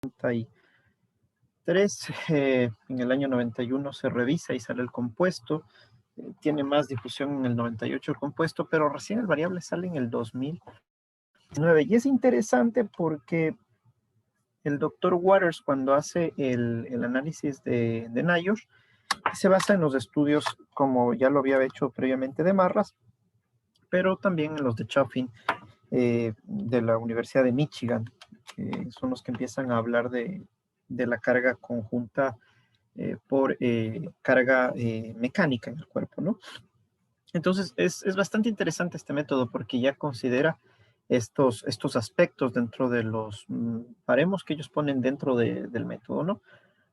En el año 91 se revisa y sale el compuesto. Tiene más difusión en el 98 el compuesto, pero recién el variable sale en el 2009. Y es interesante porque el doctor Waters, cuando hace el análisis de NIOSH, se basa en los estudios, como ya lo había hecho previamente, de Marras, pero también en los de Chaffin, de la Universidad de Michigan, que son los que empiezan a hablar de la carga conjunta por carga mecánica en el cuerpo, ¿no? Entonces, es bastante interesante este método porque ya considera estos aspectos dentro de los baremos que ellos ponen dentro del método, ¿no?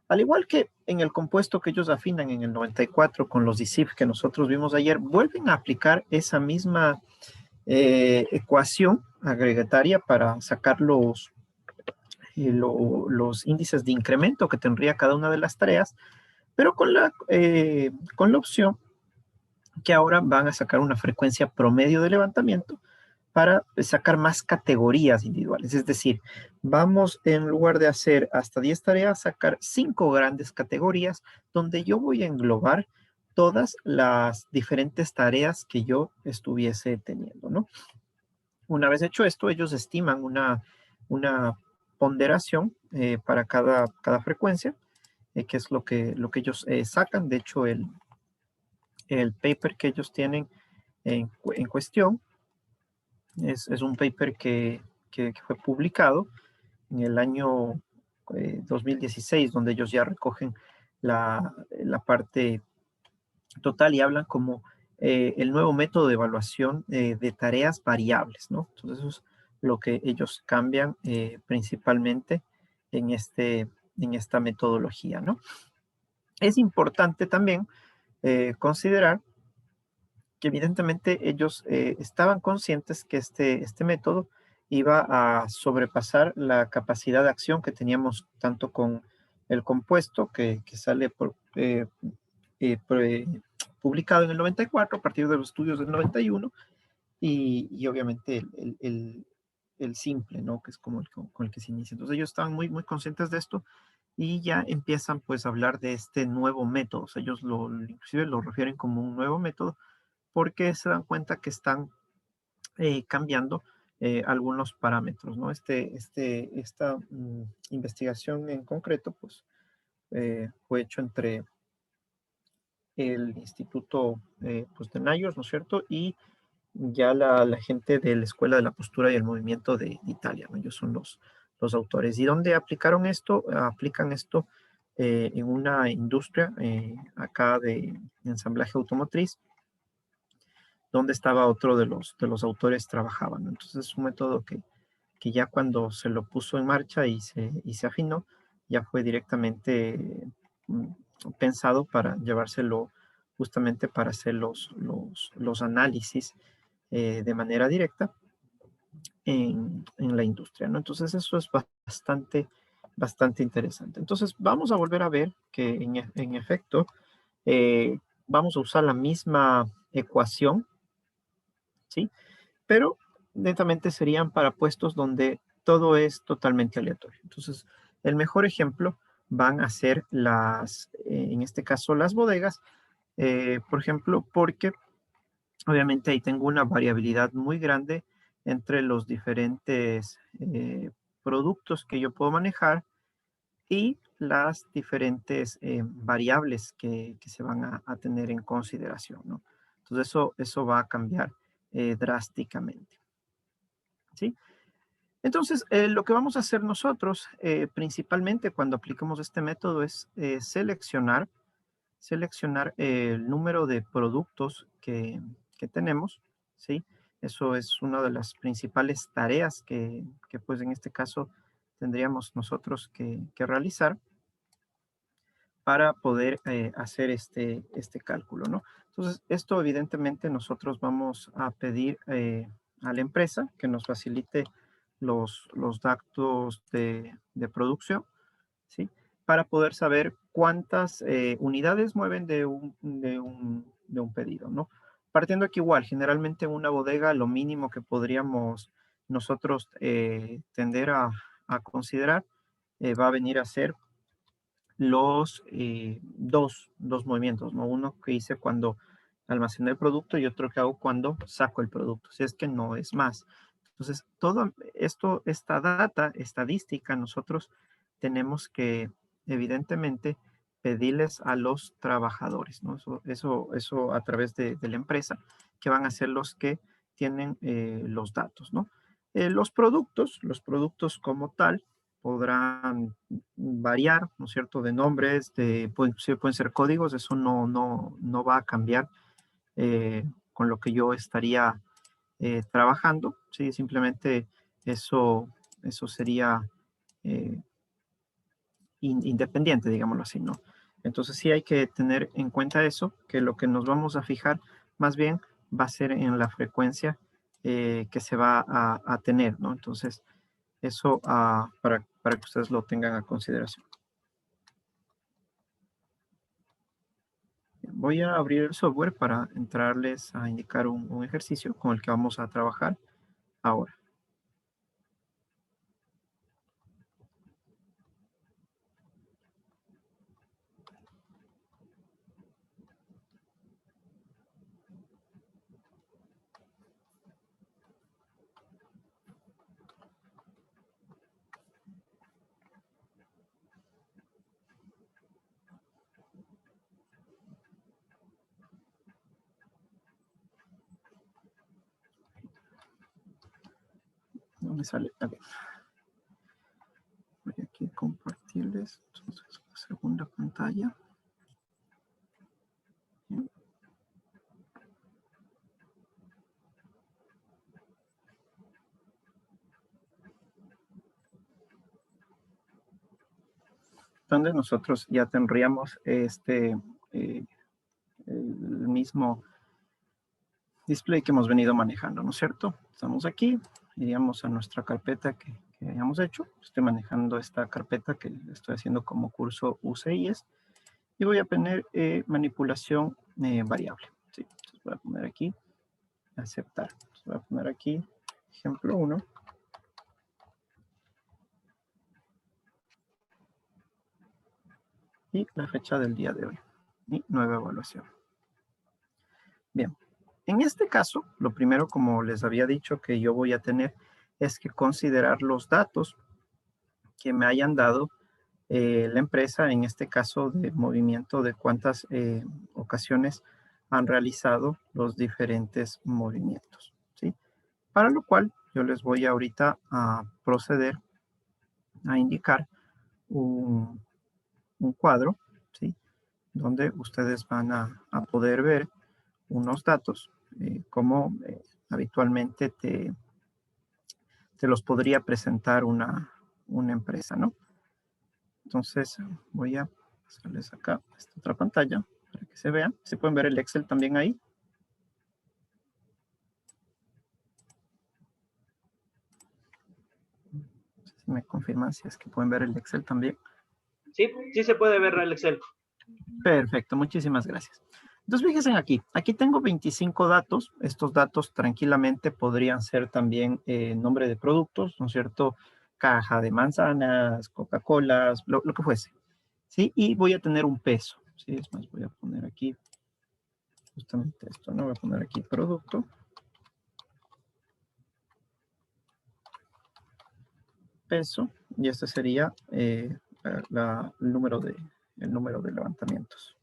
Al igual que en el compuesto que ellos afinan en el 94 con los DICIF que nosotros vimos ayer, vuelven a aplicar esa misma ecuación agregataria para sacar los índices de incremento que tendría cada una de las tareas, pero con la opción que ahora van a sacar una frecuencia promedio de levantamiento para sacar más categorías individuales. Es decir, vamos en lugar de hacer hasta 10 tareas, sacar 5 grandes categorías donde yo voy a englobar todas las diferentes tareas que yo estuviese teniendo, ¿no? Una vez hecho esto, ellos estiman una ponderación para cada frecuencia, que es lo que ellos sacan. De hecho, el paper que ellos tienen en cuestión es un paper que fue publicado en el año 2016, donde ellos ya recogen la parte total y hablan como el nuevo método de evaluación de tareas variables, ¿no? Entonces eso es lo que ellos cambian principalmente en, en esta metodología, ¿no? Es importante también considerar que evidentemente ellos estaban conscientes que este método iba a sobrepasar la capacidad de acción que teníamos tanto con el compuesto que sale publicado en el 94 a partir de los estudios del 91 y obviamente el simple, ¿no? Que es como con el que se inicia. Entonces ellos estaban muy conscientes de esto y ya empiezan pues a hablar de este nuevo método. O sea, ellos inclusive lo refieren como un nuevo método porque se dan cuenta que están cambiando algunos parámetros, ¿no? Esta investigación en concreto, pues, fue hecho entre el Instituto pues, de NIOSH, ¿no es cierto? Y ya la gente de la Escuela de la Postura y el Movimiento de Italia, ¿no? Ellos son los autores. ¿Y dónde aplicaron esto? Aplican esto en una industria acá de ensamblaje automotriz, donde estaba otro de los autores trabajaba, ¿no? Entonces es un método que ya cuando se lo puso en marcha y se afinó, ya fue directamente mm, pensado para llevárselo justamente para hacer los análisis de manera directa en la industria, ¿no? Entonces eso es bastante interesante. Entonces vamos a volver a ver que en efecto vamos a usar la misma ecuación, ¿sí? Pero netamente serían para puestos donde todo es totalmente aleatorio. Entonces, el mejor ejemplo van a ser en este caso, las bodegas, por ejemplo, porque obviamente ahí tengo una variabilidad muy grande entre los diferentes productos que yo puedo manejar y las diferentes variables que se van a tener en consideración, ¿no? Entonces, eso va a cambiar drásticamente. ¿Sí? Entonces, lo que vamos a hacer nosotros, principalmente cuando aplicamos este método, es seleccionar el número de productos que tenemos, ¿sí? Eso es una de las principales tareas que pues en este caso tendríamos nosotros que realizar para poder hacer este cálculo, ¿no? Entonces, esto evidentemente nosotros vamos a pedir a la empresa que nos facilite los datos de producción, ¿sí? Para poder saber cuántas unidades mueven de un pedido, ¿no? Partiendo aquí igual, generalmente en una bodega lo mínimo que podríamos nosotros tender a considerar va a venir a ser los dos movimientos, ¿no? Uno que hice cuando almacené el producto y otro que hago cuando saco el producto, si es que no es más. Entonces, todo esto, esta data estadística, nosotros tenemos que, evidentemente, pedirles a los trabajadores, ¿no? Eso a través de la empresa, que van a ser los que tienen los datos, ¿no? Los productos como tal, podrán variar, ¿no es cierto?, de nombres, pueden ser códigos, eso no va a cambiar con lo que yo estaría trabajando, ¿sí? Simplemente eso sería eh, independiente, digámoslo así, ¿no? Entonces sí hay que tener en cuenta eso, que lo que nos vamos a fijar más bien va a ser en la frecuencia que se va a tener, ¿no? Entonces, eso para que ustedes lo tengan a consideración. Voy a abrir el software para entrarles a indicar un ejercicio con el que vamos a trabajar ahora. No me sale. A ver. Voy aquí a compartirles. Entonces, la segunda pantalla. Bien. Donde nosotros ya tendríamos el mismo display que hemos venido manejando, ¿no es cierto? Estamos aquí, iríamos a nuestra carpeta que hayamos hecho. Estoy manejando esta carpeta que estoy haciendo como curso UCIS y voy a poner manipulación variable. ¿Sí? Entonces voy a poner aquí aceptar. Entonces voy a poner aquí ejemplo 1. Y la fecha del día de hoy. Y nueva evaluación. Bien, en este caso, lo primero, como les había dicho, que yo voy a tener es que considerar los datos que me hayan dado la empresa, en este caso de movimiento, de cuántas ocasiones han realizado los diferentes movimientos, ¿sí? Para lo cual yo les voy ahorita a proceder a indicar un cuadro, ¿sí? Donde ustedes van a poder ver unos datos, como habitualmente te los podría presentar una empresa, ¿no? Entonces voy a pasarles acá esta otra pantalla para que se vean. ¿Se pueden ver el Excel también ahí? No sé si me confirman si es que pueden ver el Excel también. Sí, sí se puede ver el Excel. Perfecto, muchísimas gracias. Entonces, fíjense aquí, aquí tengo 25 datos. Estos datos tranquilamente podrían ser también nombre de productos, ¿no es cierto? Caja de manzanas, Coca-Colas, lo que fuese. ¿Sí? Y voy a tener un peso. ¿Sí? Es más, voy a poner aquí justamente esto, ¿no? Voy a poner aquí producto. Peso. Y este sería el número de levantamientos.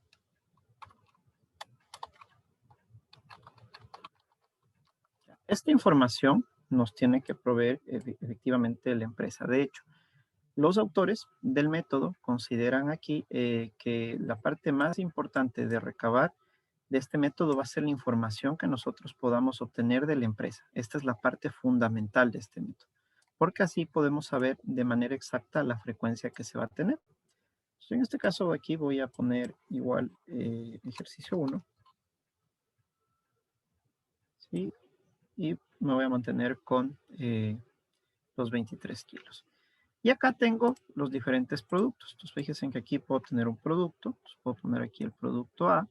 Esta información nos tiene que proveer efectivamente la empresa. De hecho, los autores del método consideran aquí que la parte más importante de recabar de este método va a ser la información que nosotros podamos obtener de la empresa. Esta es la parte fundamental de este método, porque así podemos saber de manera exacta la frecuencia que se va a tener. Entonces, en este caso aquí voy a poner igual ejercicio 1. ¿Sí? Y me voy a mantener con los 23 kilos. Y acá tengo los diferentes productos. Entonces, fíjense que aquí puedo tener un producto. Entonces, puedo poner aquí el producto A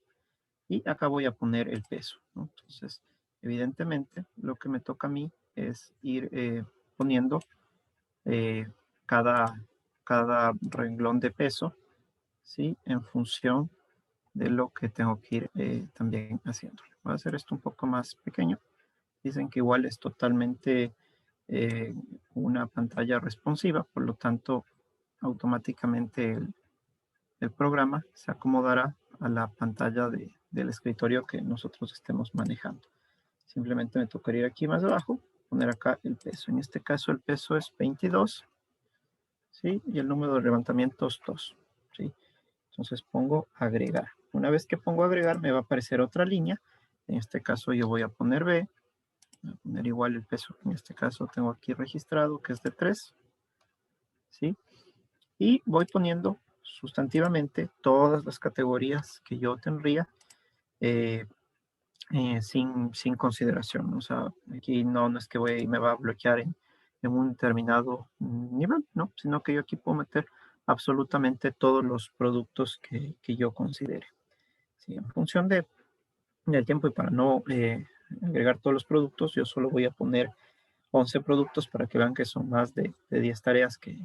y acá voy a poner el peso, ¿no? Entonces, evidentemente, lo que me toca a mí es ir poniendo eh, cada, cada renglón de peso, ¿sí? En función de lo que tengo que ir también haciendo. Voy a hacer esto un poco más pequeño. Dicen que igual es totalmente una pantalla responsiva, por lo tanto, automáticamente el programa se acomodará a la pantalla del escritorio que nosotros estemos manejando. Simplemente me tocaría ir aquí más abajo, poner acá el peso. En este caso el peso es 22, ¿sí? Y el número de levantamientos 2, ¿sí? Entonces pongo agregar. Una vez que pongo agregar me va a aparecer otra línea. En este caso yo voy a poner B. Voy a poner igual el peso. En este caso tengo aquí registrado que es de 3, ¿sí? Y voy poniendo sustantivamente todas las categorías que yo tendría eh, sin consideración. O sea, aquí no es que me va a bloquear en un determinado nivel, ¿no? Sino que yo aquí puedo meter absolutamente todos los productos que yo considere. ¿Sí? En función del tiempo y para no agregar todos los productos, yo solo voy a poner 11 productos para que vean que son más de 10 tareas que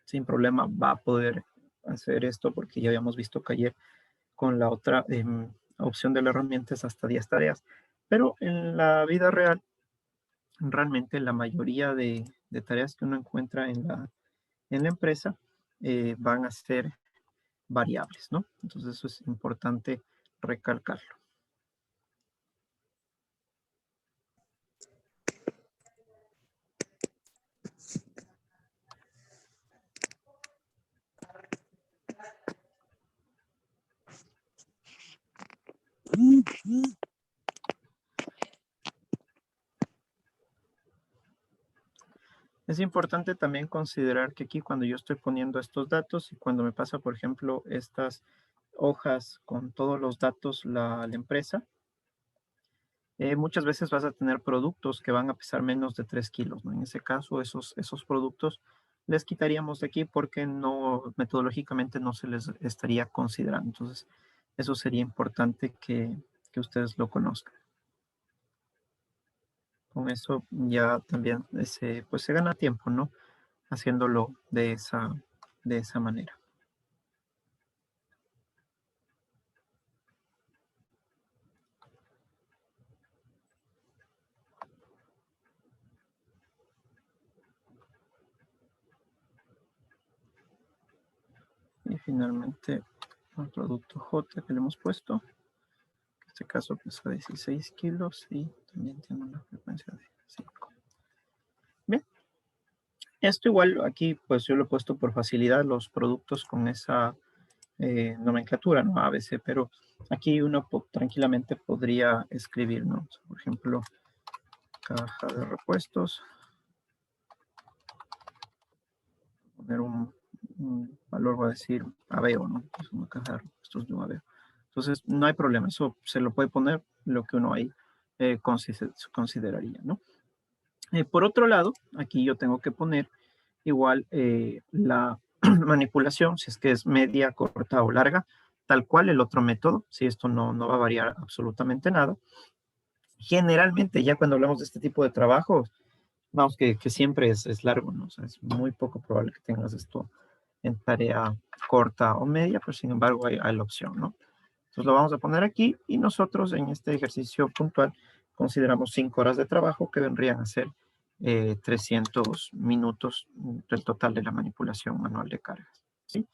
sin problema va a poder hacer esto, porque ya habíamos visto que ayer con la otra opción de la herramienta es hasta 10 tareas. Pero en la vida real, realmente la mayoría de tareas que uno encuentra en la empresa van a ser variables, ¿no? Entonces eso es importante recalcarlo. Es importante también considerar que aquí cuando yo estoy poniendo estos datos y cuando me pasa, por ejemplo, estas hojas con todos los datos la empresa, muchas veces vas a tener productos que van a pesar menos de 3 kilos, ¿no? En ese caso, esos productos les quitaríamos de aquí porque no, metodológicamente no se les estaría considerando. Entonces, eso sería importante que ustedes lo conozcan. Con eso ya también pues se gana tiempo, ¿no? Haciéndolo de esa manera. Y finalmente el producto J que le hemos puesto, en este caso pesa 16 kilos y también tiene una frecuencia de 5. Bien, esto igual aquí pues yo lo he puesto por facilidad los productos con esa nomenclatura, ¿no? ABC, pero aquí uno tranquilamente podría escribir, ¿no? O sea, por ejemplo, caja de repuestos, poner un valor, voy a decir Aveo, ¿no? Es una caja de repuestos de un Aveo. Entonces, no hay problema, eso se lo puede poner lo que uno ahí consideraría, ¿no? Por otro lado, aquí yo tengo que poner igual la manipulación, si es que es media, corta o larga, tal cual el otro método, si esto no va a variar absolutamente nada. Generalmente, ya cuando hablamos de este tipo de trabajos, vamos, que siempre es largo, ¿no? O sea, es muy poco probable que tengas esto en tarea corta o media, pero sin embargo hay la opción, ¿no? Entonces lo vamos a poner aquí y nosotros en este ejercicio puntual consideramos 5 horas de trabajo que vendrían a ser 300 minutos del total de la manipulación manual de cargas, ¿sí?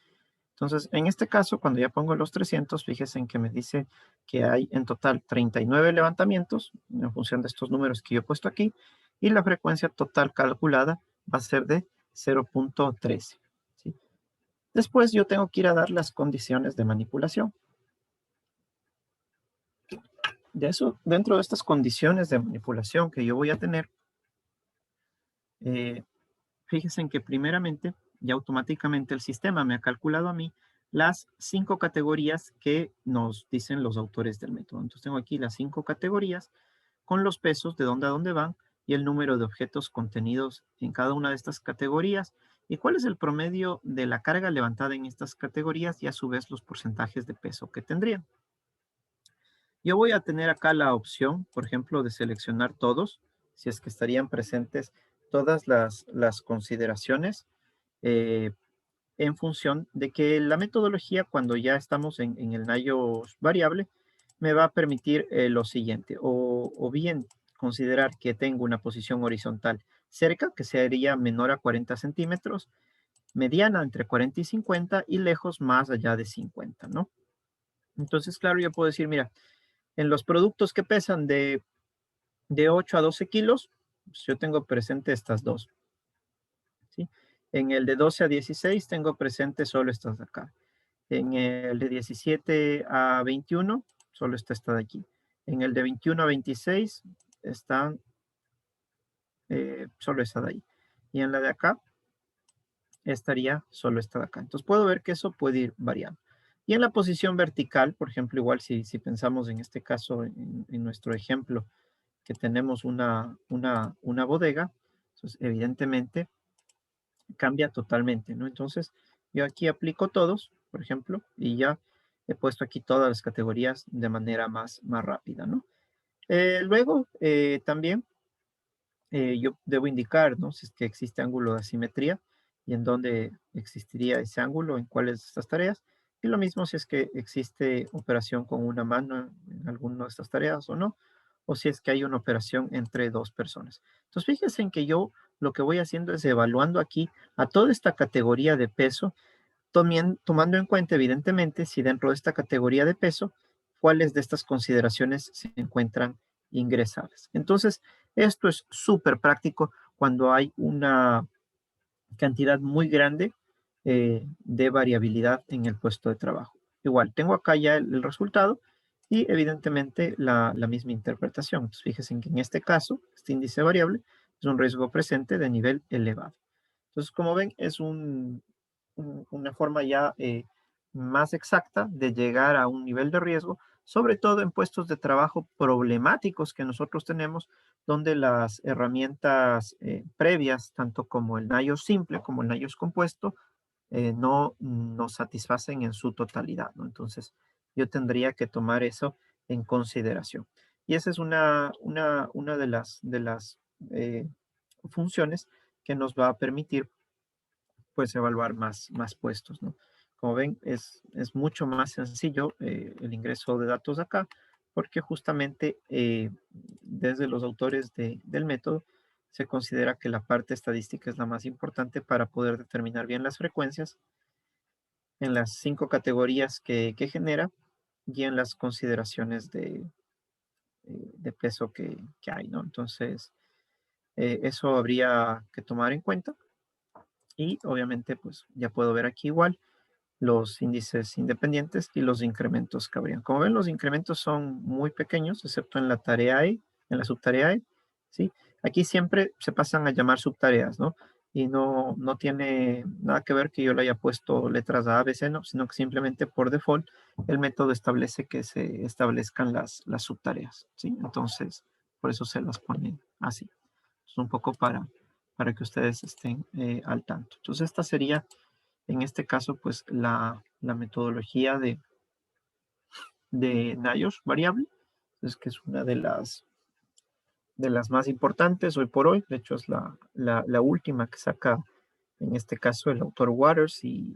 Entonces, en este caso, cuando ya pongo los 300, fíjense en que me dice que hay en total 39 levantamientos en función de estos números que yo he puesto aquí y la frecuencia total calculada va a ser de 0.13, ¿sí? Después yo tengo que ir a dar las condiciones de manipulación. De eso, dentro de estas condiciones de manipulación que yo voy a tener, fíjense en que primeramente ya automáticamente el sistema me ha calculado a mí las 5 categorías que nos dicen los autores del método. Entonces tengo aquí las 5 categorías con los pesos de dónde a dónde van y el número de objetos contenidos en cada una de estas categorías y cuál es el promedio de la carga levantada en estas categorías y a su vez los porcentajes de peso que tendrían. Yo voy a tener acá la opción, por ejemplo, de seleccionar todos, si es que estarían presentes todas las consideraciones. en función de que la metodología, cuando ya estamos en el NIOSH variable, me va a permitir lo siguiente, o bien considerar que tengo una posición horizontal cerca, que sería menor a 40 centímetros, mediana entre 40 y 50 y lejos más allá de 50, ¿no? Entonces, claro, yo puedo decir, mira, en los productos que pesan de 8 a 12 kilos, pues yo tengo presente estas dos, ¿sí? En el de 12 a 16 tengo presente solo estas de acá. En el de 17 a 21, solo está esta de aquí. En el de 21 a 26 están solo esta de ahí. Y en la de acá estaría solo esta de acá. Entonces puedo ver que eso puede ir variando. Y en la posición vertical, por ejemplo, igual si pensamos en este caso, en nuestro ejemplo, que tenemos una bodega, entonces evidentemente cambia totalmente, ¿no? Entonces yo aquí aplico todos, por ejemplo, y ya he puesto aquí todas las categorías de manera más rápida, ¿no? Luego, también yo debo indicar, ¿no? Si es que existe ángulo de asimetría y en dónde existiría ese ángulo, en cuáles de estas tareas. Y lo mismo si es que existe operación con una mano en alguna de estas tareas o no, o si es que hay una operación entre dos personas. Entonces, fíjense en que yo lo que voy haciendo es evaluando aquí a toda esta categoría de peso, tomando en cuenta, evidentemente, si dentro de esta categoría de peso, cuáles de estas consideraciones se encuentran ingresadas. Entonces, esto es súper práctico cuando hay una cantidad muy grande de variabilidad en el puesto de trabajo. Igual, tengo acá ya el resultado y evidentemente la misma interpretación. Entonces, fíjense que en este caso, este índice variable es un riesgo presente de nivel elevado. Entonces, como ven, es una forma ya más exacta de llegar a un nivel de riesgo, sobre todo en puestos de trabajo problemáticos que nosotros tenemos, donde las herramientas previas, tanto como el NIOSH simple como el NIOSH compuesto, no nos satisfacen en su totalidad, ¿no? Entonces, yo tendría que tomar eso en consideración. Y esa es una de las funciones que nos va a permitir pues evaluar más puestos, ¿no? Como ven, es mucho más sencillo el ingreso de datos acá, porque justamente desde los autores del método se considera que la parte estadística es la más importante para poder determinar bien las frecuencias en las 5 categorías que genera y en las consideraciones de peso que hay, ¿no? Entonces, eso habría que tomar en cuenta y obviamente pues ya puedo ver aquí igual los índices independientes y los incrementos que habrían. Como ven, los incrementos son muy pequeños, excepto en la tarea E, en la subtarea E, ¿sí? Aquí siempre se pasan a llamar subtareas, ¿no? Y no tiene nada que ver que yo le haya puesto letras A, B, C, no, sino que simplemente por default el método establece que se establezcan las subtareas, ¿sí? Entonces, por eso se las ponen así. Es un poco para que ustedes estén al tanto. Entonces, esta sería en este caso, pues la metodología de NIOSH variable, es que es una de las más importantes hoy por hoy. De hecho, es la última que saca, en este caso, el autor Waters y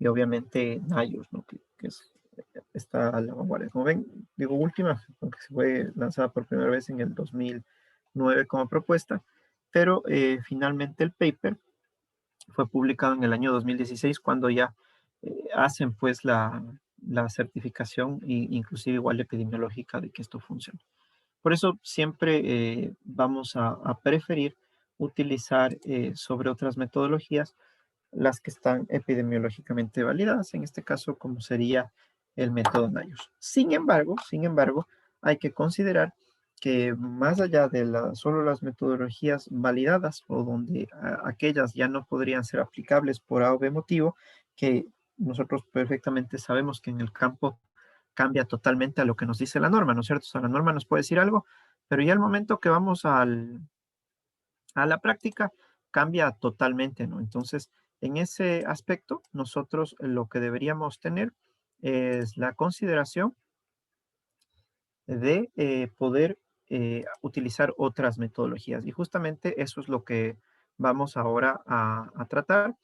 obviamente NIOSH, ¿no? Está a la vanguardia. Como ven, digo última, aunque se fue lanzada por primera vez en el 2009 como propuesta, pero finalmente el paper fue publicado en el año 2016 cuando ya hacen pues la certificación e inclusive igual epidemiológica de que esto funcione. Por eso siempre vamos a preferir utilizar sobre otras metodologías las que están epidemiológicamente validadas, en este caso como sería el método NIOSH. Sin embargo, hay que considerar que más allá de solo las metodologías validadas o donde aquellas ya no podrían ser aplicables por A o B motivo, que nosotros perfectamente sabemos que en el campo cambia totalmente a lo que nos dice la norma, ¿no es cierto? O sea, la norma nos puede decir algo, pero ya el momento que vamos a la práctica cambia totalmente, ¿no? Entonces, en ese aspecto, nosotros lo que deberíamos tener es la consideración de poder utilizar otras metodologías. Y justamente eso es lo que vamos ahora a tratar.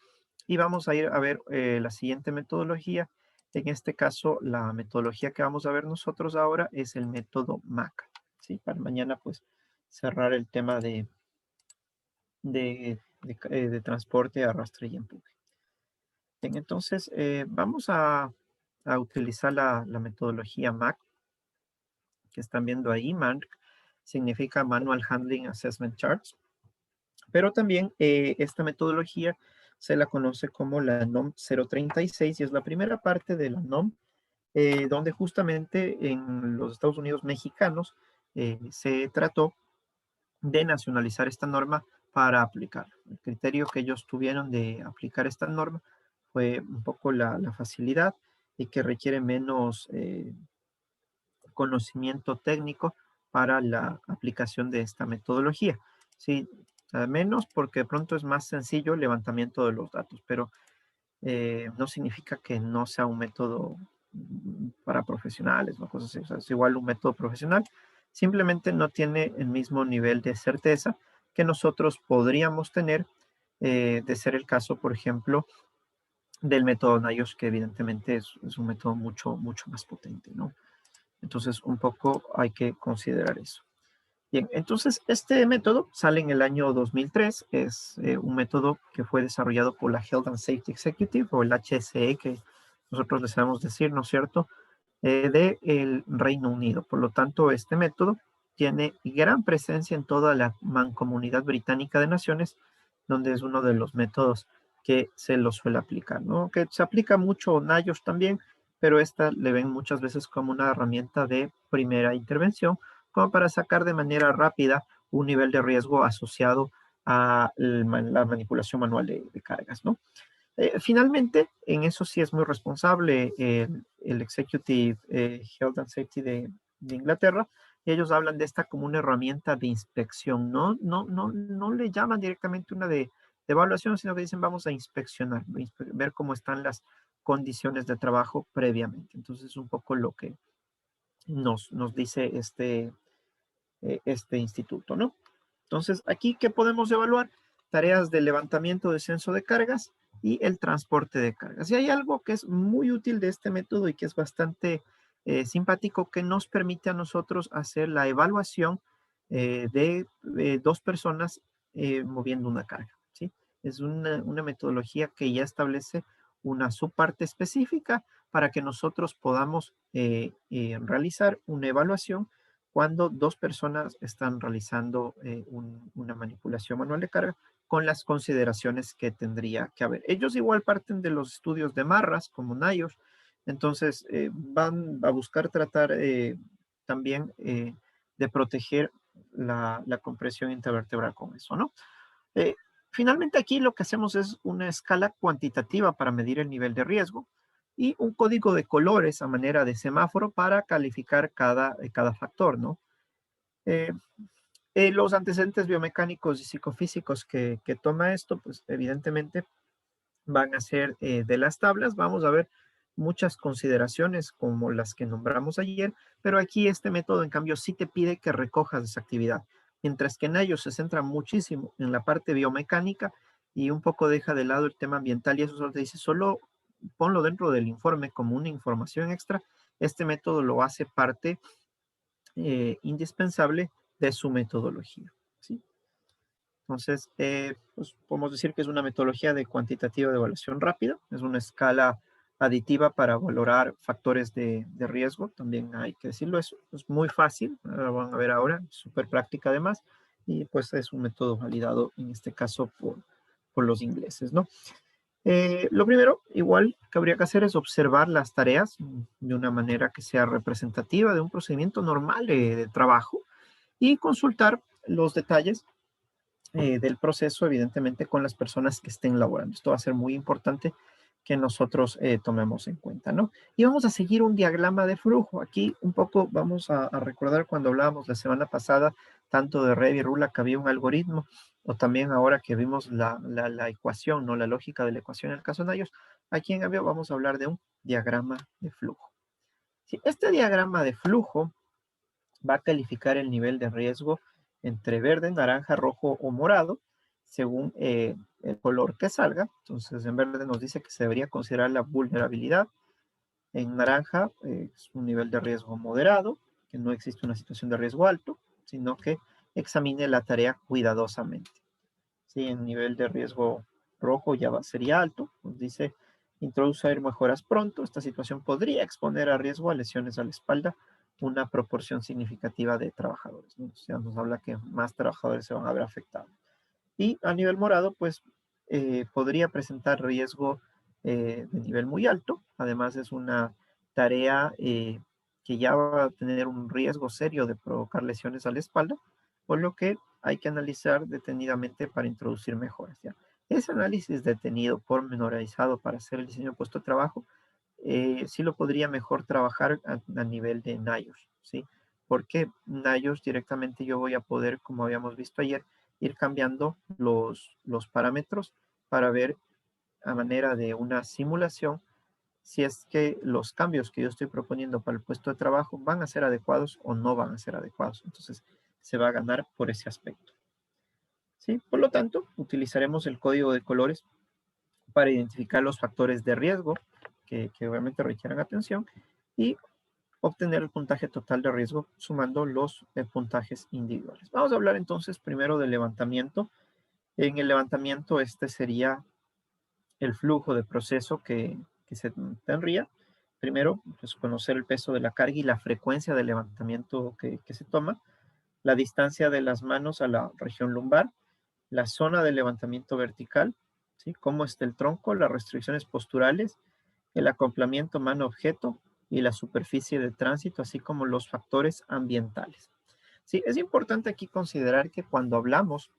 Y vamos a ir a ver la siguiente metodología. En este caso, la metodología que vamos a ver nosotros ahora es el método MAC. ¿Sí? Para mañana, pues, cerrar el tema de transporte, arrastre y empuje. Bien, entonces, vamos a utilizar la metodología MAC, que están viendo ahí. MAC significa Manual Handling Assessment Charts, pero también esta metodología se la conoce como la NOM 036 y es la primera parte de la NOM, donde justamente en los Estados Unidos mexicanos se trató de nacionalizar esta norma para aplicar. El criterio que ellos tuvieron de aplicar esta norma fue un poco la facilidad y que requiere menos conocimiento técnico para la aplicación de esta metodología. Sí, al menos porque de pronto es más sencillo el levantamiento de los datos, pero no significa que no sea un método para profesionales o cosas así. O sea, es igual un método profesional, simplemente no tiene el mismo nivel de certeza que nosotros podríamos tener de ser el caso, por ejemplo, del método NIOSH, que evidentemente es un método mucho más potente, ¿no? Entonces, un poco hay que considerar eso. Bien, entonces este método sale en el año 2003, es un método que fue desarrollado por la Health and Safety Executive o el HSE, que nosotros le sabemos decir, ¿no es cierto?, del Reino Unido. Por lo tanto, este método tiene gran presencia en toda la mancomunidad británica de naciones, donde es uno de los métodos que se lo suele aplicar, ¿no? Que se aplica mucho NIOSH también, pero esta le ven muchas veces como una herramienta de primera intervención, como para sacar de manera rápida un nivel de riesgo asociado a la manipulación manual de cargas, ¿no? Finalmente, en eso sí es muy responsable el Executive Health and Safety de Inglaterra, y ellos hablan de esta como una herramienta de inspección, no le llaman directamente una de evaluación, sino que dicen vamos a inspeccionar, ver cómo están las condiciones de trabajo previamente. Entonces, es un poco lo que nos dice este instituto, ¿no? Entonces, aquí, ¿qué podemos evaluar? Tareas de levantamiento, descenso de cargas y el transporte de cargas. Y hay algo que es muy útil de este método y que es bastante simpático, que nos permite a nosotros hacer la evaluación de dos personas moviendo una carga, ¿sí? Es una metodología que ya establece una subparte específica para que nosotros podamos realizar una evaluación cuando dos personas están realizando una manipulación manual de carga con las consideraciones que tendría que haber. Ellos igual parten de los estudios de Marras, como NIOSH, entonces van a buscar tratar también de proteger la compresión intervertebral con eso, ¿no? Eh, Finalmente aquí lo que hacemos es una escala cuantitativa para medir el nivel de riesgo y un código de colores a manera de semáforo para calificar cada factor, ¿no? Eh, los antecedentes biomecánicos y psicofísicos que toma esto, pues evidentemente van a ser de las tablas. Vamos a ver muchas consideraciones como las que nombramos ayer, pero aquí este método en cambio sí te pide que recojas esa actividad, mientras que en ellos se centra muchísimo en la parte biomecánica y un poco deja de lado el tema ambiental y eso solo te dice, solo ponlo dentro del informe como una información extra. Este método lo hace parte indispensable de su metodología, ¿sí? Entonces, pues podemos decir que es una metodología de cuantitativa de evaluación rápida, es una escala aditiva para valorar factores de riesgo, también hay que decirlo, es muy fácil, lo van a ver ahora, súper práctica además, y pues es un método validado en este caso por los ingleses, ¿no? Lo primero, igual que habría que hacer es observar las tareas de una manera que sea representativa de un procedimiento normal de trabajo y consultar los detalles del proceso, evidentemente, con las personas que estén laborando. Esto va a ser muy importante que nosotros tomemos en cuenta, ¿no? Y vamos a seguir un diagrama de flujo. Aquí un poco vamos a recordar cuando hablábamos la semana pasada, tanto de Rev y Rula, que había un algoritmo, o también ahora que vimos la ecuación, ¿no? La lógica de la ecuación en el caso de ellos. Aquí en cambio vamos a hablar de un diagrama de flujo. Si este diagrama de flujo va a calificar el nivel de riesgo entre verde, naranja, rojo o morado, según el color que salga. Entonces, en verde nos dice que se debería considerar la vulnerabilidad. En naranja es un nivel de riesgo moderado, que no existe una situación de riesgo alto, sino que examine la tarea cuidadosamente. ¿Sí? En nivel de riesgo rojo sería alto, nos dice introducir mejoras pronto. Esta situación podría exponer a riesgo a lesiones a la espalda una proporción significativa de trabajadores, ¿no? O sea, nos habla que más trabajadores se van a ver afectados. Y a nivel morado, pues podría presentar riesgo de nivel muy alto. Además, es una tarea que ya va a tener un riesgo serio de provocar lesiones a la espalda, por lo que hay que analizar detenidamente para introducir mejoras, ¿ya? Ese análisis detenido, pormenorizado para hacer el diseño de puesto de trabajo, sí lo podría mejor trabajar a nivel de NIOSH, ¿sí? Porque NIOSH directamente yo voy a poder, como habíamos visto ayer, ir cambiando los parámetros para ver a manera de una simulación si es que los cambios que yo estoy proponiendo para el puesto de trabajo van a ser adecuados o no van a ser adecuados. Entonces, se va a ganar por ese aspecto. ¿Sí? Por lo tanto, utilizaremos el código de colores para identificar los factores de riesgo que obviamente requieran atención y obtener el puntaje total de riesgo sumando los puntajes individuales. Vamos a hablar entonces primero del levantamiento. En el levantamiento este sería el flujo de proceso que se tendría. Primero, pues, conocer el peso de la carga y la frecuencia del levantamiento que se toma, la distancia de las manos a la región lumbar, la zona de levantamiento vertical, ¿sí? Cómo está el tronco, las restricciones posturales, el acoplamiento mano-objeto y la superficie de tránsito, así como los factores ambientales. Sí, es importante aquí considerar que cuando hablamos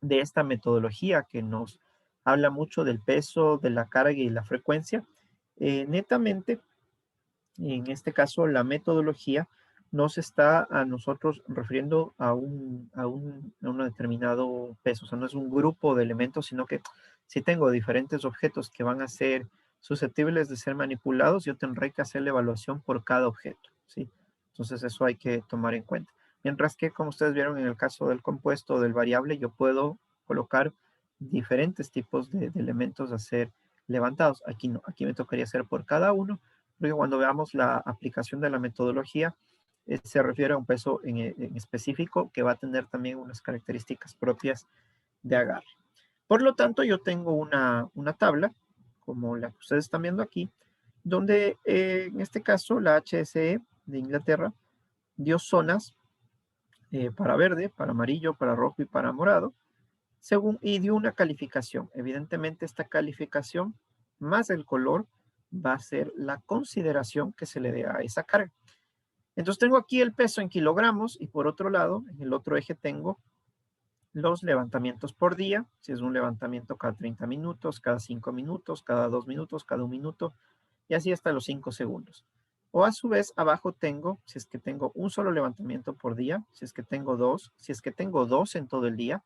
de esta metodología que nos habla mucho del peso, de la carga y la frecuencia, netamente, en este caso, la metodología nos está a nosotros refiriendo a un determinado peso. O sea, no es un grupo de elementos, sino que si tengo diferentes objetos que van a ser susceptibles de ser manipulados, yo tendré que hacer la evaluación por cada objeto, ¿sí? Entonces, eso hay que tomar en cuenta. Mientras que, como ustedes vieron en el caso del compuesto o del variable, yo puedo colocar diferentes tipos de elementos a ser levantados. Aquí no, aquí me tocaría hacer por cada uno, porque cuando veamos la aplicación de la metodología, se refiere a un peso en específico que va a tener también unas características propias de agarre. Por lo tanto, yo tengo una tabla, como la que ustedes están viendo aquí, donde en este caso la HSE de Inglaterra dio zonas para verde, para amarillo, para rojo y para morado, y dio una calificación. Evidentemente, esta calificación más el color va a ser la consideración que se le dé a esa carga. Entonces tengo aquí el peso en kilogramos y por otro lado, en el otro eje tengo los levantamientos por día, si es un levantamiento cada 30 minutos, cada 5 minutos, cada 2 minutos, cada 1 minuto, y así hasta los 5 segundos. O a su vez, abajo tengo, si es que tengo un solo levantamiento por día, si es que tengo dos, si es que tengo dos en todo el día,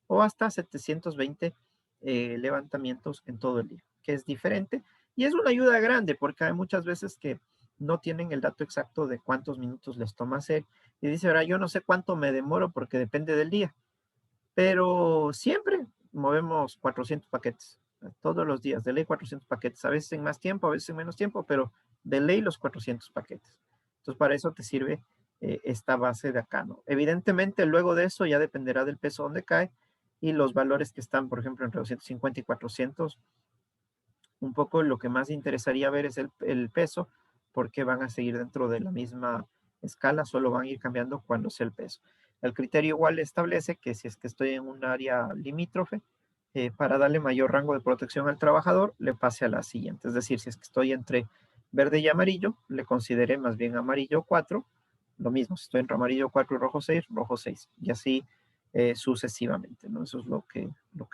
o hasta 720 levantamientos en todo el día, que es diferente. Y es una ayuda grande porque hay muchas veces que no tienen el dato exacto de cuántos minutos les toma hacer. Y dice, ahora yo no sé cuánto me demoro porque depende del día, pero siempre movemos 400 paquetes, todos los días, de ley 400 paquetes, a veces en más tiempo, a veces en menos tiempo, pero de ley los 400 paquetes. Entonces, para eso te sirve esta base de acá, ¿no? Evidentemente, luego de eso ya dependerá del peso donde cae y los valores que están, por ejemplo, entre 250 y 400. Un poco lo que más interesaría ver es el peso, porque van a seguir dentro de la misma escala, solo van a ir cambiando cuando sea el peso. El criterio igual establece que si es que estoy en un área limítrofe, para darle mayor rango de protección al trabajador, le pase a la siguiente. Es decir, si es que estoy entre verde y amarillo, le consideré más bien amarillo 4. Lo mismo, si estoy entre amarillo 4 y rojo 6, rojo 6. Y así sucesivamente, ¿no? Eso es lo que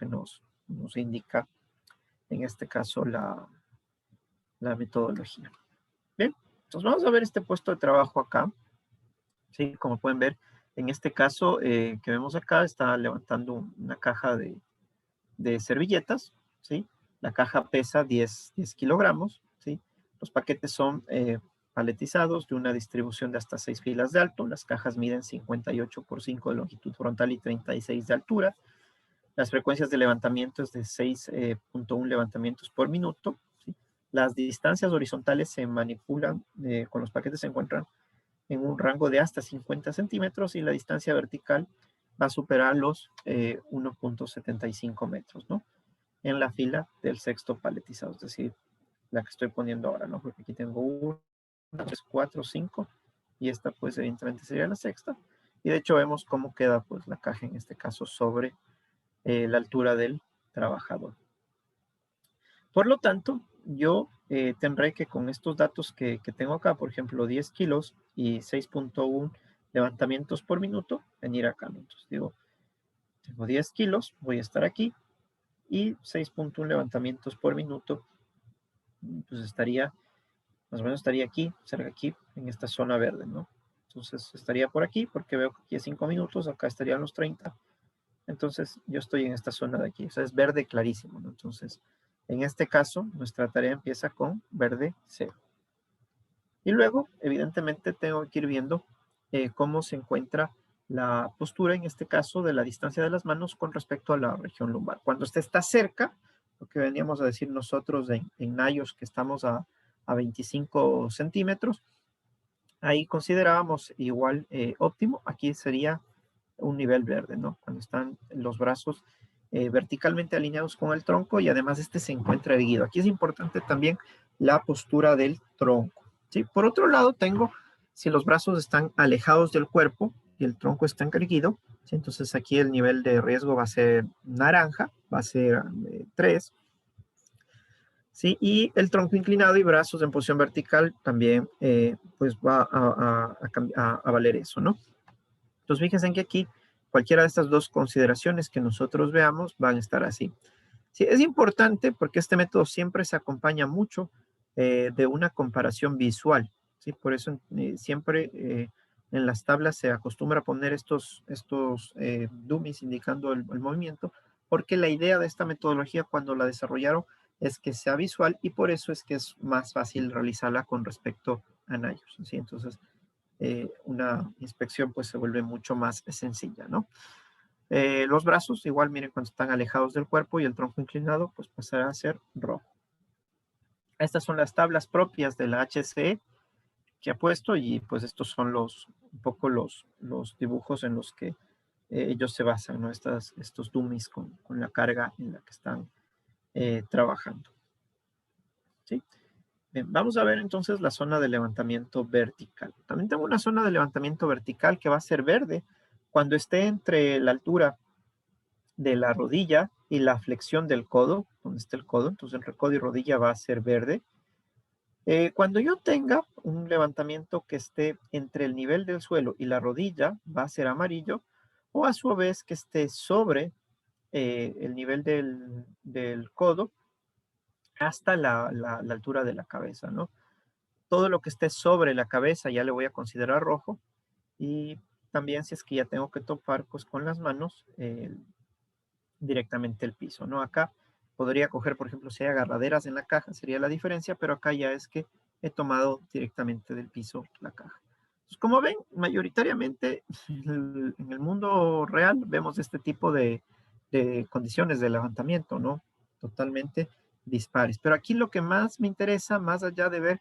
nos indica, en este caso, la metodología. Bien, entonces vamos a ver este puesto de trabajo acá. Sí, como pueden ver, en este caso que vemos acá, está levantando una caja de servilletas, ¿sí? La caja pesa 10 kilogramos, ¿sí? Los paquetes son paletizados de una distribución de hasta 6 filas de alto. Las cajas miden 58 por 5 de longitud frontal y 36 de altura. Las frecuencias de levantamiento es de 6.1 levantamientos por minuto, ¿sí? Las distancias horizontales se manipulan, con los paquetes se encuentran en un rango de hasta 50 centímetros y la distancia vertical va a superar los 1.75 metros, ¿no? En la fila del sexto paletizado, es decir, la que estoy poniendo ahora, ¿no? Porque aquí tengo 1, 3, 4, 5 y esta pues evidentemente sería la sexta. Y de hecho vemos cómo queda pues la caja en este caso sobre la altura del trabajador. Por lo tanto, yo tendré que con estos datos que tengo acá, por ejemplo, 10 kilos y 6.1 levantamientos por minuto, venir acá, ¿no? Entonces digo, tengo 10 kilos, voy a estar aquí, y 6.1 levantamientos por minuto, pues estaría, más o menos estaría aquí, cerca aquí, en esta zona verde, ¿no? Entonces estaría por aquí, porque veo que aquí es 5 minutos, acá estarían los 30. Entonces yo estoy en esta zona de aquí, o sea, es verde clarísimo, ¿no? Entonces, en este caso, nuestra tarea empieza con verde 0. Y luego, evidentemente, tengo que ir viendo cómo se encuentra la postura, en este caso, de la distancia de las manos con respecto a la región lumbar. Cuando usted está cerca, lo que veníamos a decir nosotros en Nayos, que estamos a 25 centímetros, ahí considerábamos igual óptimo. Aquí sería un nivel verde, ¿no? Cuando están los brazos verticalmente alineados con el tronco y además este se encuentra erguido. Aquí es importante también la postura del tronco, ¿sí? Por otro lado, tengo, si los brazos están alejados del cuerpo y el tronco está erguido, ¿sí? Entonces aquí el nivel de riesgo va a ser naranja, va a ser 3, ¿sí? Y el tronco inclinado y brazos en posición vertical también pues va a valer eso, ¿no? Entonces fíjense en que aquí cualquiera de estas dos consideraciones que nosotros veamos van a estar así. Sí, es importante porque este método siempre se acompaña mucho de una comparación visual, ¿sí? Por eso siempre en las tablas se acostumbra a poner estos dummies indicando el movimiento, porque la idea de esta metodología cuando la desarrollaron es que sea visual y por eso es que es más fácil realizarla con respecto a Nayos, ¿sí? Entonces, una inspección pues se vuelve mucho más sencilla, ¿no? Los brazos, igual miren cuando están alejados del cuerpo y el tronco inclinado, pues pasará a ser rojo. Estas son las tablas propias de la HCE que ha puesto y pues estos son un poco los dibujos en los que ellos se basan, ¿no? Estos dummies con la carga en la que están trabajando, ¿sí? Bien, vamos a ver entonces la zona de levantamiento vertical. También tengo una zona de levantamiento vertical que va a ser verde cuando esté entre la altura de la rodilla y la flexión del codo, donde está el codo, entonces entre codo y rodilla va a ser verde. Cuando yo tenga un levantamiento que esté entre el nivel del suelo y la rodilla, va a ser amarillo, o a su vez que esté sobre el nivel del codo hasta la altura de la cabeza, ¿no? Todo lo que esté sobre la cabeza ya le voy a considerar rojo, y también si es que ya tengo que topar pues con las manos directamente el piso, ¿no? Acá podría coger, por ejemplo, si hay agarraderas en la caja, sería la diferencia, pero acá ya es que he tomado directamente del piso la caja. Entonces, como ven, mayoritariamente en el mundo real vemos este tipo de condiciones de levantamiento, ¿no? Totalmente dispares. Pero aquí lo que más me interesa, más allá de ver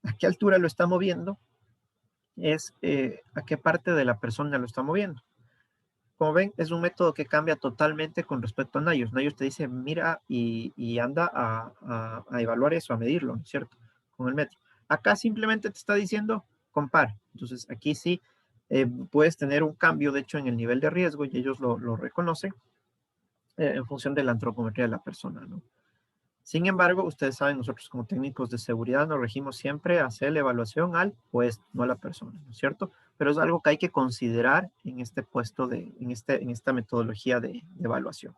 a qué altura lo está moviendo, es a qué parte de la persona lo está moviendo. Como ven, es un método que cambia totalmente con respecto a Nayos. Nayos te dice, mira y anda a evaluar eso, a medirlo, ¿no es cierto? Con el metro. Acá simplemente te está diciendo, compara. Entonces, aquí sí puedes tener un cambio, de hecho, en el nivel de riesgo, y ellos lo reconocen en función de la antropometría de la persona, ¿no? Sin embargo, ustedes saben, nosotros como técnicos de seguridad nos regimos siempre a hacer la evaluación al puesto, no a la persona, ¿no es cierto? Pero es algo que hay que considerar en este puesto, en esta metodología de evaluación.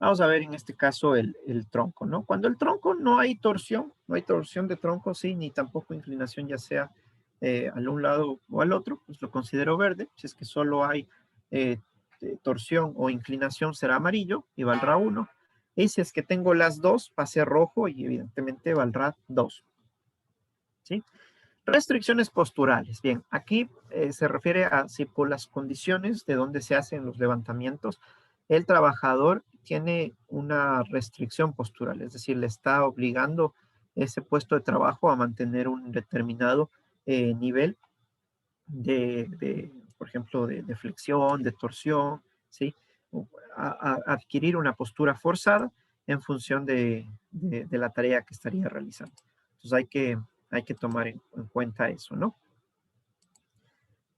Vamos a ver en este caso el tronco, ¿no? Cuando el tronco no hay torsión de tronco, sí, ni tampoco inclinación, ya sea al un lado o al otro, pues lo considero verde. Si es que solo hay torsión o inclinación, será amarillo y valdrá 1. Y si es que tengo las dos, va a ser rojo y evidentemente valdrá 2. ¿Sí? Restricciones posturales. Bien, aquí se refiere a si por las condiciones de donde se hacen los levantamientos, el trabajador tiene una restricción postural, es decir, le está obligando ese puesto de trabajo a mantener un determinado nivel por ejemplo, de flexión, de torsión, ¿sí? A adquirir una postura forzada en función de la tarea que estaría realizando. Entonces hay que tomar en cuenta eso, ¿no?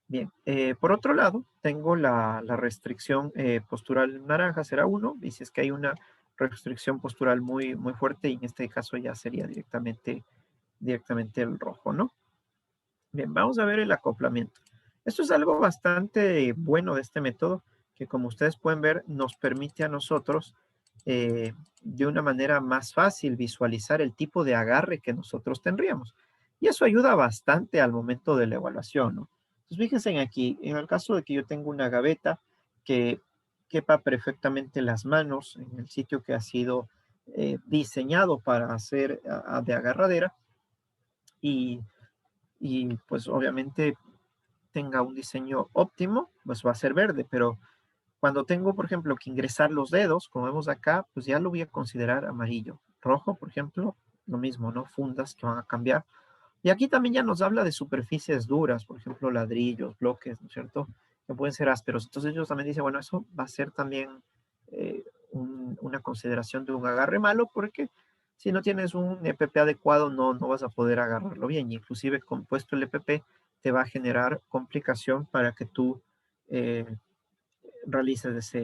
Bien, por otro lado, tengo la restricción postural naranja, será 1, y si es que hay una restricción postural muy, muy fuerte, y en este caso ya sería directamente el rojo, ¿no? Bien, vamos a ver el acoplamiento. Esto es algo bastante bueno de este método, que como ustedes pueden ver, nos permite a nosotros de una manera más fácil visualizar el tipo de agarre que nosotros tendríamos. Y eso ayuda bastante al momento de la evaluación, ¿no? Entonces, fíjense aquí, en el caso de que yo tenga una gaveta que quepa perfectamente las manos en el sitio que ha sido diseñado para hacer de agarradera y pues obviamente tenga un diseño óptimo, pues va a ser verde, pero cuando tengo, por ejemplo, que ingresar los dedos, como vemos acá, pues ya lo voy a considerar amarillo. Rojo, por ejemplo, lo mismo, ¿no? Fundas que van a cambiar. Y aquí también ya nos habla de superficies duras, por ejemplo, ladrillos, bloques, ¿no es cierto? Que pueden ser ásperos. Entonces ellos también dicen, bueno, eso va a ser también una consideración de un agarre malo, porque si no tienes un EPP adecuado, no vas a poder agarrarlo bien. Y inclusive compuesto el EPP te va a generar complicación para que tú eh, realices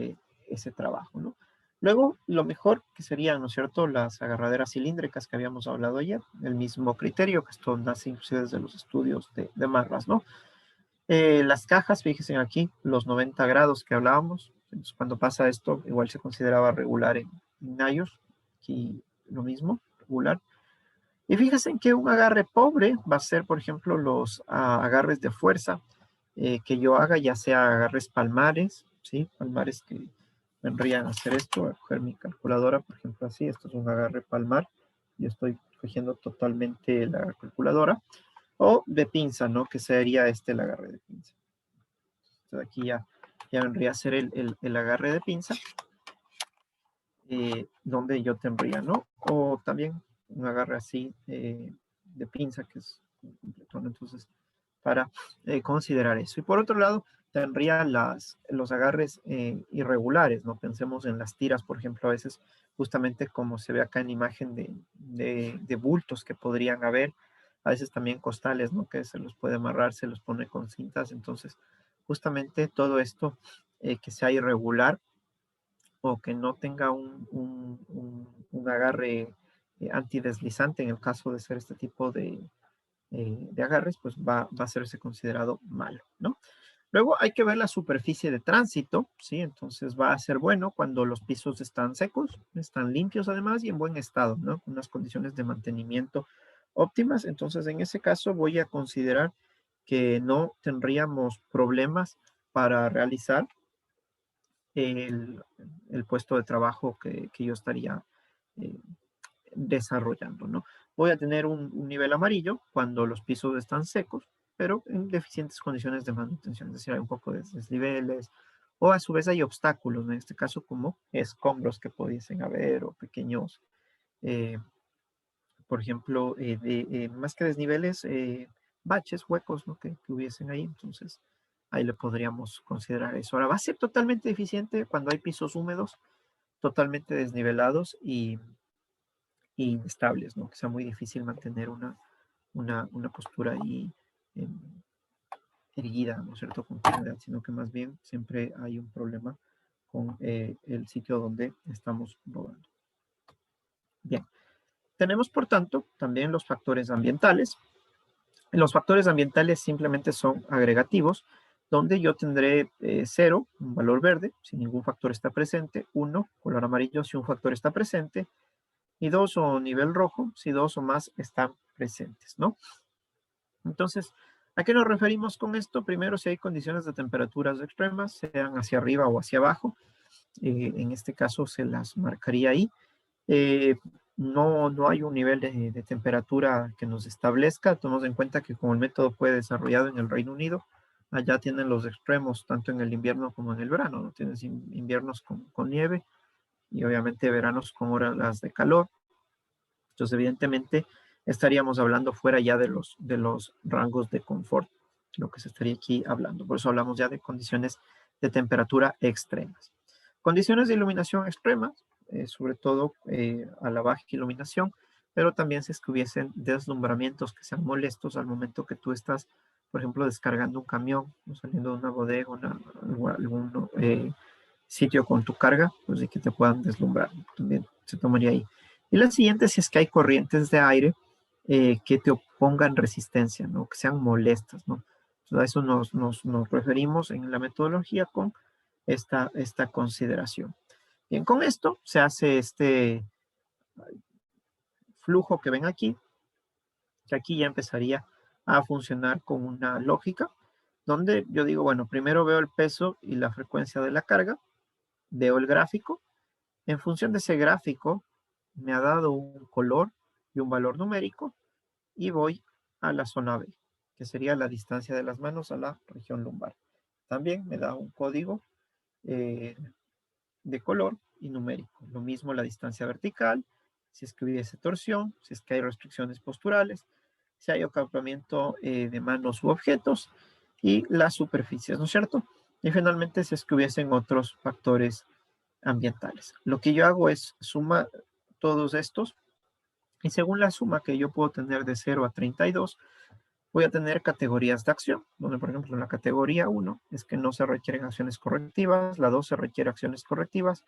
ese trabajo, ¿no? Luego, lo mejor que serían, ¿no es cierto?, las agarraderas cilíndricas que habíamos hablado ayer, el mismo criterio, que esto nace inclusive desde los estudios de Marras, ¿no? Las cajas, fíjense aquí, los 90 grados que hablábamos, entonces, cuando pasa esto, igual se consideraba regular en Nayos, aquí lo mismo, regular. Y fíjense en que un agarre pobre va a ser, por ejemplo, los agarres de fuerza que yo haga, ya sea agarres palmares, ¿sí? Palmares que vendrían a hacer esto, voy a coger mi calculadora, por ejemplo, así, esto es un agarre palmar, yo estoy cogiendo totalmente la calculadora, o de pinza, ¿no? Que sería el agarre de pinza. Entonces aquí ya vendría a ser el agarre de pinza, donde yo tendría, ¿no? O también un agarre así de pinza, que es completo, ¿no? Entonces, para considerar eso. Y por otro lado, tendría los agarres irregulares, ¿no? Pensemos en las tiras, por ejemplo, a veces, justamente como se ve acá en imagen de bultos que podrían haber, a veces también costales, ¿no? Que se los puede amarrar, se los pone con cintas, entonces, justamente todo esto que sea irregular o que no tenga un agarre antideslizante en el caso de ser este tipo de agarres, pues va a serse considerado malo, ¿no? Luego hay que ver la superficie de tránsito, ¿sí? Entonces va a ser bueno cuando los pisos están secos, están limpios además y en buen estado, ¿no? Unas condiciones de mantenimiento óptimas. Entonces en ese caso voy a considerar que no tendríamos problemas para realizar el, el puesto de trabajo que yo estaría eh, desarrollando, ¿no? Voy a tener un nivel amarillo cuando los pisos están secos, pero en deficientes condiciones de manutención, es decir, hay un poco de desniveles, o a su vez hay obstáculos, en este caso como escombros que pudiesen haber, o pequeños, eh, por ejemplo, más que desniveles, baches, huecos, ¿no? Que hubiesen ahí, entonces ahí le podríamos considerar eso. Ahora, va a ser totalmente deficiente cuando hay pisos húmedos, totalmente desnivelados y inestables, ¿no? Que sea muy difícil mantener una postura ahí eh, erguida, ¿no es cierto?, con continuidad, sino que más bien siempre hay un problema con el sitio donde estamos rodando. Bien, tenemos por tanto también los factores ambientales. Los factores ambientales simplemente son agregativos, donde yo tendré 0, un valor verde, si ningún factor está presente, 1, color amarillo, si un factor está presente, y 2 o nivel rojo, si 2 o más están presentes, ¿no? Entonces, ¿a qué nos referimos con esto? Primero, si hay condiciones de temperaturas extremas, sean hacia arriba o hacia abajo, en este caso se las marcaría ahí. Eh, no hay un nivel de temperatura que nos establezca. Tomemos en cuenta que como el método fue desarrollado en el Reino Unido, allá tienen los extremos, tanto en el invierno como en el verano, ¿no? Tienes inviernos con nieve y obviamente veranos con horas de calor. Entonces, evidentemente, estaríamos hablando fuera ya de los rangos de confort, lo que se estaría aquí hablando. Por eso hablamos ya de condiciones de temperatura extremas. Condiciones de iluminación extremas, sobre todo a la baja iluminación, pero también si es que hubiesen deslumbramientos que sean molestos al momento que tú estás, por ejemplo, descargando un camión, o saliendo de una bodega, algún sitio con tu carga, pues de que te puedan deslumbrar. También se tomaría ahí. Y la siguiente, si es que hay corrientes de aire que te opongan resistencia, ¿no? Que sean molestas, ¿no? Entonces, a eso nos referimos en la metodología con esta consideración. Bien, con esto se hace este flujo que ven aquí, que aquí ya empezaría a funcionar con una lógica, donde yo digo, bueno, primero veo el peso y la frecuencia de la carga, veo el gráfico. En función de ese gráfico, me ha dado un color y un valor numérico y voy a la zona B, que sería la distancia de las manos a la región lumbar. También me da un código eh, de color y numérico. Lo mismo la distancia vertical, si es que hubiese torsión, si es que hay restricciones posturales, si hay acoplamiento de manos u objetos y las superficies, ¿no es cierto? Y finalmente, si es que hubiesen otros factores ambientales. Lo que yo hago es suma todos estos y según la suma que yo puedo tener de 0 a 32, voy a tener categorías de acción, donde por ejemplo en la categoría 1 es que no se requieren acciones correctivas, la 2 se requiere acciones correctivas,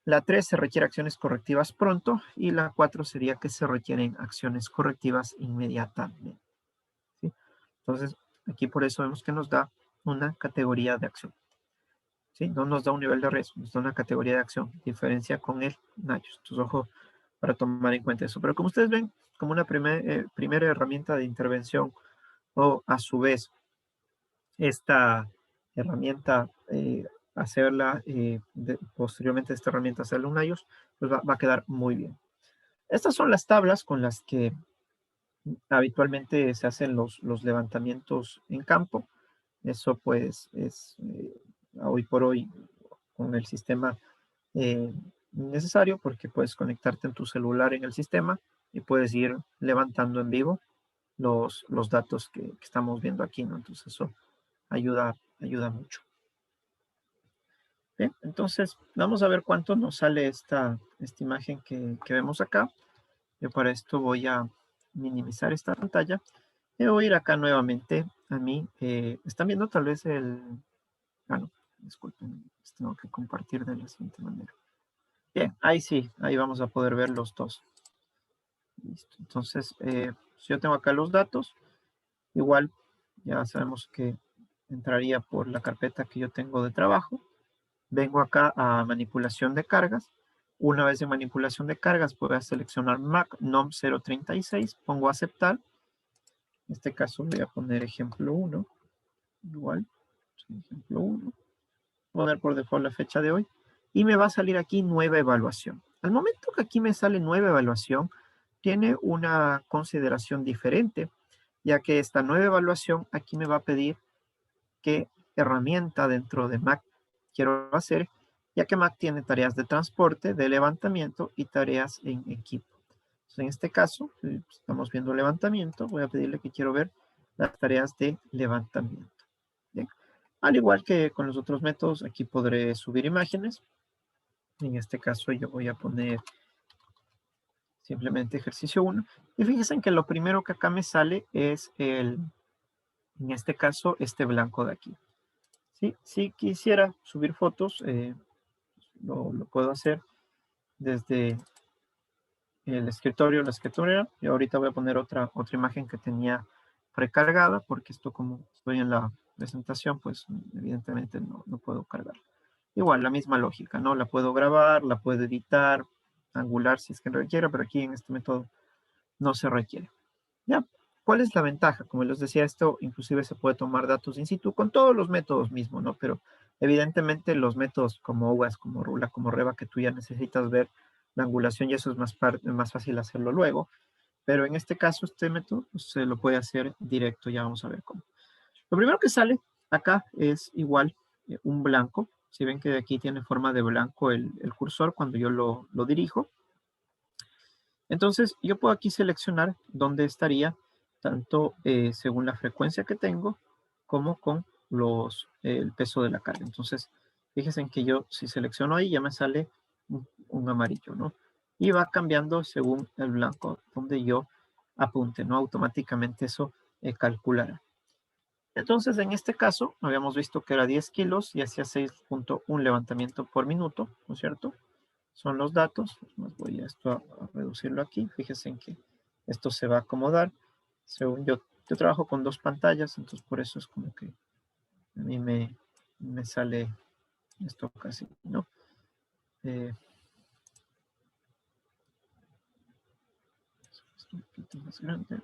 la 3 se requiere acciones correctivas pronto y la 4 sería que se requieren acciones correctivas inmediatamente. ¿Sí? Entonces, aquí por eso vemos que nos da una categoría de acción. ¿Sí? No nos da un nivel de riesgo, nos da una categoría de acción, diferencia con el NIOSH. Entonces, ojo para tomar en cuenta eso. Pero como ustedes ven, como una primera herramienta de intervención o a su vez esta herramienta, hacerla, posteriormente esta herramienta hacerle un NIOSH, pues va a quedar muy bien. Estas son las tablas con las que habitualmente se hacen los levantamientos en campo. Eso pues es hoy por hoy con el sistema necesario porque puedes conectarte en tu celular en el sistema y puedes ir levantando en vivo los datos que estamos viendo aquí, ¿no? Entonces eso ayuda mucho. Bien, entonces vamos a ver cuánto nos sale esta imagen que vemos acá. Yo para esto voy a minimizar esta pantalla y voy a ir acá nuevamente a mí. ¿Están viendo tal vez el... Ah, no, disculpen, tengo que compartir de la siguiente manera. Bien, ahí sí, ahí vamos a poder ver los dos. Listo. Entonces, si yo tengo acá los datos, igual ya sabemos que entraría por la carpeta que yo tengo de trabajo. Vengo acá a manipulación de cargas. Una vez en manipulación de cargas, voy a seleccionar MAC NOM 036, pongo aceptar. En este caso voy a poner ejemplo 1, igual, ejemplo 1. Poner por default la fecha de hoy y me va a salir aquí nueva evaluación. Al momento que aquí me sale nueva evaluación, tiene una consideración diferente, ya que esta nueva evaluación aquí me va a pedir qué herramienta dentro de Mac quiero hacer, ya que Mac tiene tareas de transporte, de levantamiento y tareas en equipo. Entonces, en este caso, estamos viendo levantamiento, voy a pedirle que quiero ver las tareas de levantamiento. Bien. Al igual que con los otros métodos, aquí podré subir imágenes. En este caso yo voy a poner simplemente ejercicio 1. Y fíjense que lo primero que acá me sale es en este caso, este blanco de aquí. ¿Sí? Si quisiera subir fotos, lo puedo hacer desde el escritorio, la escritura. Y ahorita voy a poner otra imagen que tenía precargada, porque esto como estoy en la presentación, pues evidentemente no puedo cargar. Igual, la misma lógica, ¿no? La puedo grabar, la puedo editar, angular si es que requiera, pero aquí en este método no se requiere. ¿Ya? ¿Cuál es la ventaja? Como les decía, esto inclusive se puede tomar datos in situ con todos los métodos mismos, ¿no? Pero evidentemente los métodos como UAS, como Rula, como Reva, que tú ya necesitas ver la angulación y eso es más fácil hacerlo luego. Pero en este caso, este método pues, se lo puede hacer directo, ya vamos a ver cómo. Lo primero que sale acá es igual un blanco. Si ven que de aquí tiene forma de blanco el cursor cuando yo lo dirijo. Entonces, yo puedo aquí seleccionar dónde estaría, tanto según la frecuencia que tengo, como con el peso de la carga. Entonces, fíjense en que yo, si selecciono ahí, ya me sale un amarillo, ¿no? Y va cambiando según el blanco, donde yo apunte, ¿no? Automáticamente eso calculará. Entonces, en este caso, habíamos visto que era 10 kilos y hacía 6.1 levantamiento por minuto, ¿no es cierto? Son los datos. Voy a reducirlo aquí. Fíjense en que esto se va a acomodar. Según yo trabajo con 2 pantallas, entonces por eso es como que a mí me sale esto casi, ¿no? Esto un poquito más grande.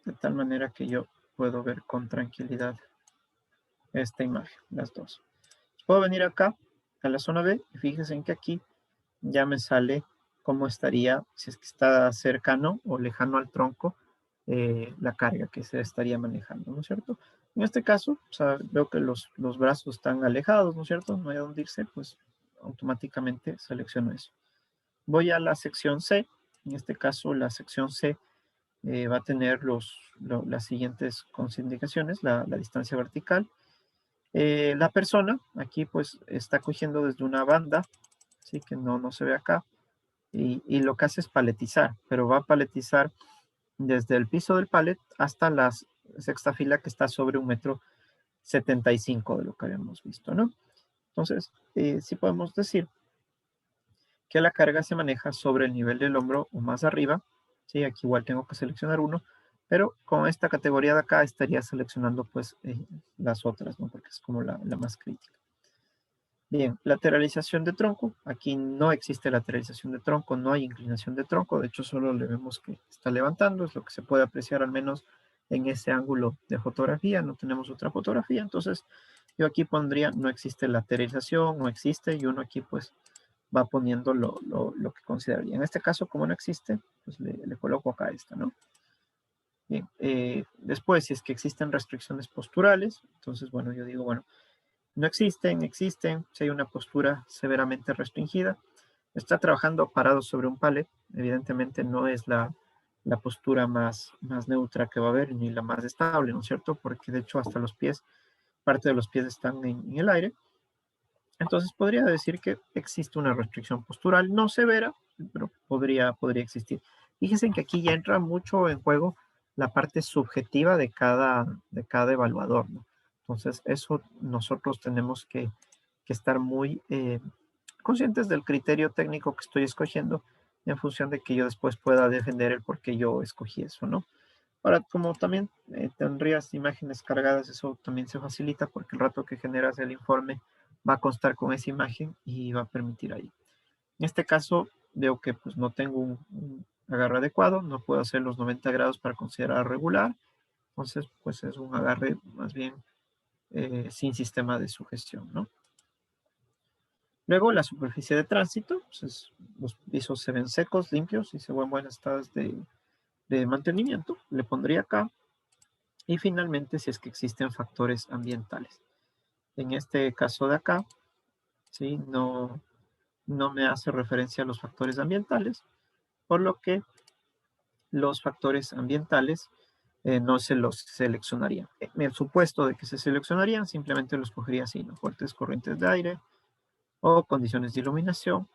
De tal manera que yo puedo ver con tranquilidad esta imagen, las dos. Puedo venir acá a la zona B y fíjense en que aquí ya me sale cómo estaría, si es que está cercano o lejano al tronco, la carga que se estaría manejando, ¿no es cierto? En este caso, o sea, veo que los brazos están alejados, ¿no es cierto? No hay a dónde irse, pues automáticamente selecciono eso. Voy a la sección C. En este caso, la sección C va a tener las siguientes consideraciones, la distancia vertical. La persona aquí pues está cogiendo desde una banda, ¿sí? Que no se ve acá, y lo que hace es paletizar, pero va a paletizar desde el piso del palet hasta la sexta fila que está sobre 1,75 m de lo que habíamos visto, ¿no? Entonces, sí podemos decir que la carga se maneja sobre el nivel del hombro o más arriba, ¿sí? Aquí igual tengo que seleccionar uno, pero con esta categoría de acá estaría seleccionando pues las otras, ¿no? Porque es como la más crítica. Bien, lateralización de tronco. Aquí no existe lateralización de tronco, no hay inclinación de tronco. De hecho, solo le vemos que está levantando. Es lo que se puede apreciar al menos en ese ángulo de fotografía. No tenemos otra fotografía. Entonces, yo aquí pondría no existe lateralización, no existe. Y uno aquí pues va poniendo lo que consideraría. En este caso, como no existe, pues le coloco acá esta, ¿no? Bien, después, si es que existen restricciones posturales, entonces, bueno, yo digo, bueno, no existen, si hay una postura severamente restringida. Está trabajando parado sobre un palet, evidentemente no es la postura más neutra que va a haber, ni la más estable, ¿no es cierto? Porque de hecho hasta los pies, parte de los pies están en el aire. Entonces podría decir que existe una restricción postural, no severa, pero podría existir. Fíjense que aquí ya entra mucho en juego la parte subjetiva de cada evaluador, ¿no? Entonces eso nosotros tenemos que estar muy conscientes del criterio técnico que estoy escogiendo en función de que yo después pueda defender el por qué yo escogí eso, ¿no? Ahora, como también tendrías imágenes cargadas, eso también se facilita porque el rato que generas el informe va a constar con esa imagen y va a permitir ahí. En este caso, veo que pues no tengo un agarre adecuado, no puedo hacer los 90 grados para considerar regular, entonces pues es un agarre más bien sin sistema de sujeción, ¿no? Luego la superficie de tránsito, pues los pisos se ven secos, limpios y se ven buenas estados de mantenimiento, le pondría acá. Y finalmente, si es que existen factores ambientales. En este caso de acá, ¿sí? No me hace referencia a los factores ambientales, por lo que los factores ambientales no se los seleccionaría. En el supuesto de que se seleccionarían, simplemente los cogería así, ¿no? Fuertes corrientes de aire o condiciones de iluminación,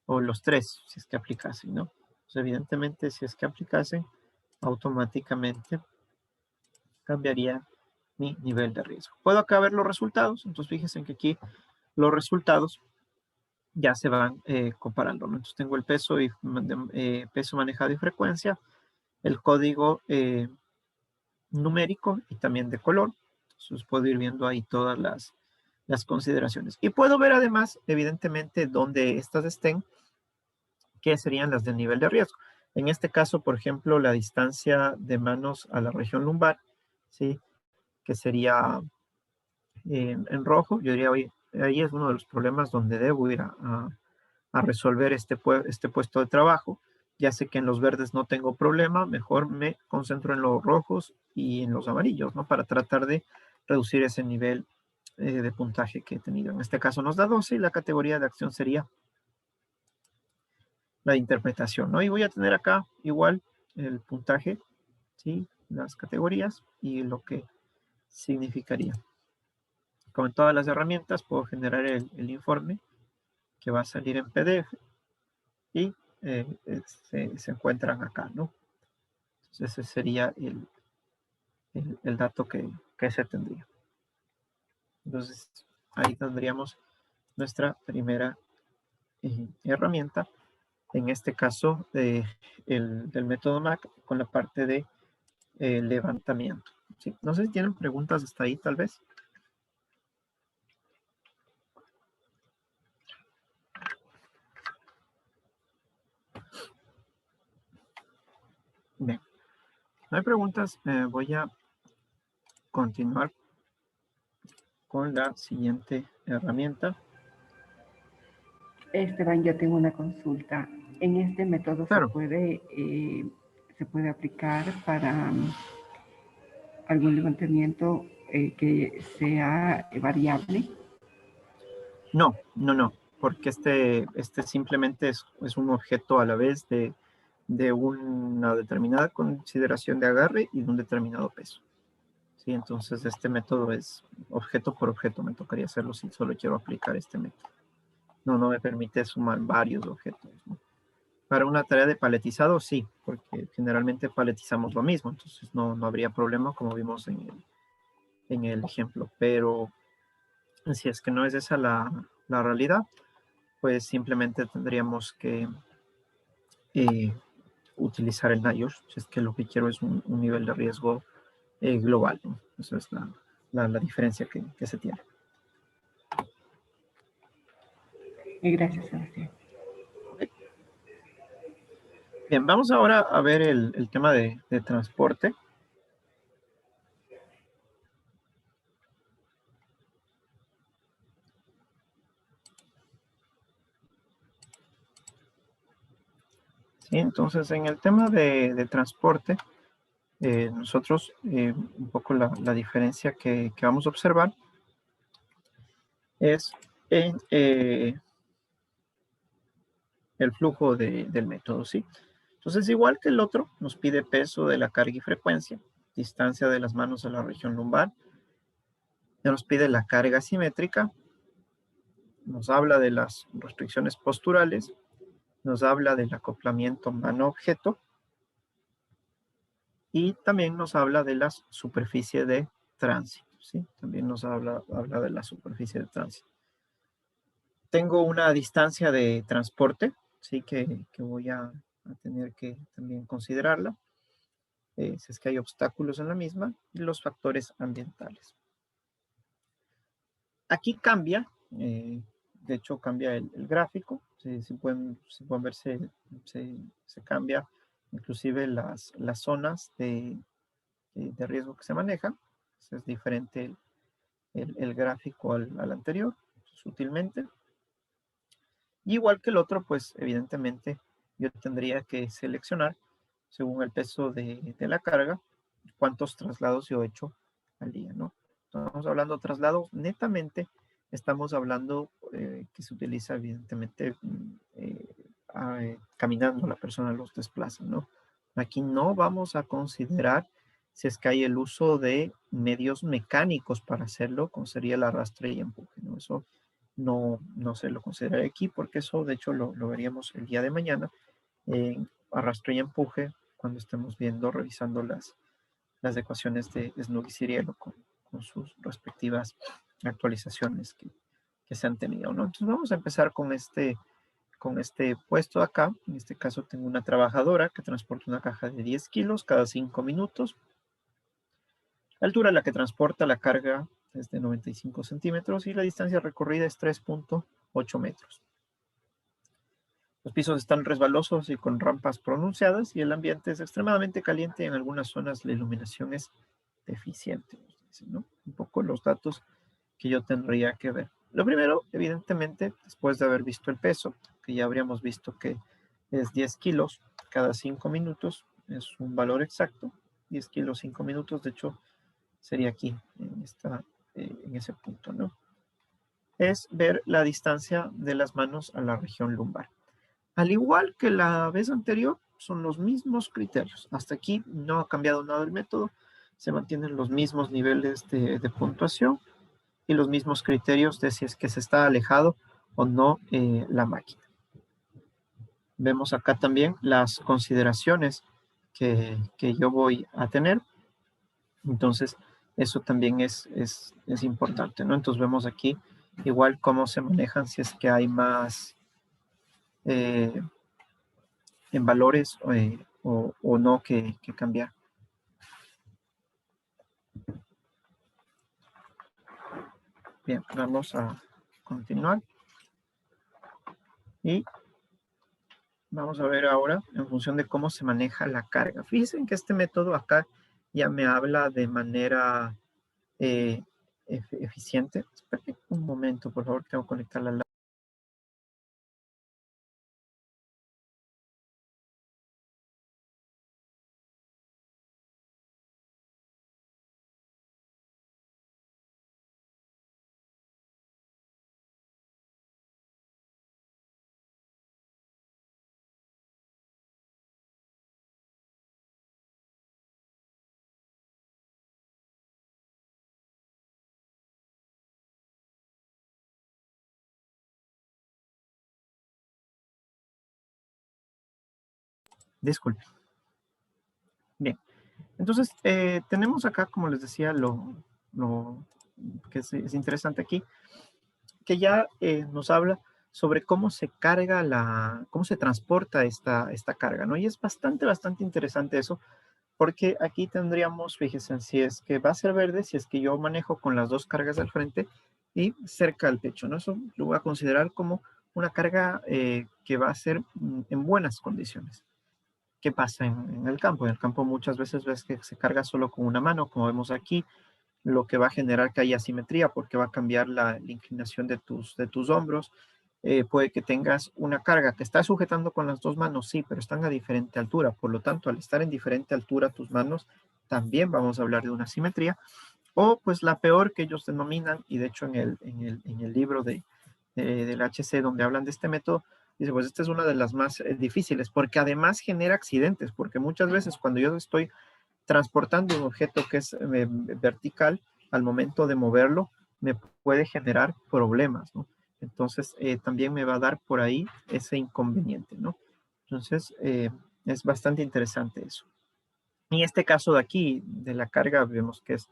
o los tres, si es que aplicasen, ¿no? Pues evidentemente, si es que aplicasen, automáticamente cambiaría mi nivel de riesgo. Puedo acá ver los resultados, entonces fíjense que aquí los resultados ya se van comparando, ¿no? Entonces tengo el peso, peso manejado y frecuencia, el código numérico y también de color. Entonces puedo ir viendo ahí todas las consideraciones. Y puedo ver además, evidentemente, dónde estas estén, que serían las del nivel de riesgo. En este caso, por ejemplo, la distancia de manos a la región lumbar, ¿sí? Que sería en rojo, yo diría, oye, ahí es uno de los problemas donde debo ir a resolver este puesto de trabajo. Ya sé que en los verdes no tengo problema, mejor me concentro en los rojos y en los amarillos, ¿no? Para tratar de reducir ese nivel de puntaje que he tenido. En este caso nos da 12 y la categoría de acción sería la de interpretación, ¿no? Y voy a tener acá igual el puntaje, ¿sí? Las categorías y lo que significaría. Como en todas las herramientas, puedo generar el informe que va a salir en PDF y se encuentran acá, ¿no? Entonces ese sería el dato que se tendría. Entonces ahí tendríamos nuestra primera herramienta, en este caso del método MAC con la parte de levantamiento. ¿Sí? No sé si tienen preguntas hasta ahí tal vez. Bien, no hay preguntas, voy a continuar con la siguiente herramienta. Esteban, yo tengo una consulta. En este método Claro. se puede aplicar para algún levantamiento que sea variable. No, porque este simplemente es un objeto a la vez de una determinada consideración de agarre y de un determinado peso. Sí, entonces este método es objeto por objeto, me tocaría hacerlo si solo quiero aplicar este método. No me permite sumar varios objetos, ¿no? Para una tarea de paletizado, sí, porque generalmente paletizamos lo mismo, entonces no habría problema como vimos en el ejemplo, pero si es que no es esa la realidad, pues simplemente tendríamos que utilizar el NIOSH, si es que lo que quiero es un nivel de riesgo global, ¿no? Esa es la diferencia que se tiene. Gracias, Sebastián. Bien, vamos ahora a ver el tema de transporte. Sí, entonces en el tema de transporte, nosotros un poco la diferencia que vamos a observar es en el flujo del método, ¿sí? Entonces, igual que el otro, nos pide peso de la carga y frecuencia, distancia de las manos a la región lumbar, ya nos pide la carga simétrica, nos habla de las restricciones posturales, nos habla del acoplamiento mano-objeto y también nos habla de la superficie de tránsito, ¿sí? También nos habla de la superficie de tránsito. Tengo una distancia de transporte, ¿sí? Que voy a tener que también considerarla. Si es que hay obstáculos en la misma, y los factores ambientales. Aquí cambia, de hecho cambia el gráfico, si pueden ver, se cambia inclusive las zonas de riesgo que se manejan. Es diferente el gráfico al anterior, sutilmente. Y igual que el otro, pues evidentemente yo tendría que seleccionar, según el peso de la carga, cuántos traslados yo he hecho al día, ¿no? Estamos hablando de traslados netamente, estamos hablando que se utiliza evidentemente caminando, la persona los desplaza, ¿no? Aquí no vamos a considerar si es que hay el uso de medios mecánicos para hacerlo, como sería el arrastre y empuje, ¿no? Eso no se lo consideraré aquí porque eso de hecho lo veríamos el día de mañana en arrastre y empuje cuando estemos revisando las ecuaciones de Snug y Ciriello con sus respectivas actualizaciones que se han tenido, ¿no? Entonces vamos a empezar con este puesto acá. En este caso tengo una trabajadora que transporta una caja de 10 kilos cada 5 minutos. La altura a la que transporta la carga es de 95 centímetros y la distancia recorrida es 3.8 metros. Los pisos están resbalosos y con rampas pronunciadas y el ambiente es extremadamente caliente y en algunas zonas la iluminación es deficiente, ¿no? Un poco los datos que yo tendría que ver. Lo primero, evidentemente, después de haber visto el peso, que ya habríamos visto que es 10 kilos cada 5 minutos, es un valor exacto, 10 kilos 5 minutos, de hecho, sería aquí, en ese punto, ¿no? Es ver la distancia de las manos a la región lumbar. Al igual que la vez anterior, son los mismos criterios. Hasta aquí no ha cambiado nada el método, se mantienen los mismos niveles de puntuación y los mismos criterios de si es que se está alejado o no la máquina. Vemos acá también las consideraciones que yo voy a tener. Entonces, eso también es importante, ¿no? Entonces vemos aquí igual cómo se manejan si es que hay más en valores o no que cambiar. Bien, vamos a continuar. Y vamos a ver ahora en función de cómo se maneja la carga. Fíjense que este método acá ya me habla de manera eficiente. Esperen un momento, por favor, tengo que conectar la. Disculpe. Bien, entonces tenemos acá, como les decía, lo que es interesante aquí, que ya nos habla sobre cómo se carga cómo se transporta esta carga, ¿no? Y es bastante interesante eso, porque aquí tendríamos, fíjense, si es que va a ser verde, si es que yo manejo con las dos cargas al frente y cerca al pecho, ¿no? Eso lo voy a considerar como una carga que va a ser en buenas condiciones. ¿Qué pasa en el campo? En el campo muchas veces ves que se carga solo con una mano, como vemos aquí, lo que va a generar que haya asimetría porque va a cambiar la inclinación de tus hombros. Puede que tengas una carga que está sujetando con las dos manos, sí, pero están a diferente altura. Por lo tanto, al estar en diferente altura tus manos, también vamos a hablar de una asimetría. O pues la peor que ellos denominan, y de hecho en el libro del HC donde hablan de este método, dice, pues esta es una de las más difíciles, porque además genera accidentes, porque muchas veces cuando yo estoy transportando un objeto que es vertical, al momento de moverlo, me puede generar problemas, ¿no? Entonces, también me va a dar por ahí ese inconveniente, ¿no? Entonces, es bastante interesante eso. En este caso de aquí, de la carga, vemos que es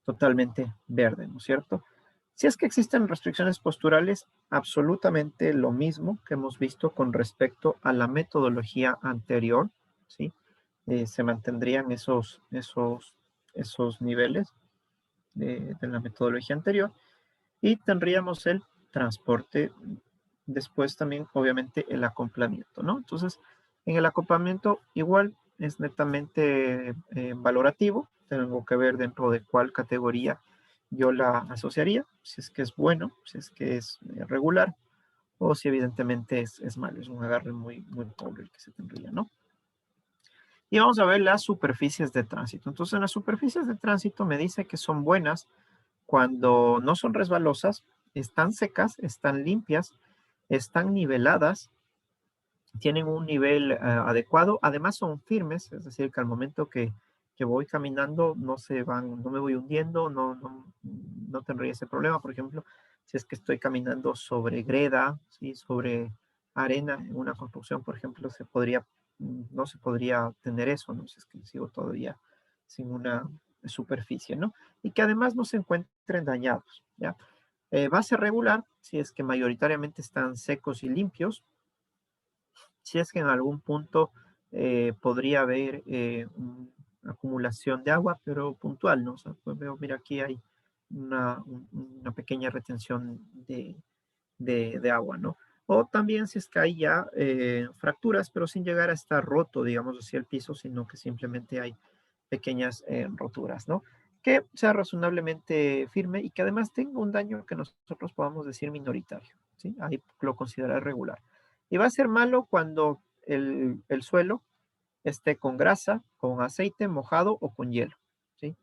totalmente verde, ¿no es cierto? Si es que existen restricciones posturales, absolutamente lo mismo que hemos visto con respecto a la metodología anterior, ¿sí? Se mantendrían esos niveles de la metodología anterior y tendríamos el transporte, después también obviamente el acoplamiento, ¿no? Entonces, en el acoplamiento igual es netamente valorativo, tengo que ver dentro de cuál categoría yo la asociaría, si es que es bueno, si es que es regular, o si evidentemente es malo, es un agarre muy pobre el que se tendría, ¿no? Y vamos a ver las superficies de tránsito. Entonces, en las superficies de tránsito me dice que son buenas cuando no son resbalosas, están secas, están limpias, están niveladas, tienen un nivel adecuado, además son firmes, es decir, que al momento que voy caminando no me voy hundiendo, no tendría ese problema. Por ejemplo, si es que estoy caminando sobre greda, ¿sí? Sobre arena en una construcción, por ejemplo, no se podría tener eso, ¿no? Si es que sigo todavía sin una superficie, ¿no? Y que además no se encuentren dañados, ¿ya? Base regular, si es que mayoritariamente están secos y limpios, si es que en algún punto podría haber una acumulación de agua, pero puntual, ¿no? O sea, pues veo, mira, aquí hay una pequeña retención de agua, ¿no? O también si es que hay ya fracturas, pero sin llegar a estar roto, digamos, hacia el piso, sino que simplemente hay pequeñas roturas, ¿no? que sea razonablemente firme y que además tenga un daño que nosotros podamos decir minoritario, ¿sí? Ahí lo considera regular. Y va a ser malo cuando el suelo esté con grasa, con aceite, mojado o con hielo, ¿sí?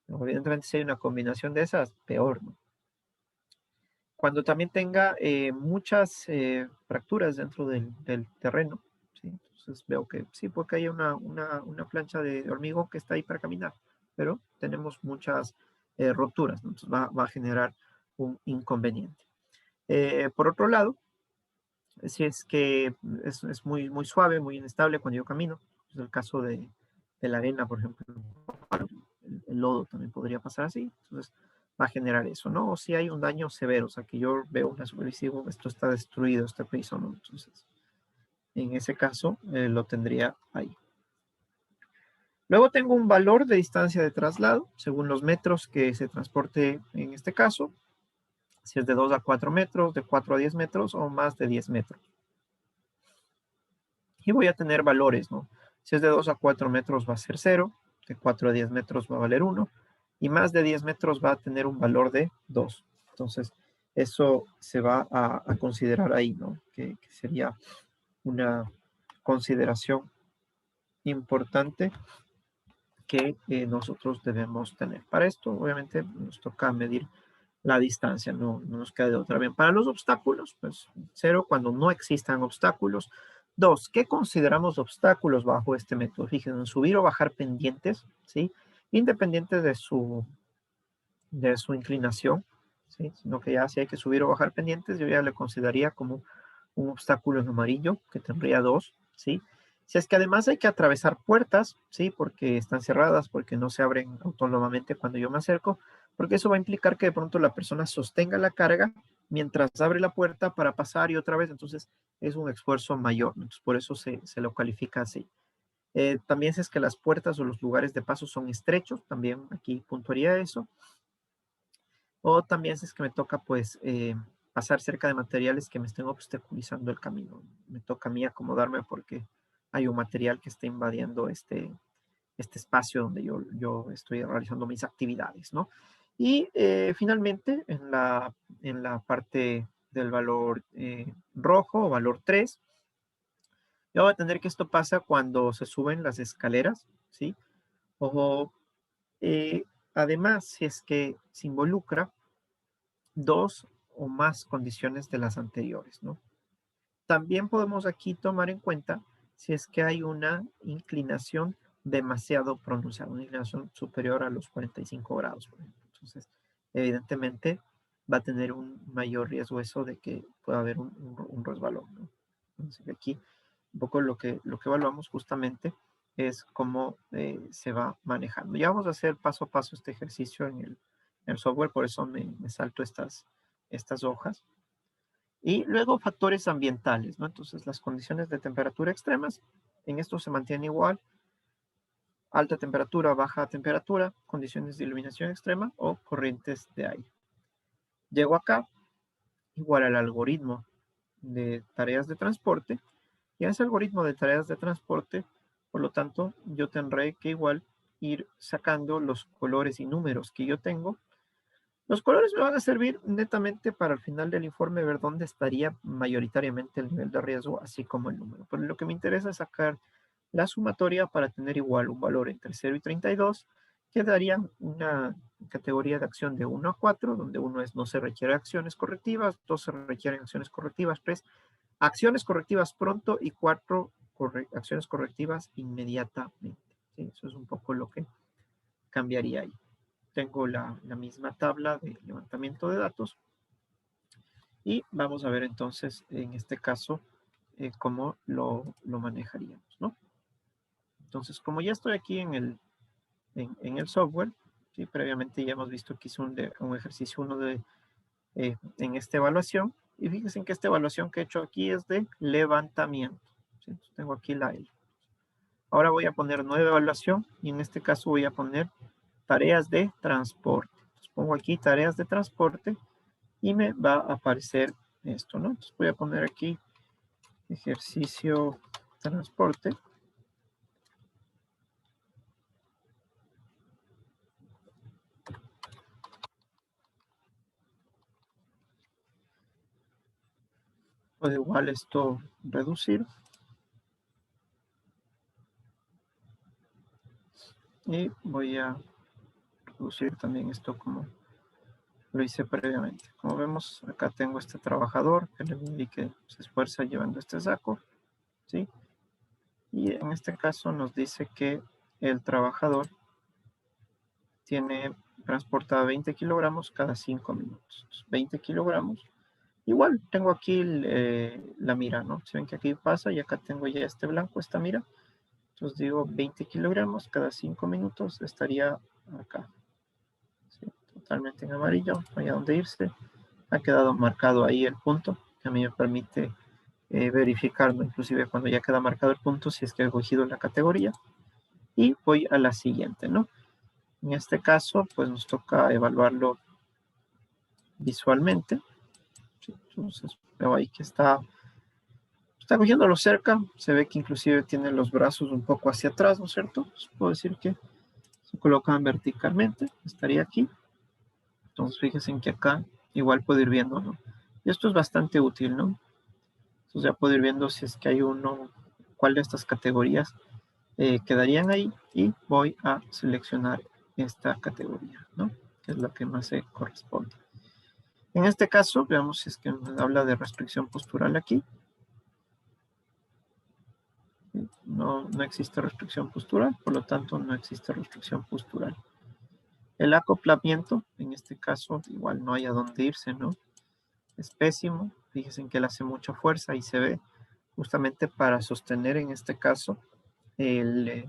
Evidentemente, si hay una combinación de esas, peor, ¿no? Cuando también tenga muchas fracturas dentro del terreno, ¿sí? Entonces veo que sí, porque hay una plancha de hormigón que está ahí para caminar, pero tenemos muchas roturas, ¿no? Entonces va a generar un inconveniente. Por otro lado, si es que es muy, muy suave, muy inestable cuando yo camino, es el caso de la arena, por ejemplo, el lodo también podría pasar así, entonces va a generar eso, ¿no? O si hay un daño severo, o sea, que yo veo una superficie, digo, esto está destruido, este piso, ¿no? Entonces, en ese caso, lo tendría ahí. Luego tengo un valor de distancia de traslado, según los metros que se transporte en este caso, si es de 2 a 4 metros, de 4 a 10 metros o más de 10 metros. Y voy a tener valores, ¿no? Si es de 2 a 4 metros va a ser 0, de 4 a 10 metros va a valer 1, y más de 10 metros va a tener un valor de 2. Entonces, eso se va a considerar ahí, ¿no? Que sería una consideración importante que nosotros debemos tener. Para esto, obviamente, nos toca medir la distancia, no nos queda de otra. Bien, para los obstáculos, pues 0 cuando no existan obstáculos. 2, ¿qué consideramos obstáculos bajo este método? Fíjense, subir o bajar pendientes, ¿sí? Independiente de su inclinación, ¿sí? Sino que ya si hay que subir o bajar pendientes, yo ya le consideraría como un obstáculo en amarillo, que tendría 2, ¿sí? Si es que además hay que atravesar puertas, ¿sí? Porque están cerradas, porque no se abren autónomamente cuando yo me acerco, porque eso va a implicar que de pronto la persona sostenga la carga mientras abre la puerta para pasar y otra vez, entonces es un esfuerzo mayor, entonces por eso se lo califica así. También si es que las puertas o los lugares de paso son estrechos, también aquí puntuaría eso. O también si es que me toca, pues, pasar cerca de materiales que me estén obstaculizando el camino. Me toca a mí acomodarme porque hay un material que está invadiendo este espacio donde yo estoy realizando mis actividades, ¿no? Y finalmente, en la parte del valor rojo o valor 3, yo voy a tener que esto pasa cuando se suben las escaleras, ¿sí? O eh, además, si es que se involucra dos o más condiciones de las anteriores, ¿no? También podemos aquí tomar en cuenta si es que hay una inclinación demasiado pronunciada, una inclinación superior a los 45 grados, por ejemplo. Entonces, evidentemente va a tener un mayor riesgo eso de que pueda haber un resbalón, ¿no? Entonces, aquí un poco lo que evaluamos justamente es cómo se va manejando. Ya vamos a hacer paso a paso este ejercicio en el software, por eso me salto estas hojas. Y luego factores ambientales, ¿no? Entonces las condiciones de temperatura extremas, en esto se mantiene igual, alta temperatura, baja temperatura, condiciones de iluminación extrema o corrientes de aire. Llego acá, igual al algoritmo de tareas de transporte, y a ese algoritmo de tareas de transporte, por lo tanto, yo tendré que igual ir sacando los colores y números que yo tengo. Los colores me van a servir netamente para al final del informe ver dónde estaría mayoritariamente el nivel de riesgo, así como el número. Pero lo que me interesa es sacar la sumatoria para tener igual un valor entre 0 y 32, que daría una categoría de acción de 1 a 4, donde 1 es no se requiere acciones correctivas, 2 se requieren acciones correctivas, 3 acciones correctivas pronto y 4 acciones correctivas inmediatamente. ¿Sí? Eso es un poco lo que cambiaría ahí. Tengo la misma tabla de levantamiento de datos y vamos a ver entonces en este caso cómo lo manejaríamos, ¿no? Entonces, como ya estoy aquí en el software, ¿sí? Previamente ya hemos visto que hice un ejercicio 1 en esta evaluación, y fíjense que esta evaluación que he hecho aquí es de levantamiento, ¿sí? Entonces, tengo aquí la L. Ahora voy a poner nueva evaluación y en este caso voy a poner tareas de transporte. Entonces, pongo aquí tareas de transporte y me va a aparecer esto, ¿no? Entonces voy a poner aquí ejercicio transporte. Puedo igual esto reducir. Y voy a reducir también esto como lo hice previamente. Como vemos, acá tengo este trabajador que le vi que se esfuerza llevando este saco, ¿sí? Y en este caso nos dice que el trabajador transporta 20 kilogramos cada 5 minutos. Entonces, 20 kilogramos. Igual tengo aquí la mira, ¿no? Si ven que aquí pasa y acá tengo ya este blanco, esta mira. Entonces digo 20 kilogramos cada 5 minutos estaría acá. ¿Sí? Totalmente en amarillo, no hay a dónde irse. Ha quedado marcado ahí el punto, que a mí me permite verificarlo, inclusive cuando ya queda marcado el punto, si es que he cogido la categoría. Y voy a la siguiente, ¿no? En este caso, pues nos toca evaluarlo visualmente. ¿Sí? Entonces veo ahí que está cogiéndolo cerca. Se ve que inclusive tiene los brazos un poco hacia atrás, ¿no es cierto? Pues puedo decir que se colocan verticalmente. Estaría aquí. Entonces fíjense en que acá igual puedo ir viendo, ¿no? Y esto es bastante útil, ¿no? Entonces ya puedo ir viendo si es que hay uno, cuál de estas categorías quedarían ahí, y voy a seleccionar esta categoría, ¿no? Que es la que más se corresponde. En este caso, veamos si es que me habla de restricción postural aquí. No existe restricción postural, por lo tanto no existe restricción postural. El acoplamiento, en este caso, igual no hay a dónde irse, ¿no? Es pésimo. Fíjense que él hace mucha fuerza y se ve justamente para sostener, en este caso, el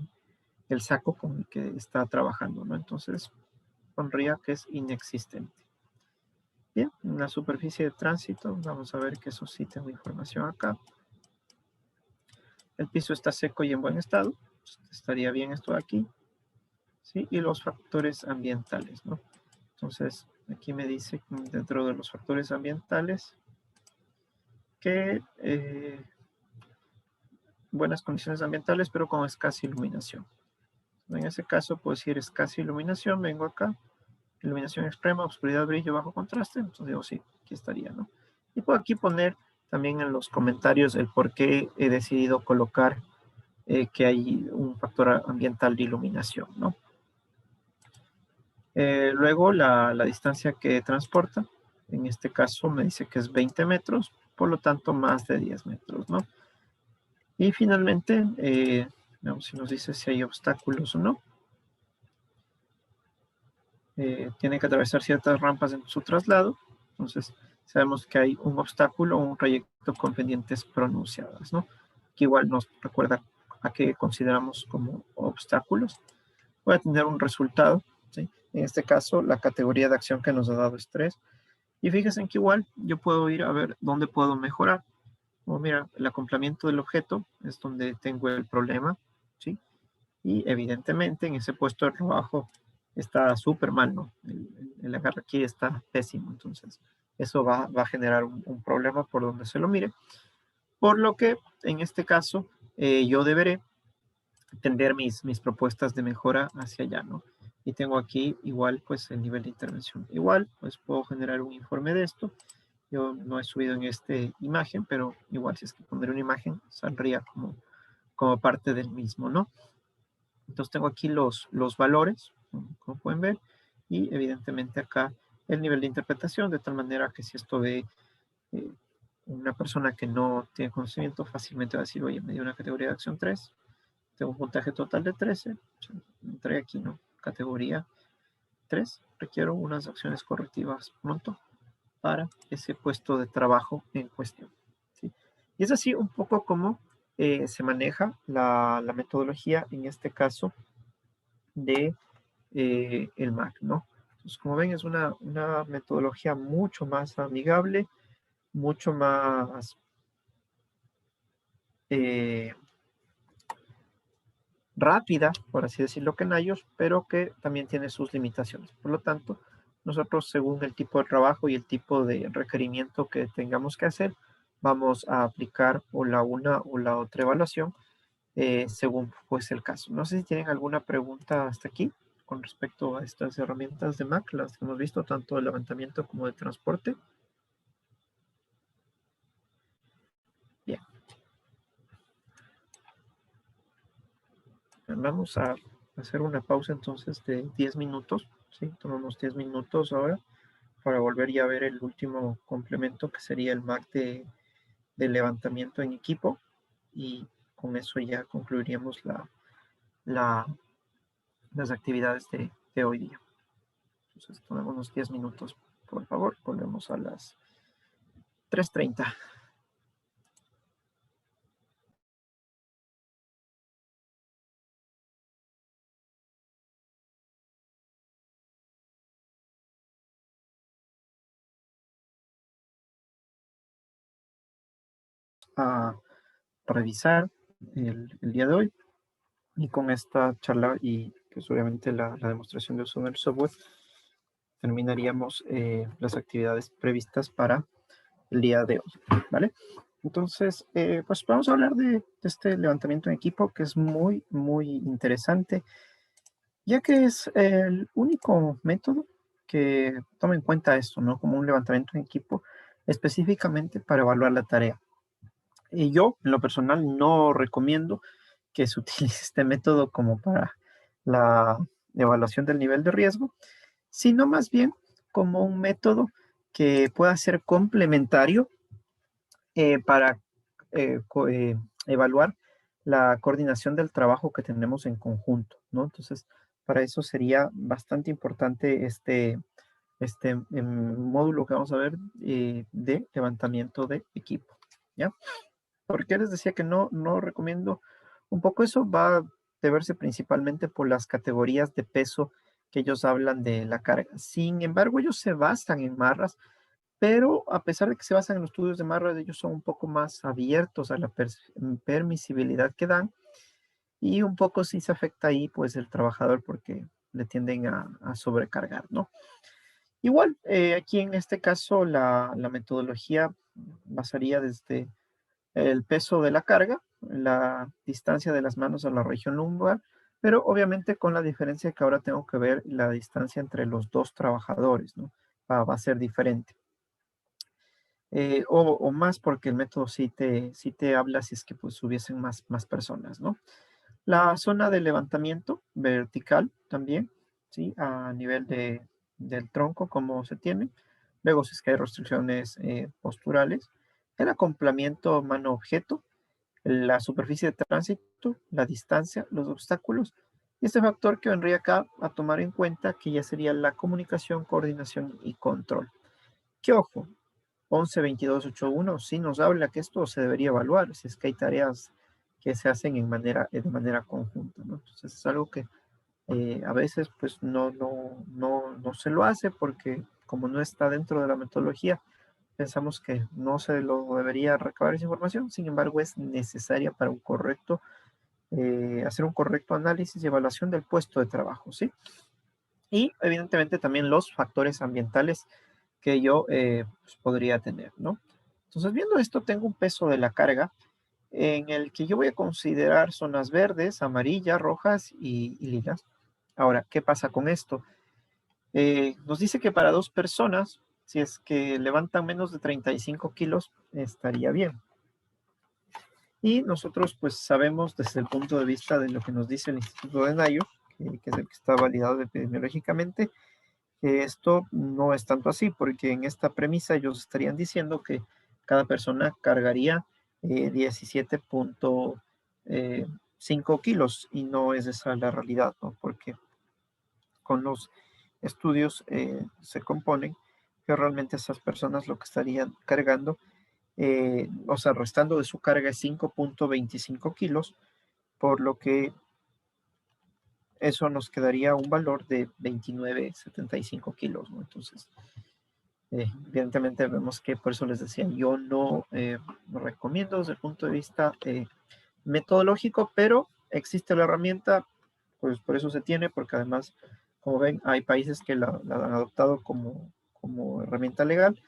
saco con el que está trabajando, ¿no? Entonces, pondría que es inexistente. Bien, en la superficie de tránsito, vamos a ver que eso sí tengo información acá. El piso está seco y en buen estado, pues, estaría bien esto de aquí, ¿sí? Y los factores ambientales, ¿no? Entonces, aquí me dice dentro de los factores ambientales que buenas condiciones ambientales, pero con escasa iluminación. En ese caso, puedo decir escasa iluminación, vengo acá, iluminación extrema, oscuridad, brillo, bajo contraste, entonces digo, sí, aquí estaría, ¿no? Y puedo aquí poner también en los comentarios el por qué he decidido colocar que hay un factor ambiental de iluminación, ¿no? Luego la distancia que transporta, en este caso me dice que es 20 metros, por lo tanto más de 10 metros, ¿no? Y finalmente, veamos si nos dice si hay obstáculos o no. Tiene que atravesar ciertas rampas en su traslado, entonces sabemos que hay un obstáculo o un trayecto con pendientes pronunciadas, ¿no? Que igual nos recuerda a qué consideramos como obstáculos. Voy a tener un resultado, ¿sí? En este caso, la categoría de acción que nos ha dado es 3. Y fíjense que igual yo puedo ir a ver dónde puedo mejorar. Como mira, el acoplamiento del objeto es donde tengo el problema, ¿sí? Y evidentemente en ese puesto de trabajo está súper mal, ¿no? El agarre aquí está pésimo, entonces eso va a generar un problema por donde se lo mire. Por lo que en este caso yo deberé tender mis propuestas de mejora hacia allá, ¿no? Y tengo aquí igual pues el nivel de intervención. Igual pues puedo generar un informe de esto. Yo no he subido en esta imagen, pero igual si es que poner una imagen saldría como parte del mismo, ¿no? Entonces tengo aquí los valores, como pueden ver, y evidentemente acá el nivel de interpretación, de tal manera que si esto ve eh, una persona que no tiene conocimiento, fácilmente va a decir, oye, me dio una categoría de acción 3, tengo un puntaje total de 13, entré aquí, ¿no? Categoría 3, requiero unas acciones correctivas pronto para ese puesto de trabajo en cuestión, ¿sí? Y es así un poco como se maneja la metodología, en este caso, de el Mac, ¿no? Entonces, como ven, es una metodología mucho más amigable, mucho más eh, rápida, por así decirlo, que en iOS, pero que también tiene sus limitaciones. Por lo tanto, nosotros, según el tipo de trabajo y el tipo de requerimiento que tengamos que hacer, vamos a aplicar o la una o la otra evaluación según pues el caso. No sé si tienen alguna pregunta hasta aquí con respecto a estas herramientas de Mac, las que hemos visto, tanto de levantamiento como de transporte. Vamos a hacer una pausa entonces de 10 minutos, ¿sí? Tomamos 10 minutos ahora para volver ya a ver el último complemento que sería el MAC de levantamiento en equipo y con eso ya concluiríamos las actividades de hoy día. Entonces tomemos unos 10 minutos, por favor. Volvemos a las 3:30. A revisar el día de hoy y con esta charla y pues obviamente la demostración de uso del software terminaríamos las actividades previstas para el día de hoy, ¿vale? Entonces, pues vamos a hablar de este levantamiento en equipo que es muy, muy interesante, ya que es el único método que toma en cuenta esto, ¿no? Como un levantamiento en equipo específicamente para evaluar la tarea. Y yo, en lo personal, no recomiendo que se utilice este método como para la evaluación del nivel de riesgo, sino más bien como un método que pueda ser complementario para evaluar la coordinación del trabajo que tenemos en conjunto, ¿no? Entonces, para eso sería bastante importante este módulo que vamos a ver de levantamiento de equipo, ¿ya? Porque les decía que no recomiendo un poco eso, va a deberse principalmente por las categorías de peso que ellos hablan de la carga. Sin embargo, ellos se basan en marras, pero a pesar de que se basan en los estudios de marras, ellos son un poco más abiertos a la permisibilidad que dan y un poco sí se afecta ahí pues el trabajador porque le tienden a sobrecargar, ¿no? Igual, aquí en este caso la metodología basaría desde el peso de la carga, la distancia de las manos a la región lumbar, pero obviamente con la diferencia que ahora tengo que ver la distancia entre los dos trabajadores, ¿no? Va a ser diferente. O más porque el método sí te habla si es que pues hubiesen más personas, ¿no? La zona de levantamiento vertical también, ¿sí? A nivel del tronco, como se tiene. Luego, si es que hay restricciones posturales. El acoplamiento mano-objeto, la superficie de tránsito, la distancia, los obstáculos. Y este factor que vendría acá a tomar en cuenta que ya sería la comunicación, coordinación y control. Que ojo, 11.22.8.1 sí nos habla que esto se debería evaluar si es que hay tareas que se hacen de manera conjunta, ¿no? Entonces es algo que a veces pues no se lo hace porque como no está dentro de la metodología, pensamos que no se lo debería recabar esa información, sin embargo es necesaria para hacer un correcto análisis y evaluación del puesto de trabajo, ¿sí? Y evidentemente también los factores ambientales que yo pues, podría tener, ¿no? Entonces, viendo esto, tengo un peso de la carga en el que yo voy a considerar zonas verdes, amarillas, rojas y lilas. Ahora, ¿qué pasa con esto? Nos dice que para dos personas, si es que levantan menos de 35 kilos, estaría bien. Y nosotros pues sabemos desde el punto de vista de lo que nos dice el Instituto de Nayo, que es el que está validado epidemiológicamente, que esto no es tanto así, porque en esta premisa ellos estarían diciendo que cada persona cargaría 17.5 kilos y no es esa la realidad, ¿no? Porque con los estudios se componen que realmente esas personas lo que estarían cargando, o sea, restando de su carga es 5.25 kilos, por lo que eso nos quedaría un valor de 29.75 kilos, ¿no? Entonces, evidentemente vemos que por eso les decía, yo no recomiendo desde el punto de vista metodológico, pero existe la herramienta, pues por eso se tiene, porque además, como ven, hay países que la han adoptado como herramienta legal.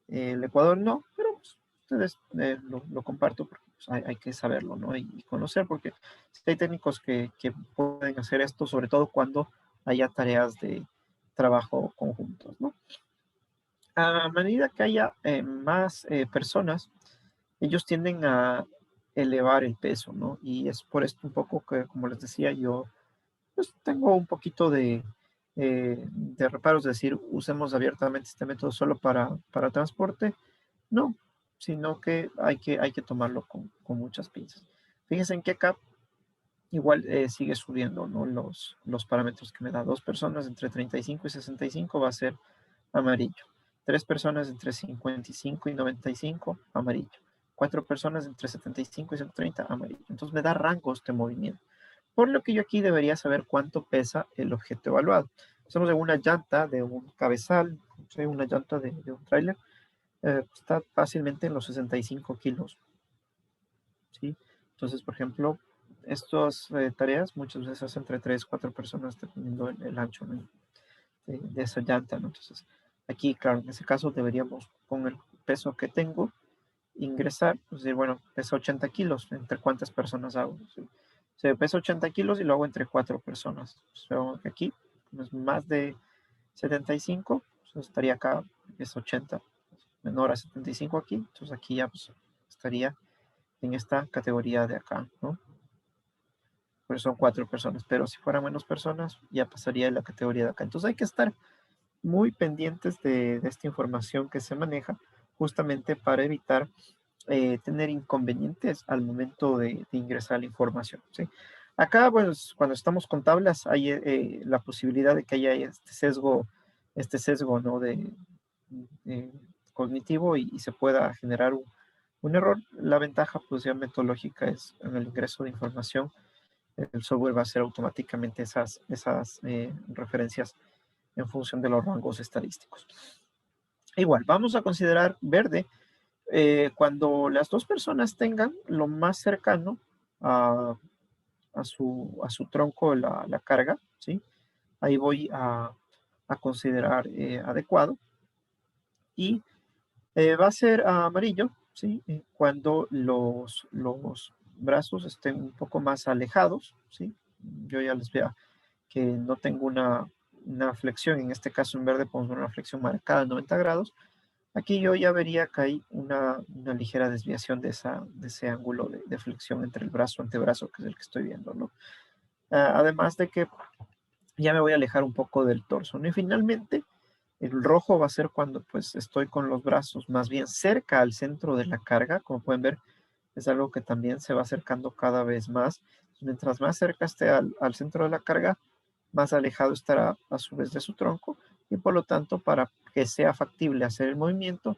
El Ecuador no, pero pues, ustedes lo comparto porque pues, hay que saberlo, ¿no? Y conocer, porque hay técnicos que pueden hacer esto, sobre todo cuando haya tareas de trabajo conjuntos, ¿no? A medida que haya más personas, ellos tienden elevar el peso, ¿no? Y es por esto un poco que, como les decía, yo pues tengo un poquito de reparos, es decir, usemos abiertamente este método solo para transporte. No, sino que hay que tomarlo con muchas pinzas. Fíjense en que acá igual sigue subiendo, ¿no? Los parámetros que me da. 2 personas entre 35 y 65 va a ser amarillo. 3 personas entre 55 y 95, amarillo. 4 personas entre 75 y 130, amarillo. Entonces me da rangos de movimiento. Por lo que yo aquí debería saber cuánto pesa el objeto evaluado. Estamos en una llanta de un cabezal, no sé, una llanta de un tráiler. Está fácilmente en los 65 kilos, ¿sí? Entonces, por ejemplo, estas tareas muchas veces hacen entre 3 4 personas dependiendo el ancho, ¿no? de esa llanta, ¿no? Entonces, aquí, claro, en ese caso deberíamos, con el peso que tengo, ingresar, pues decir, bueno, pesa 80 kilos, ¿entre cuántas personas hago? ¿Sí? Se pesa 80 kilos y lo hago entre 4 personas. So, aquí, como es más de 75, pues estaría acá, es 80, menor a 75 aquí, entonces aquí ya pues, estaría en esta categoría de acá, ¿no? Pues son 4 personas, pero si fueran menos personas, ya pasaría en la categoría de acá. Entonces hay que estar muy pendientes de esta información que se maneja, justamente para evitar tener inconvenientes al momento de ingresar la información, ¿sí? Acá, pues, cuando estamos con tablas, hay la posibilidad de que haya este sesgo, ¿no? Eh, cognitivo y se pueda generar un error. La ventaja, pues, ya metodológica es en el ingreso de información, el software va a hacer automáticamente esas referencias en función de los rangos estadísticos. Igual, vamos a considerar verde cuando las 2 personas tengan lo más cercano a, a su tronco la carga, ¿sí? Ahí voy a considerar adecuado. Y va a ser amarillo, ¿sí? Cuando los brazos estén un poco más alejados, ¿sí? Yo ya les vea que no tengo una flexión, en este caso en verde podemos ver una flexión marcada de 90 grados. Aquí yo ya vería que hay una ligera desviación de ese ángulo de flexión entre el brazo y antebrazo, que es el que estoy viendo, ¿no? Además de que ya me voy a alejar un poco del torso, ¿no? Y finalmente, el rojo va a ser cuando pues estoy con los brazos más bien cerca al centro de la carga. Como pueden ver, es algo que también se va acercando cada vez más. Mientras más cerca esté al centro de la carga, más alejado estará a su vez de su tronco y por lo tanto para que sea factible hacer el movimiento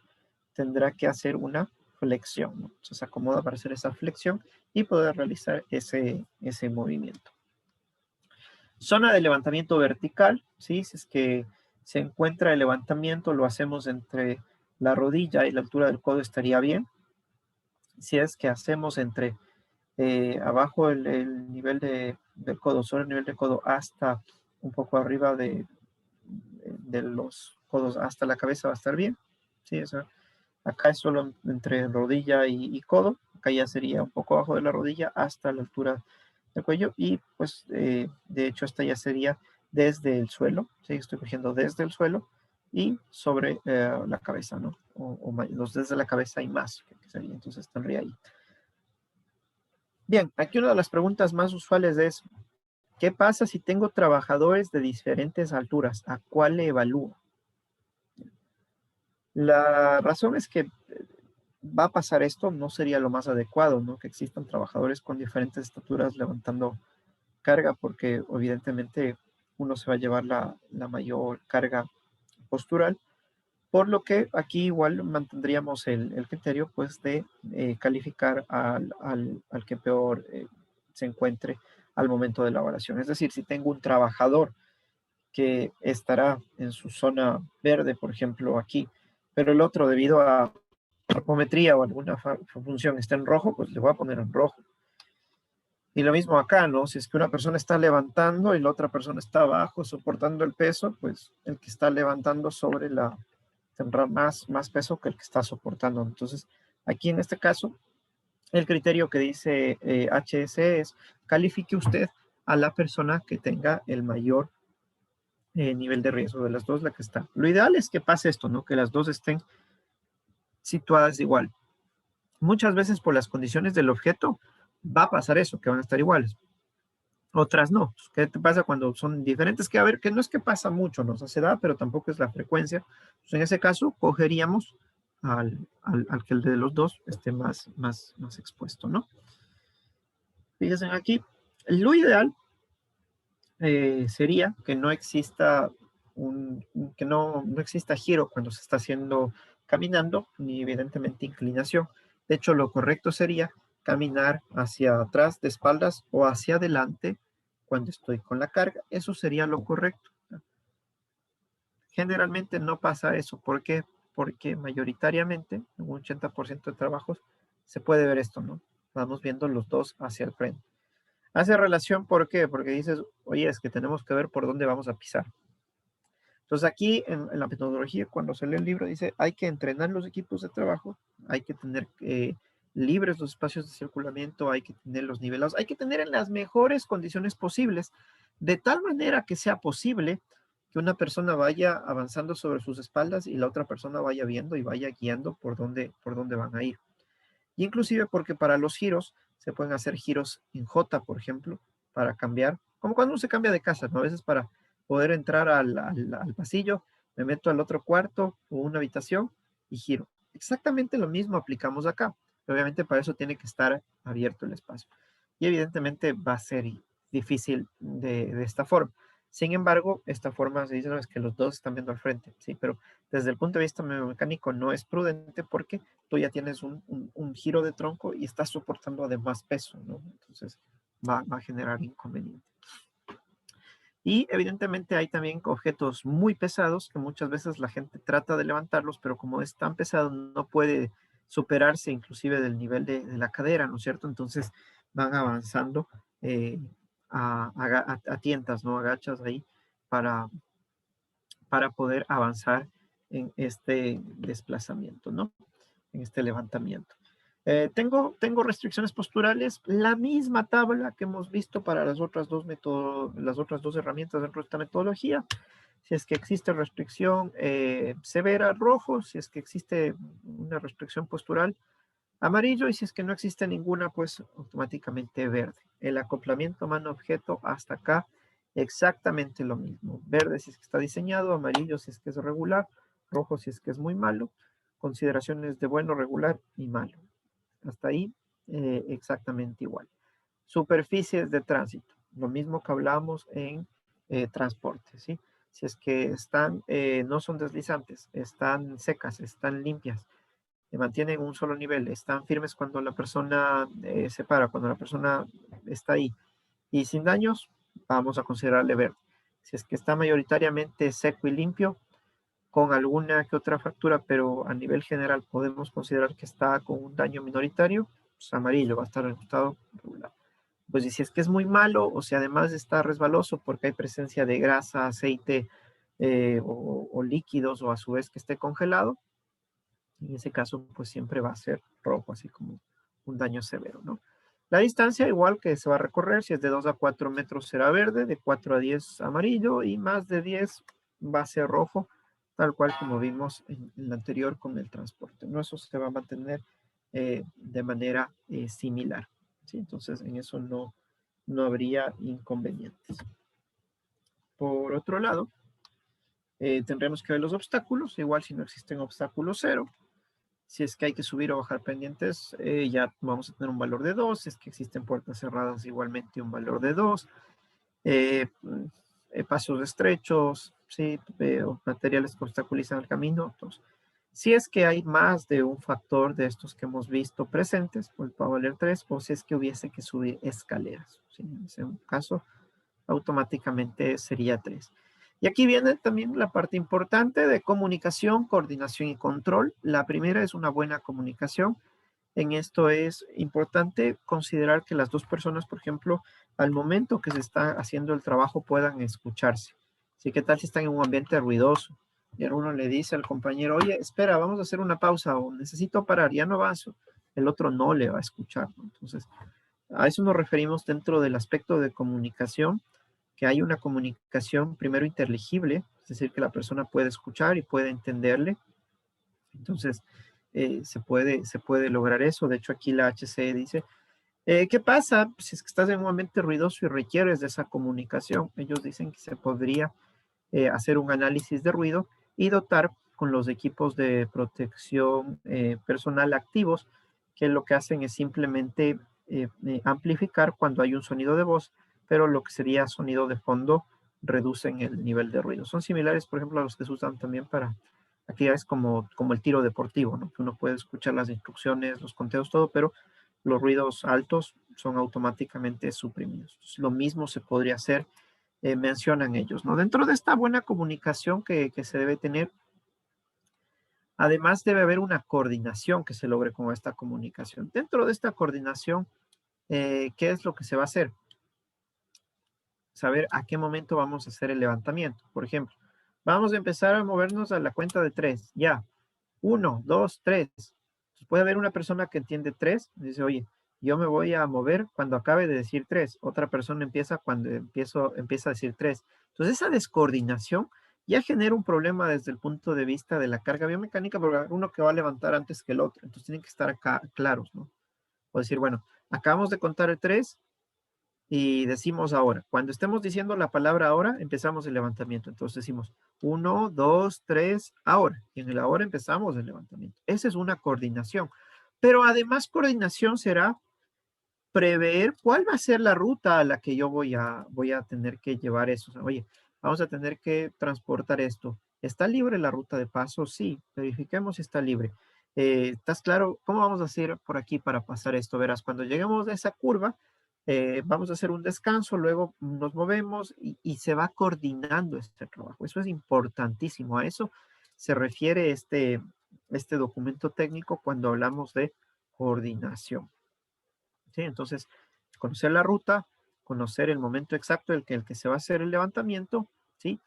tendrá que hacer una flexión, ¿no? Entonces se acomoda para hacer esa flexión y poder realizar ese movimiento. Zona de levantamiento vertical, ¿sí? Si es que se encuentra el levantamiento, lo hacemos entre la rodilla y la altura del codo estaría bien. Si es que hacemos entre abajo el nivel del codo, sobre el nivel del codo hasta un poco arriba de los codos hasta la cabeza va a estar bien. Sí, o sea, acá es solo entre rodilla y codo. Acá ya sería un poco abajo de la rodilla hasta la altura del cuello. Y pues de hecho esta ya sería desde el suelo. Sí, estoy cogiendo desde el suelo y sobre la cabeza, ¿no? Los desde la cabeza y más, que sería. Entonces tendría ahí. Bien, aquí una de las preguntas más usuales es, ¿qué pasa si tengo trabajadores de diferentes alturas? ¿A cuál le evalúo? La razón es que va a pasar esto, no sería lo más adecuado, ¿no? Que existan trabajadores con diferentes estaturas levantando carga, porque evidentemente uno se va a llevar la mayor carga postural, por lo que aquí igual mantendríamos el criterio, pues, de calificar al que peor se encuentre al momento de la evaluación. Es decir, si tengo un trabajador que estará en su zona verde, por ejemplo, aquí, pero el otro, debido a morfometría o alguna función, está en rojo, pues le voy a poner en rojo. Y lo mismo acá, ¿no? Si es que una persona está levantando y la otra persona está abajo soportando el peso, pues el que está levantando tendrá más peso que el que está soportando. Entonces, aquí en este caso, el criterio que dice HS es califique usted a la persona que tenga el mayor nivel de riesgo de las dos, la que está. Lo ideal es que pase esto, ¿no? Que las dos estén situadas igual. Muchas veces por las condiciones del objeto va a pasar eso, que van a estar iguales. Otras no. ¿Qué te pasa cuando son diferentes? Que a ver, que no es que pasa mucho, no se da, pero tampoco es la frecuencia. Entonces, en ese caso, cogeríamos al que el de los dos esté más expuesto, ¿no? Fíjense aquí, lo ideal sería que no exista que no exista giro cuando se está haciendo caminando, ni evidentemente inclinación. De hecho, lo correcto sería caminar hacia atrás de espaldas o hacia adelante cuando estoy con la carga. Eso sería lo correcto. Generalmente no pasa eso. ¿Por qué? Porque mayoritariamente, en un 80% de trabajos, se puede ver esto, ¿no? Vamos viendo los dos hacia el frente. Hace relación, ¿por qué? Porque dices, oye, es que tenemos que ver por dónde vamos a pisar. Entonces aquí en la metodología, cuando se lee el libro, dice, hay que entrenar los equipos de trabajo, hay que tener libres los espacios de circulamiento, hay que tenerlos nivelados, hay que tener en las mejores condiciones posibles, de tal manera que sea posible que una persona vaya avanzando sobre sus espaldas y la otra persona vaya viendo y vaya guiando por dónde van a ir. Y inclusive porque para los giros se pueden hacer giros en J, por ejemplo, para cambiar, como cuando uno se cambia de casa, ¿no? A veces para poder entrar al pasillo, me meto al otro cuarto o una habitación y giro. Exactamente lo mismo aplicamos acá. Obviamente para eso tiene que estar abierto el espacio. Y evidentemente va a ser difícil de esta forma. Sin embargo, esta forma se dice, no, es que los dos están viendo al frente, ¿sí? Pero desde el punto de vista mecánico no es prudente porque tú ya tienes un giro de tronco y estás soportando además peso, ¿no? Entonces va a generar inconveniente. Y evidentemente hay también objetos muy pesados que muchas veces la gente trata de levantarlos, pero como es tan pesado no puede superarse inclusive del nivel de la cadera, ¿no es cierto? Entonces van avanzando a tientas, ¿no? Agachas ahí para poder avanzar en este desplazamiento, ¿no? En este levantamiento. Tengo restricciones posturales, la misma tabla que hemos visto para las otras dos herramientas dentro de esta metodología. Si es que existe restricción severa, rojo; si es que existe una restricción postural, amarillo; y si es que no existe ninguna, pues automáticamente verde. El acoplamiento mano-objeto hasta acá, exactamente lo mismo. Verde si es que está diseñado, amarillo si es que es regular, rojo si es que es muy malo. Consideraciones de bueno, regular y malo. Hasta ahí exactamente igual. Superficies de tránsito, lo mismo que hablamos en transporte, ¿sí? Si es que están, no son deslizantes, están secas, están limpias, mantienen un solo nivel, están firmes cuando la persona se para, cuando la persona está ahí, y sin daños, vamos a considerarle verde. Si es que está mayoritariamente seco y limpio, con alguna que otra fractura, pero a nivel general podemos considerar que está con un daño minoritario, pues amarillo, va a estar en estado regular. Pues y si es que es muy malo, o si además está resbaloso porque hay presencia de grasa, aceite o líquidos, o a su vez que esté congelado, en ese caso pues siempre va a ser rojo, así como un daño severo, ¿no? La distancia igual que se va a recorrer, si es de 2 a 4 metros será verde, de 4 a 10 amarillo, y más de 10 va a ser rojo, tal cual como vimos en el anterior con el transporte, ¿no? Eso se va a mantener de manera similar, ¿sí? Entonces en eso no habría inconvenientes. Por otro lado, tendremos que ver los obstáculos, igual si no existen obstáculos, cero. Si es que hay que subir o bajar pendientes, ya vamos a tener un valor de 2. Si es que existen puertas cerradas, igualmente un valor de 2. Pasos estrechos, ¿sí? Materiales que obstaculizan el camino. Entonces, si es que hay más de un factor de estos que hemos visto presentes, pues va a valer 3, o si es que hubiese que subir escaleras, ¿sí? En ese caso, automáticamente sería 3. Y aquí viene también la parte importante de comunicación, coordinación y control. La primera es una buena comunicación. En esto es importante considerar que las dos personas, por ejemplo, al momento que se está haciendo el trabajo, puedan escucharse. ¿Sí? ¿Qué tal si están en un ambiente ruidoso? Y uno le dice al compañero, oye, espera, vamos a hacer una pausa, o necesito parar, ya no avanzo. El otro no le va a escuchar, ¿no? Entonces, a eso nos referimos dentro del aspecto de comunicación, que hay una comunicación primero inteligible, es decir, que la persona puede escuchar y puede entenderle. Entonces, se puede lograr eso. De hecho, aquí la HCE dice, ¿qué pasa si es que estás en un ambiente ruidoso y requieres de esa comunicación? Ellos dicen que se podría hacer un análisis de ruido y dotar con los equipos de protección personal activos, que lo que hacen es simplemente amplificar cuando hay un sonido de voz, pero lo que sería sonido de fondo reducen el nivel de ruido. Son similares, por ejemplo, a los que se usan también para actividades como el tiro deportivo, ¿no? Que uno puede escuchar las instrucciones, los conteos, todo, pero los ruidos altos son automáticamente suprimidos. Entonces, lo mismo se podría hacer, mencionan ellos, ¿no? Dentro de esta buena comunicación que se debe tener, además debe haber una coordinación que se logre con esta comunicación. Dentro de esta coordinación, ¿qué es lo que se va a hacer? Saber a qué momento vamos a hacer el levantamiento. Por ejemplo, vamos a empezar a movernos a la cuenta de 3. Ya. 1, 2, 3. Entonces puede haber una persona que entiende 3. Dice, oye, yo me voy a mover cuando acabe de decir 3. Otra persona empieza cuando empieza a decir 3. Entonces esa descoordinación ya genera un problema desde el punto de vista de la carga biomecánica, porque hay uno que va a levantar antes que el otro. Entonces tienen que estar acá claros, ¿no? O decir, bueno, acabamos de contar el 3 y decimos ahora. Cuando estemos diciendo la palabra ahora, empezamos el levantamiento. Entonces decimos 1, 2, 3, ahora. Y en el ahora empezamos el levantamiento. Esa es una coordinación. Pero además coordinación será prever cuál va a ser la ruta a la que yo voy a tener que llevar eso. O sea, oye, vamos a tener que transportar esto. ¿Está libre la ruta de paso? Sí, verifiquemos si está libre. ¿Estás claro? ¿Cómo vamos a hacer por aquí para pasar esto? Verás, cuando lleguemos a esa curva, vamos a hacer un descanso, luego nos movemos y se va coordinando este trabajo. Eso es importantísimo. A eso se refiere este documento técnico cuando hablamos de coordinación. ¿Sí? Entonces, conocer la ruta, conocer el momento exacto en el que se va a hacer el levantamiento, ¿sí?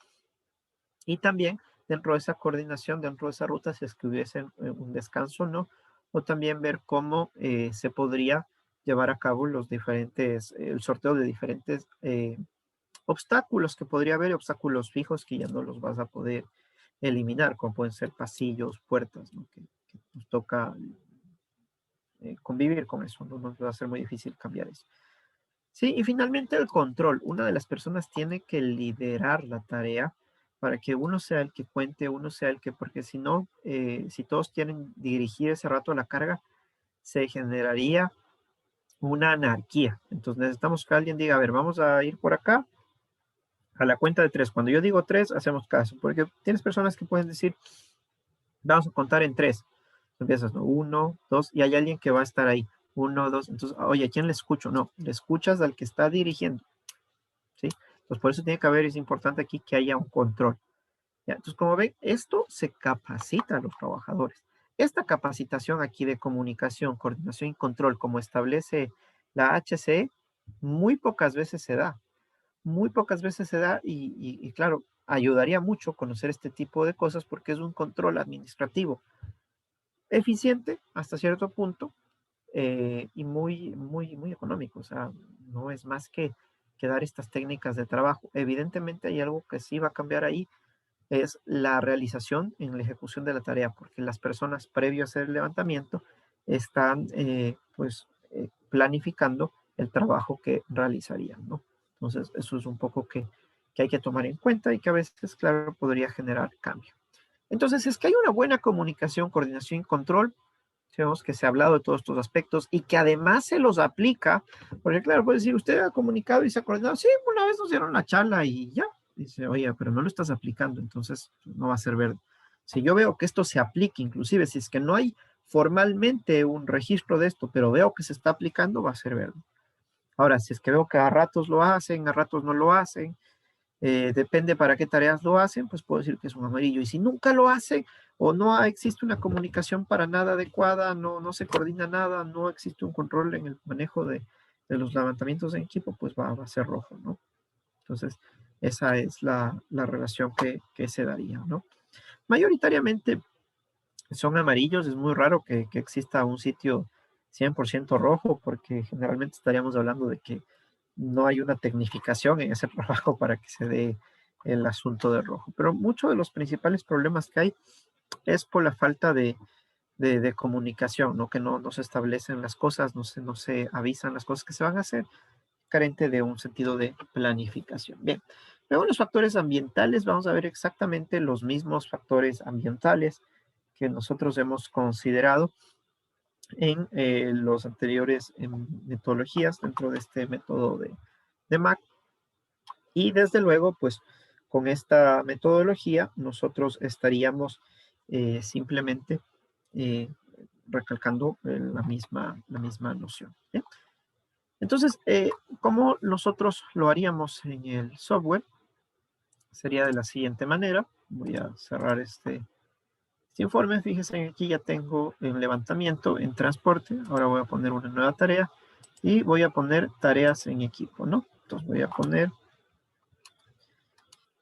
Y también dentro de esa coordinación, dentro de esa ruta, si es que hubiese un descanso o no, o también ver cómo se podría llevar a cabo el sorteo de diferentes obstáculos que podría haber, obstáculos fijos que ya no los vas a poder eliminar, como pueden ser pasillos, puertas, ¿no? Que nos toca convivir con eso, no nos va a ser muy difícil cambiar eso. Sí, y finalmente el control. Una de las personas tiene que liderar la tarea para que uno sea el que cuente, uno sea el que, porque si no, si todos quieren dirigir ese rato la carga, se generaría una anarquía. Entonces necesitamos que alguien diga, a ver, vamos a ir por acá a la cuenta de 3. Cuando yo digo 3, hacemos caso, porque tienes personas que pueden decir, vamos a contar en 3. Empiezas, ¿no? 1, 2, y hay alguien que va a estar ahí. 1, 2, entonces, oye, ¿a quién le escucho? No, le escuchas al que está dirigiendo, ¿sí? Entonces, por eso tiene que haber, es importante aquí que haya un control. ¿Ya? Entonces, como ven, esto se capacita a los trabajadores. Esta capacitación aquí de comunicación, coordinación y control, como establece la HCE, muy pocas veces se da. Muy pocas veces se da y claro, ayudaría mucho conocer este tipo de cosas porque es un control administrativo eficiente hasta cierto punto, y muy económico. O sea, no es más que dar estas técnicas de trabajo. Evidentemente hay algo que sí va a cambiar ahí, es la realización en la ejecución de la tarea, porque las personas previo a hacer el levantamiento están planificando el trabajo que realizarían, ¿no? Entonces, eso es un poco que hay que tomar en cuenta y que a veces, claro, podría generar cambio. Entonces, es que hay una buena comunicación, coordinación y control. Sabemos que se ha hablado de todos estos aspectos y que además se los aplica, porque claro, puede decir, usted ha comunicado y se ha coordinado, sí, una vez nos dieron una charla y ya. Dice, oye, pero no lo estás aplicando, entonces no va a ser verde. Si yo veo que esto se aplique, inclusive si es que no hay formalmente un registro de esto, pero veo que se está aplicando, va a ser verde. Ahora, si es que veo que a ratos lo hacen, a ratos no lo hacen, depende para qué tareas lo hacen, pues puedo decir que es un amarillo. Y si nunca lo hacen o no existe una comunicación para nada adecuada, no se coordina nada, no existe un control en el manejo de los levantamientos en equipo, pues va a ser rojo, ¿no? Entonces, esa es la relación que se daría, ¿no? Mayoritariamente son amarillos, es muy raro que exista un sitio 100% rojo, porque generalmente estaríamos hablando de que no hay una tecnificación en ese trabajo para que se dé el asunto de rojo. Pero muchos de los principales problemas que hay es por la falta de de comunicación, ¿no? Que no se establecen las cosas, no se avisan las cosas que se van a hacer, carente de un sentido de planificación. Bien, luego los factores ambientales, vamos a ver exactamente los mismos factores ambientales que nosotros hemos considerado en los anteriores metodologías dentro de este método de MAC. Y desde luego, pues con esta metodología nosotros estaríamos simplemente recalcando la misma noción. ¿Bien? Entonces, ¿cómo nosotros lo haríamos en el software? Sería de la siguiente manera. Voy a cerrar este informe. Fíjense, aquí ya tengo el levantamiento en transporte. Ahora voy a poner una nueva tarea y voy a poner tareas en equipo, ¿no? Entonces voy a poner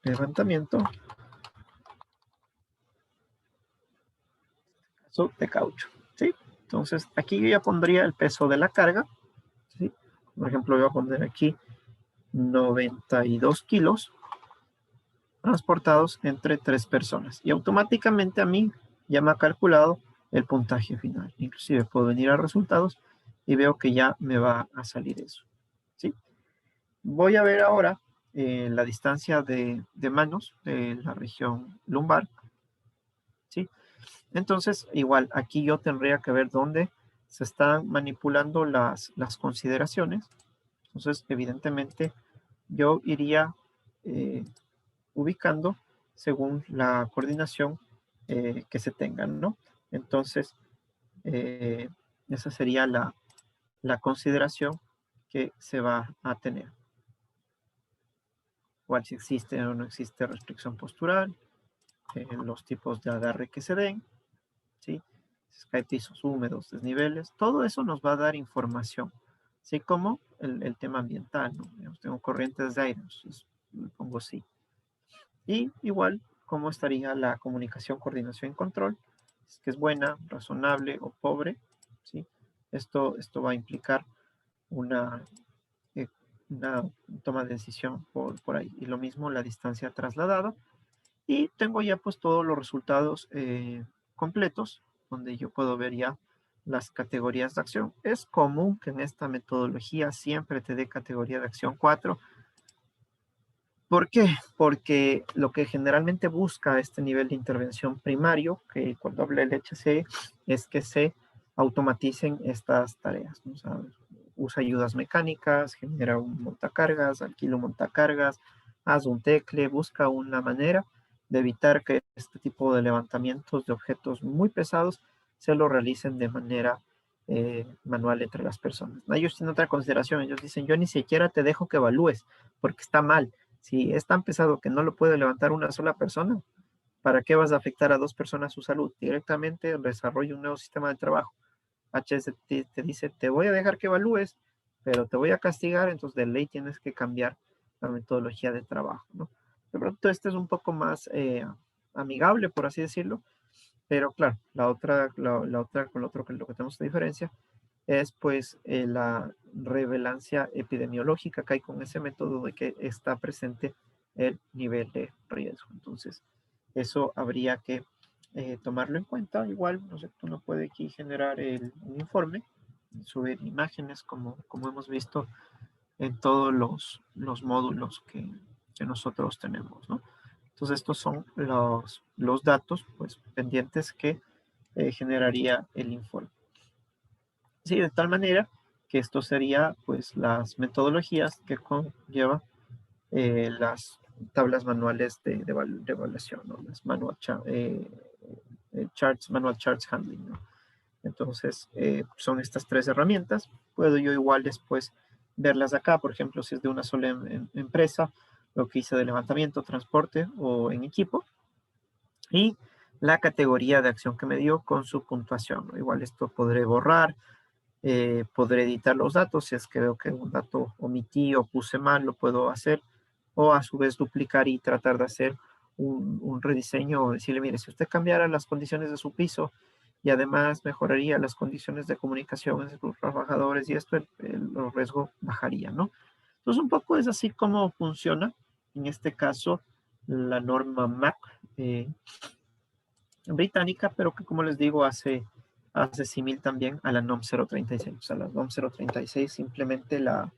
levantamiento de caucho, ¿sí? Entonces aquí yo ya pondría el peso de la carga, ¿sí? Por ejemplo, voy a poner aquí 92 kilos transportados entre 3 personas. Y automáticamente a mí ya me ha calculado el puntaje final. Inclusive puedo venir a resultados y veo que ya me va a salir eso, ¿sí? Voy a ver ahora la distancia de manos de la región lumbar, ¿sí? Entonces, igual, aquí yo tendría que ver dónde se están manipulando las consideraciones. Entonces, evidentemente, yo iría ubicando según la coordinación que se tengan, ¿no? Entonces, esa sería la consideración que se va a tener. Igual si existe o no existe restricción postural, los tipos de agarre que se den, ¿sí? Si hay pisos húmedos, desniveles, todo eso nos va a dar información, así como el tema ambiental, ¿no? Digamos, tengo corrientes de aire, entonces le pongo sí. Y igual, cómo estaría la comunicación, coordinación y control, es que es buena, razonable o pobre, ¿sí? Esto va a implicar una toma de decisión por ahí. Y lo mismo la distancia trasladada. Y tengo ya pues todos los resultados completos, donde yo puedo ver ya las categorías de acción. Es común que en esta metodología siempre te dé categoría de acción 4. ¿Por qué? Porque lo que generalmente busca este nivel de intervención primario, que cuando habla el HCE, es que se automaticen estas tareas, ¿no? O sea, usa ayudas mecánicas, genera un montacargas, alquila un montacargas, haz un tecle, busca una manera de evitar que este tipo de levantamientos de objetos muy pesados se lo realicen de manera manual entre las personas. Ellos tienen otra consideración, ellos dicen, yo ni siquiera te dejo que evalúes, porque está mal. Si es tan pesado que no lo puede levantar una sola persona, ¿para qué vas a afectar a 2 personas su salud? Directamente desarrolla un nuevo sistema de trabajo. HST te dice, te voy a dejar que evalúes, pero te voy a castigar, entonces de ley tienes que cambiar la metodología de trabajo, ¿no? De pronto este es un poco más amigable, por así decirlo, pero claro, la otra con lo otro que lo que tenemos de diferencia es pues la relevancia epidemiológica que hay con ese método de que está presente el nivel de riesgo. Entonces, eso habría que tomarlo en cuenta. Igual, no sé, uno puede aquí generar un informe, subir imágenes como hemos visto en todos los módulos que nosotros tenemos, ¿no? Entonces, estos son los datos pues, pendientes que generaría el informe. Sí, de tal manera que esto sería pues las metodologías que conlleva las tablas manuales de evaluación, ¿no? Las manual charts handling, ¿no? Entonces, son estas 3 herramientas. Puedo yo igual después verlas acá, por ejemplo, si es de una sola empresa, lo que hice de levantamiento, transporte o en equipo. Y la categoría de acción que me dio con su puntuación, ¿no? Igual esto podré borrar, podré editar los datos, si es que veo que un dato omití o puse mal, lo puedo hacer, o a su vez duplicar y tratar de hacer un rediseño, o decirle, mire, si usted cambiara las condiciones de su piso y además mejoraría las condiciones de comunicación entre los trabajadores y esto, el riesgo bajaría, ¿no? Entonces un poco es así como funciona, en este caso, la norma MAC británica, pero que como les digo, hace hace símil también a la NOM 036. O sea, la NOM 036 simplemente la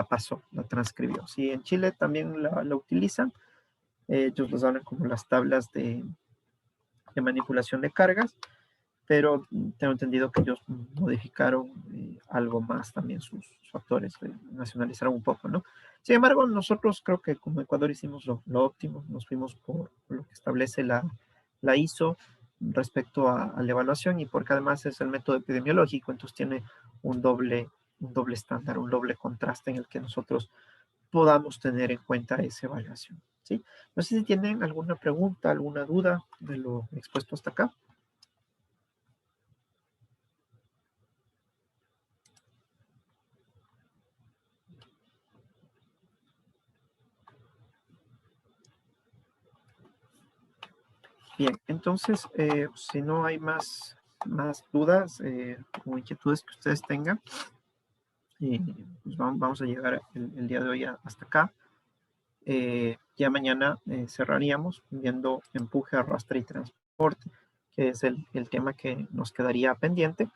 pasó, la transcribió. Sí, en Chile también la utilizan. Ellos los hablan como las tablas de manipulación de cargas, pero tengo entendido que ellos modificaron algo más también sus factores, nacionalizaron un poco, ¿no? Sin embargo, nosotros creo que como Ecuador hicimos lo óptimo, nos fuimos por lo que establece la ISO respecto a la evaluación y porque además es el método epidemiológico, entonces tiene un doble estándar, un doble contraste en el que nosotros podamos tener en cuenta esa evaluación, ¿sí? No sé si tienen alguna pregunta, alguna duda de lo expuesto hasta acá. Bien, entonces, si no hay más dudas o inquietudes que ustedes tengan, pues vamos a llegar el día de hoy hasta acá. Ya mañana cerraríamos viendo empuje, arrastre y transporte, que es el tema que nos quedaría pendiente,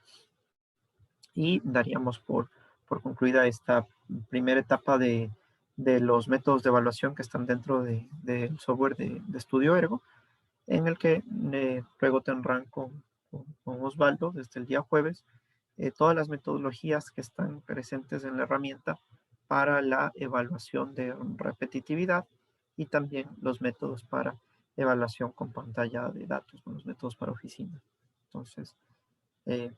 y daríamos por concluida esta primera etapa de los métodos de evaluación que están dentro del software de Estudio Ergo, en el que luego tendrán con Osvaldo desde el día jueves todas las metodologías que están presentes en la herramienta para la evaluación de repetitividad y también los métodos para evaluación con pantalla de datos, los métodos para oficina. Entonces,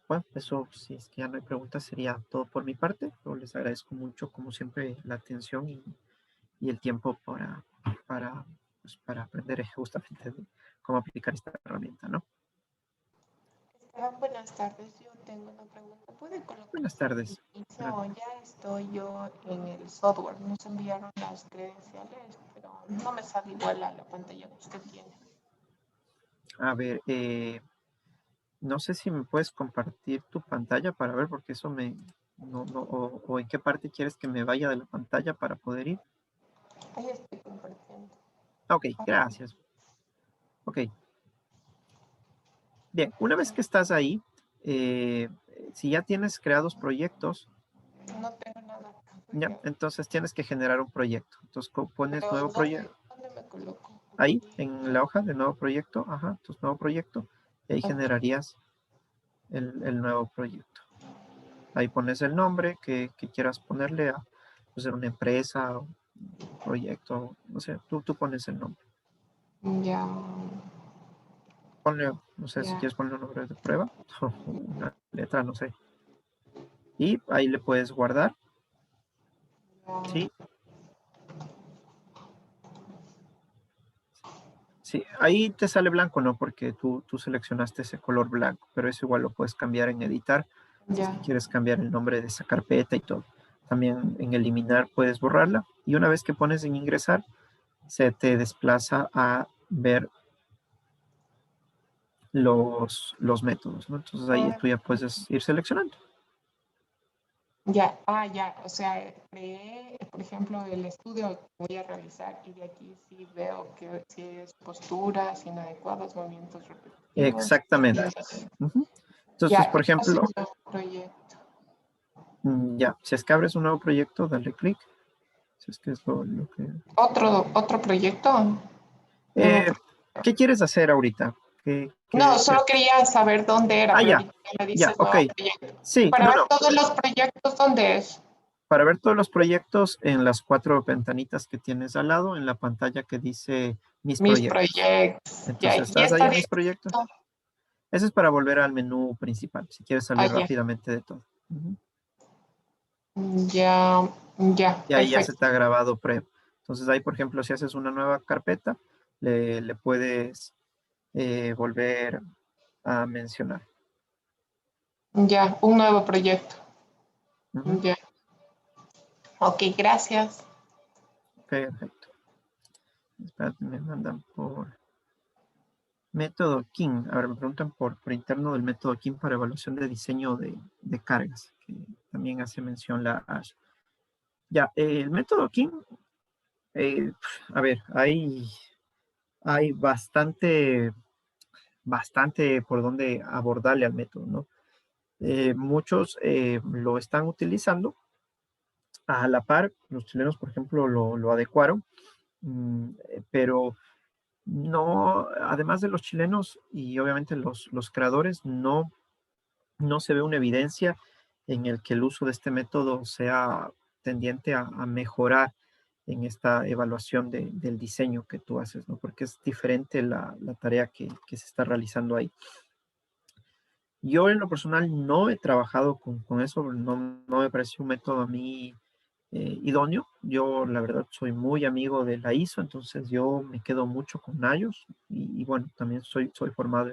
bueno, eso, si es que ya no hay preguntas, sería todo por mi parte. Yo les agradezco mucho, como siempre, la atención y el tiempo para aprender justamente cómo aplicar esta herramienta, ¿no? Esteban, buenas tardes. Yo tengo una pregunta. ¿Puede Buenas colocarse el tardes. inicio o ya estoy yo en el software? Nos enviaron las credenciales, pero no me sale igual a la pantalla que usted tiene. A ver, no sé si me puedes compartir tu pantalla para ver, porque eso o en qué parte quieres que me vaya de la pantalla para poder ir. Ahí estoy compartiendo. Ok, gracias. Ok. Bien, una vez que estás ahí, si ya tienes creados proyectos, No tengo nada acá. ya, entonces tienes que generar un proyecto. Entonces pones Pero nuevo proyecto. ¿dónde me coloco? Ahí, en la hoja de nuevo proyecto, ajá, entonces nuevo proyecto, y ahí Ok. generarías el nuevo proyecto. Ahí pones el nombre que quieras ponerle a pues, una empresa, un proyecto, no sé, tú pones el nombre. Ya, Ponle, no sé, si ya. quieres poner un nombre de prueba, o una letra, no sé. Y ahí le puedes guardar, ¿sí? Sí, ahí te sale blanco, ¿no? Porque tú seleccionaste ese color blanco, pero eso igual lo puedes cambiar en editar, si es que Ya. quieres cambiar el nombre de esa carpeta y todo. También en eliminar puedes borrarla, y una vez que pones en ingresar, se te desplaza a ver los métodos, ¿no? Entonces ahí tú ya puedes ir seleccionando. Ya, ya, o sea, creé, por ejemplo, el estudio que voy a realizar y de aquí sí veo que si es posturas inadecuadas, movimientos repetitivos. Exactamente. Ujú. Entonces, Ya, por y hace ejemplo, un nuevo proyecto. ya, si es que abres un nuevo proyecto, dale clic. Si es que es lo que... ¿Otro proyecto? Nuevo Eh, proyecto. ¿Qué quieres hacer ahorita? ¿Qué, No, qué, qué- solo quería saber dónde era, Ah, pero ya, ahorita me ya, dices ok. nuevo proyecto. Y Sí, para no, ver no. todos los proyectos, ¿dónde es? Para ver todos los proyectos en las 4 ventanitas que tienes al lado, en la pantalla que dice Mis Mis proyectos. proyectos. Ya, Entonces, y ¿estás ahí está en Mis proyectos? listo. Ese es para volver al menú principal, si quieres salir Ya, rápidamente de todo. Ujú. ya, ya, Y ahí ya se perfecto. te ha grabado prueba. Entonces ahí, por ejemplo, si haces una nueva carpeta, le puedes volver a mencionar. Ya, un nuevo proyecto. Ujú. Ya. Ok, gracias. Perfecto. Espérate, me mandan por método King. A ver, me preguntan por interno del método King para evaluación de diseño de cargas, que también hace mención la Ash. Ya, el método King, a ver, hay bastante bastante por dónde abordarle al método, ¿no? Muchos lo están utilizando a la par. Los chilenos, por ejemplo, lo adecuaron, pero no, además de los chilenos y obviamente los creadores, no se ve una evidencia en el que el uso de este método sea tendiente a mejorar en esta evaluación del diseño que tú haces, ¿no? Porque es diferente la tarea que se está realizando ahí. Yo en lo personal no he trabajado con eso, no me pareció un método a mí idóneo. Yo la verdad soy muy amigo de la ISO, entonces yo me quedo mucho con ellos y bueno, también soy formado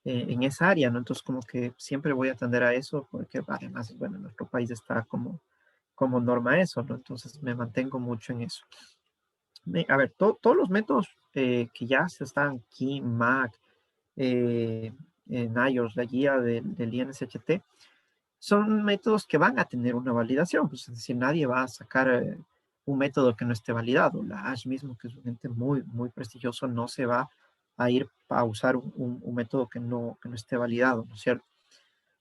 en esa área, ¿no? Entonces como que siempre voy a atender a eso porque además, bueno, en nuestro país está como norma eso, ¿no? Entonces me mantengo mucho en eso. A ver, todos los métodos que ya se están aquí, Mac, en iOS, la guía del INSHT, son métodos que van a tener una validación, pues es decir, nadie va a sacar un método que no esté validado. La Ash mismo, que es un ente muy, muy prestigioso, no se va a ir a usar un método que no esté validado, ¿no es cierto?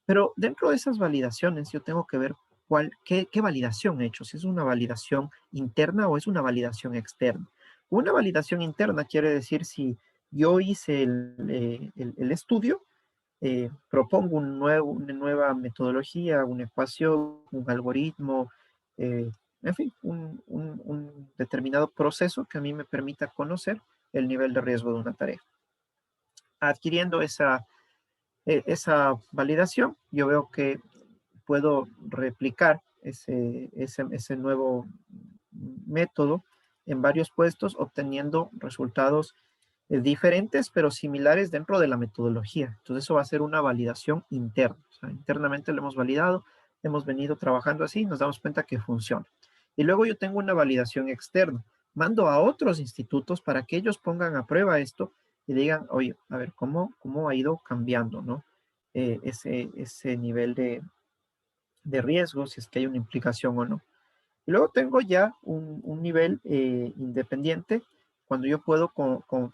Pero dentro de esas validaciones yo tengo que ver qué validación he hecho, si es una validación interna o es una validación externa. Una validación interna quiere decir si yo hice el estudio, propongo una nueva metodología, una ecuación, un algoritmo, en fin, un determinado proceso que a mí me permita conocer el nivel de riesgo de una tarea. Adquiriendo esa validación, yo veo que puedo replicar ese nuevo método en varios puestos, obteniendo resultados diferentes, pero similares dentro de la metodología. Entonces, eso va a ser una validación interna. O sea, internamente lo hemos validado, hemos venido trabajando así, nos damos cuenta que funciona. Y luego yo tengo una validación externa. Mando a otros institutos para que ellos pongan a prueba esto y digan, oye, a ver, ¿cómo ha ido cambiando, ¿no? Ese nivel de riesgo, si es que hay una implicación o no. Y luego tengo ya un nivel independiente cuando yo puedo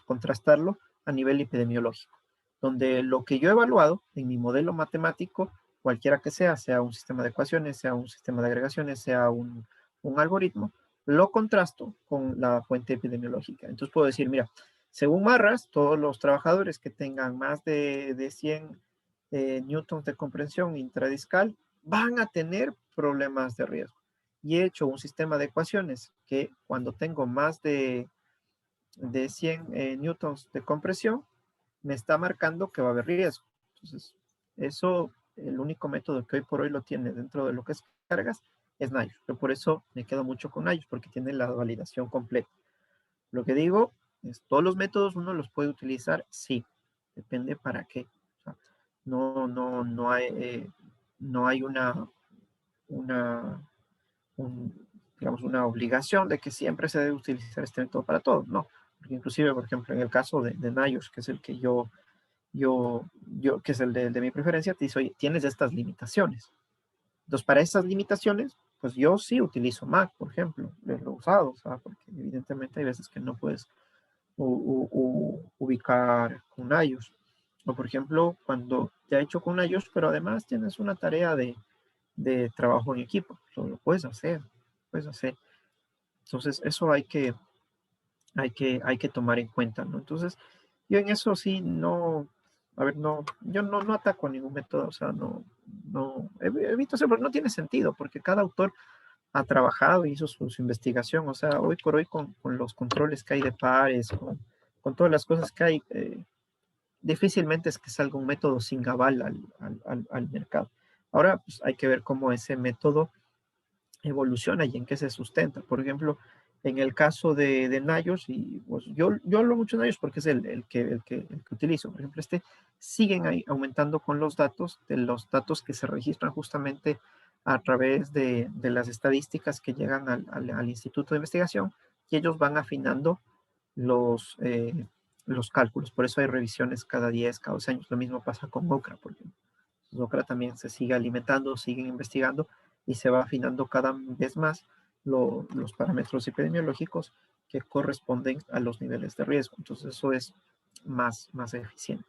contrastarlo a nivel epidemiológico, donde lo que yo he evaluado en mi modelo matemático, cualquiera que sea un sistema de ecuaciones, sea un sistema de agregaciones, sea un algoritmo, lo contrasto con la fuente epidemiológica. Entonces puedo decir, mira, según Marras, todos los trabajadores que tengan más de 100 newtons de comprensión intradiscal van a tener problemas de riesgo. Y he hecho un sistema de ecuaciones que cuando tengo más de 100 newtons de compresión, me está marcando que va a haber riesgo. Entonces, eso, el único método que hoy por hoy lo tiene dentro de lo que es cargas, es NIOSH. Yo por eso me quedo mucho con NIOSH, porque tiene la validación completa. Lo que digo es, ¿todos los métodos uno los puede utilizar? Sí, depende para qué. O sea, no hay digamos, una obligación de que siempre se debe utilizar este método para todo, no. Porque inclusive, por ejemplo, en el caso de NIOSH, que es el que que es el de mi preferencia, te dice, oye, tienes estas limitaciones. Entonces, para esas limitaciones, pues yo sí utilizo Mac, por ejemplo, lo he usado, o sea, porque evidentemente hay veces que no puedes ubicar con iOS. O por ejemplo, cuando ya he hecho con iOS, pero además tienes una tarea de trabajo en equipo, lo puedes hacer, puedes hacer. Entonces, eso hay que tomar en cuenta, ¿no? Entonces, yo en eso sí no, a ver, no, yo no ataco a ningún método, o sea, evito hacerlo, no tiene sentido, porque cada autor ha trabajado, hizo su investigación, o sea, hoy por hoy con los controles que hay de pares, con todas las cosas que hay, difícilmente es que salga un método sin aval al mercado. Ahora, pues hay que ver cómo ese método evoluciona y en qué se sustenta. Por ejemplo, en el caso de NIOSH, y pues yo hablo mucho de NIOSH porque es el que utilizo. Por ejemplo, siguen ahí aumentando con los datos, de los datos que se registran justamente a través de las estadísticas que llegan al Instituto de Investigación, y ellos van afinando los cálculos. Por eso hay revisiones cada 10, cada 12 años. Lo mismo pasa con OCRA, por ejemplo. OCRA también se sigue alimentando, siguen investigando y se va afinando cada vez más los parámetros epidemiológicos que corresponden a los niveles de riesgo. Entonces eso es más eficiente.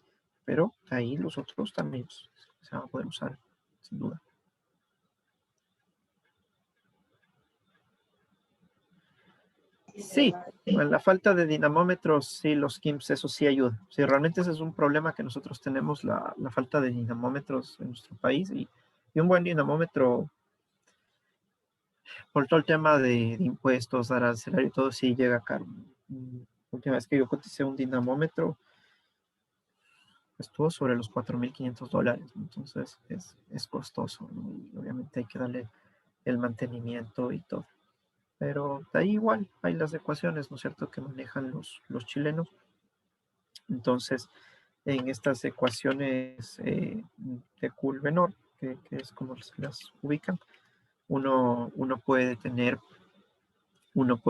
pero ahí los otros también se van a poder usar, sin duda. Sí, bueno, la falta de dinamómetros, sí, los KIMS, eso sí ayuda. Sí, realmente ese es un problema que nosotros tenemos, la falta de dinamómetros en nuestro país, y un buen dinamómetro, por todo el tema de impuestos, arancelario y todo, sí llega caro. La última vez que yo coticé un dinamómetro, estuvo sobre los $4,500, entonces es costoso, ¿no? Y obviamente hay que darle el mantenimiento y todo. Pero de ahí igual hay las ecuaciones, ¿no es cierto?, que manejan los chilenos. Entonces, en estas ecuaciones de Coulomb, que es como se las ubican, uno puede tener un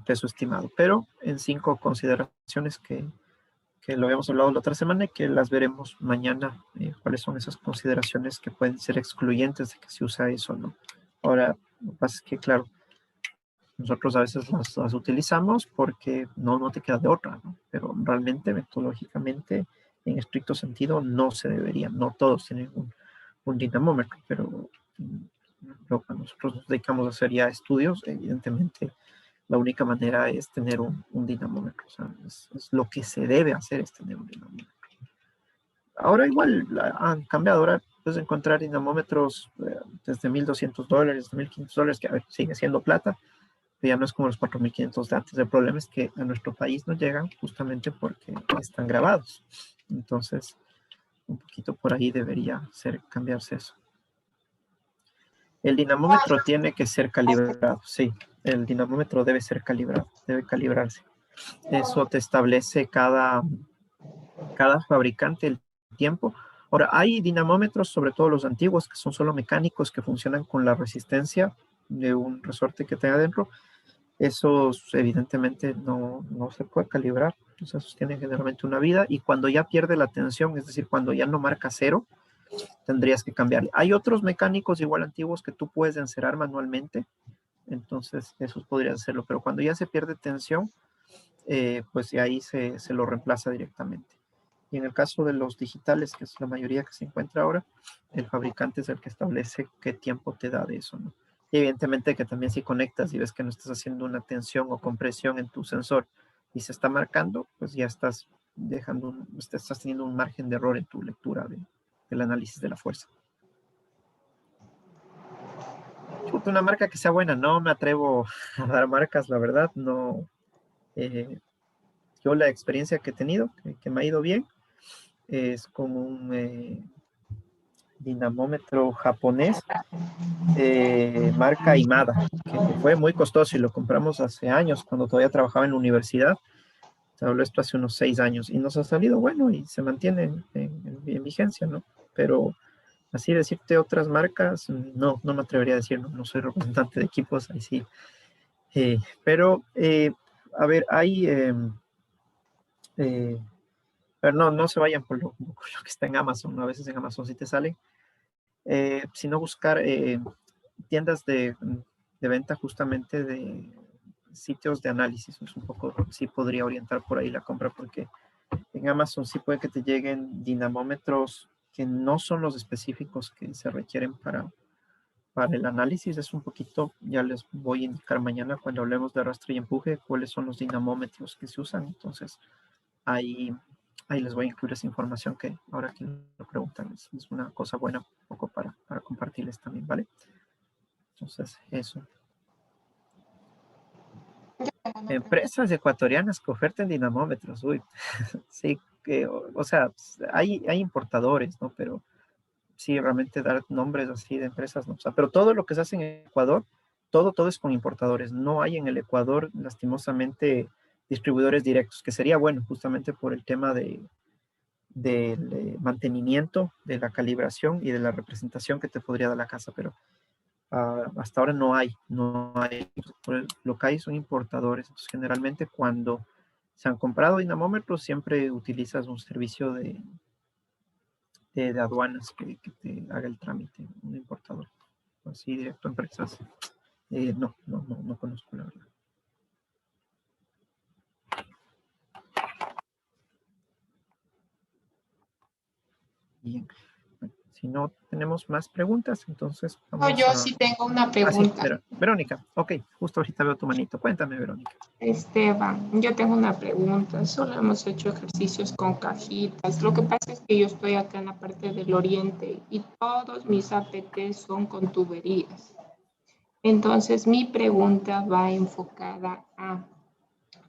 peso estimado, pero en 5 consideraciones que lo habíamos hablado la otra semana y que las veremos mañana, cuáles son esas consideraciones que pueden ser excluyentes de que se usa eso, ¿no? Ahora, lo que pasa es que, claro, nosotros a veces las utilizamos porque no te queda de otra, ¿no? Pero realmente, metodológicamente, en estricto sentido, no se deberían. No todos tienen un dinamómetro, pero cuando nosotros nos dedicamos a hacer ya estudios, evidentemente, la única manera es tener un dinamómetro. O sea, es lo que se debe hacer, es tener un dinamómetro. Ahora igual han cambiado. Ahora puedes encontrar dinamómetros desde $1,200, desde $1,500, que a ver, sigue siendo plata, pero ya no es como los 4,500 de antes. El problema es que a nuestro país no llegan justamente porque están grabados. Entonces, un poquito por ahí debería cambiarse eso. El dinamómetro tiene que ser calibrado, sí. El dinamómetro debe ser calibrado, debe calibrarse. Eso te establece cada fabricante el tiempo. Ahora, hay dinamómetros, sobre todo los antiguos, que son solo mecánicos, que funcionan con la resistencia de un resorte que tenga dentro. Esos evidentemente no se puede calibrar. Entonces, esos tienen generalmente una vida, y cuando ya pierde la tensión, es decir, cuando ya no marca cero, tendrías que cambiarle. Hay otros mecánicos igual antiguos que tú puedes encerar manualmente, entonces esos podrías hacerlo, pero cuando ya se pierde tensión, pues ahí se lo reemplaza directamente. Y en el caso de los digitales, que es la mayoría que se encuentra ahora, el fabricante es el que establece qué tiempo te da de eso, ¿no? Y evidentemente que también si conectas y ves que no estás haciendo una tensión o compresión en tu sensor y se está marcando, pues ya estás estás teniendo un margen de error en tu lectura del análisis de la fuerza. Una marca que sea buena, no me atrevo a dar marcas, la verdad, no. Yo la experiencia que he tenido, que me ha ido bien, es con un dinamómetro japonés, marca Imada, que fue muy costoso y lo compramos hace años, cuando todavía trabajaba en la universidad. Te hablo esto hace unos 6 años y nos ha salido bueno y se mantiene en vigencia, ¿no? Pero así decirte otras marcas, no me atrevería a decir, no soy representante de equipos, ahí sí. Pero, a ver, pero no se vayan por lo que está en Amazon, ¿no? A veces en Amazon sí te sale. Sino buscar tiendas de venta justamente de sitios de análisis. Es un poco, sí podría orientar por ahí la compra, porque en Amazon sí puede que te lleguen dinamómetros que no son los específicos que se requieren para el análisis. Es un poquito, ya les voy a indicar mañana cuando hablemos de arrastre y empuje, cuáles son los dinamómetros que se usan. Entonces, ahí les voy a incluir esa información que ahora que lo preguntan es una cosa buena un poco para compartirles también, ¿vale? Entonces, eso. Empresas ecuatorianas que oferten dinamómetros, uy, sí, o sea, hay importadores, ¿no? Pero sí, realmente dar nombres así de empresas, ¿no? O sea, pero todo lo que se hace en Ecuador, todo es con importadores. No hay en el Ecuador, lastimosamente, distribuidores directos, que sería bueno justamente por el tema del mantenimiento, de la calibración y de la representación que te podría dar la casa, pero hasta ahora no hay. Lo que hay son importadores. Entonces, generalmente cuando se han comprado dinamómetros, siempre utilizas un servicio de aduanas que te haga el trámite, un importador. Así directo a empresas. No conozco, la verdad. Bien. Si no tenemos más preguntas, entonces No, vamos yo a... sí tengo una Ah, sí, pregunta. Verónica. Ok, justo ahorita veo tu manito. Cuéntame, Verónica. Esteban, yo tengo una pregunta. Solo hemos hecho ejercicios con cajitas. Lo que pasa es que yo estoy acá en la parte del oriente y todos mis APT son con tuberías. Entonces, mi pregunta va enfocada a,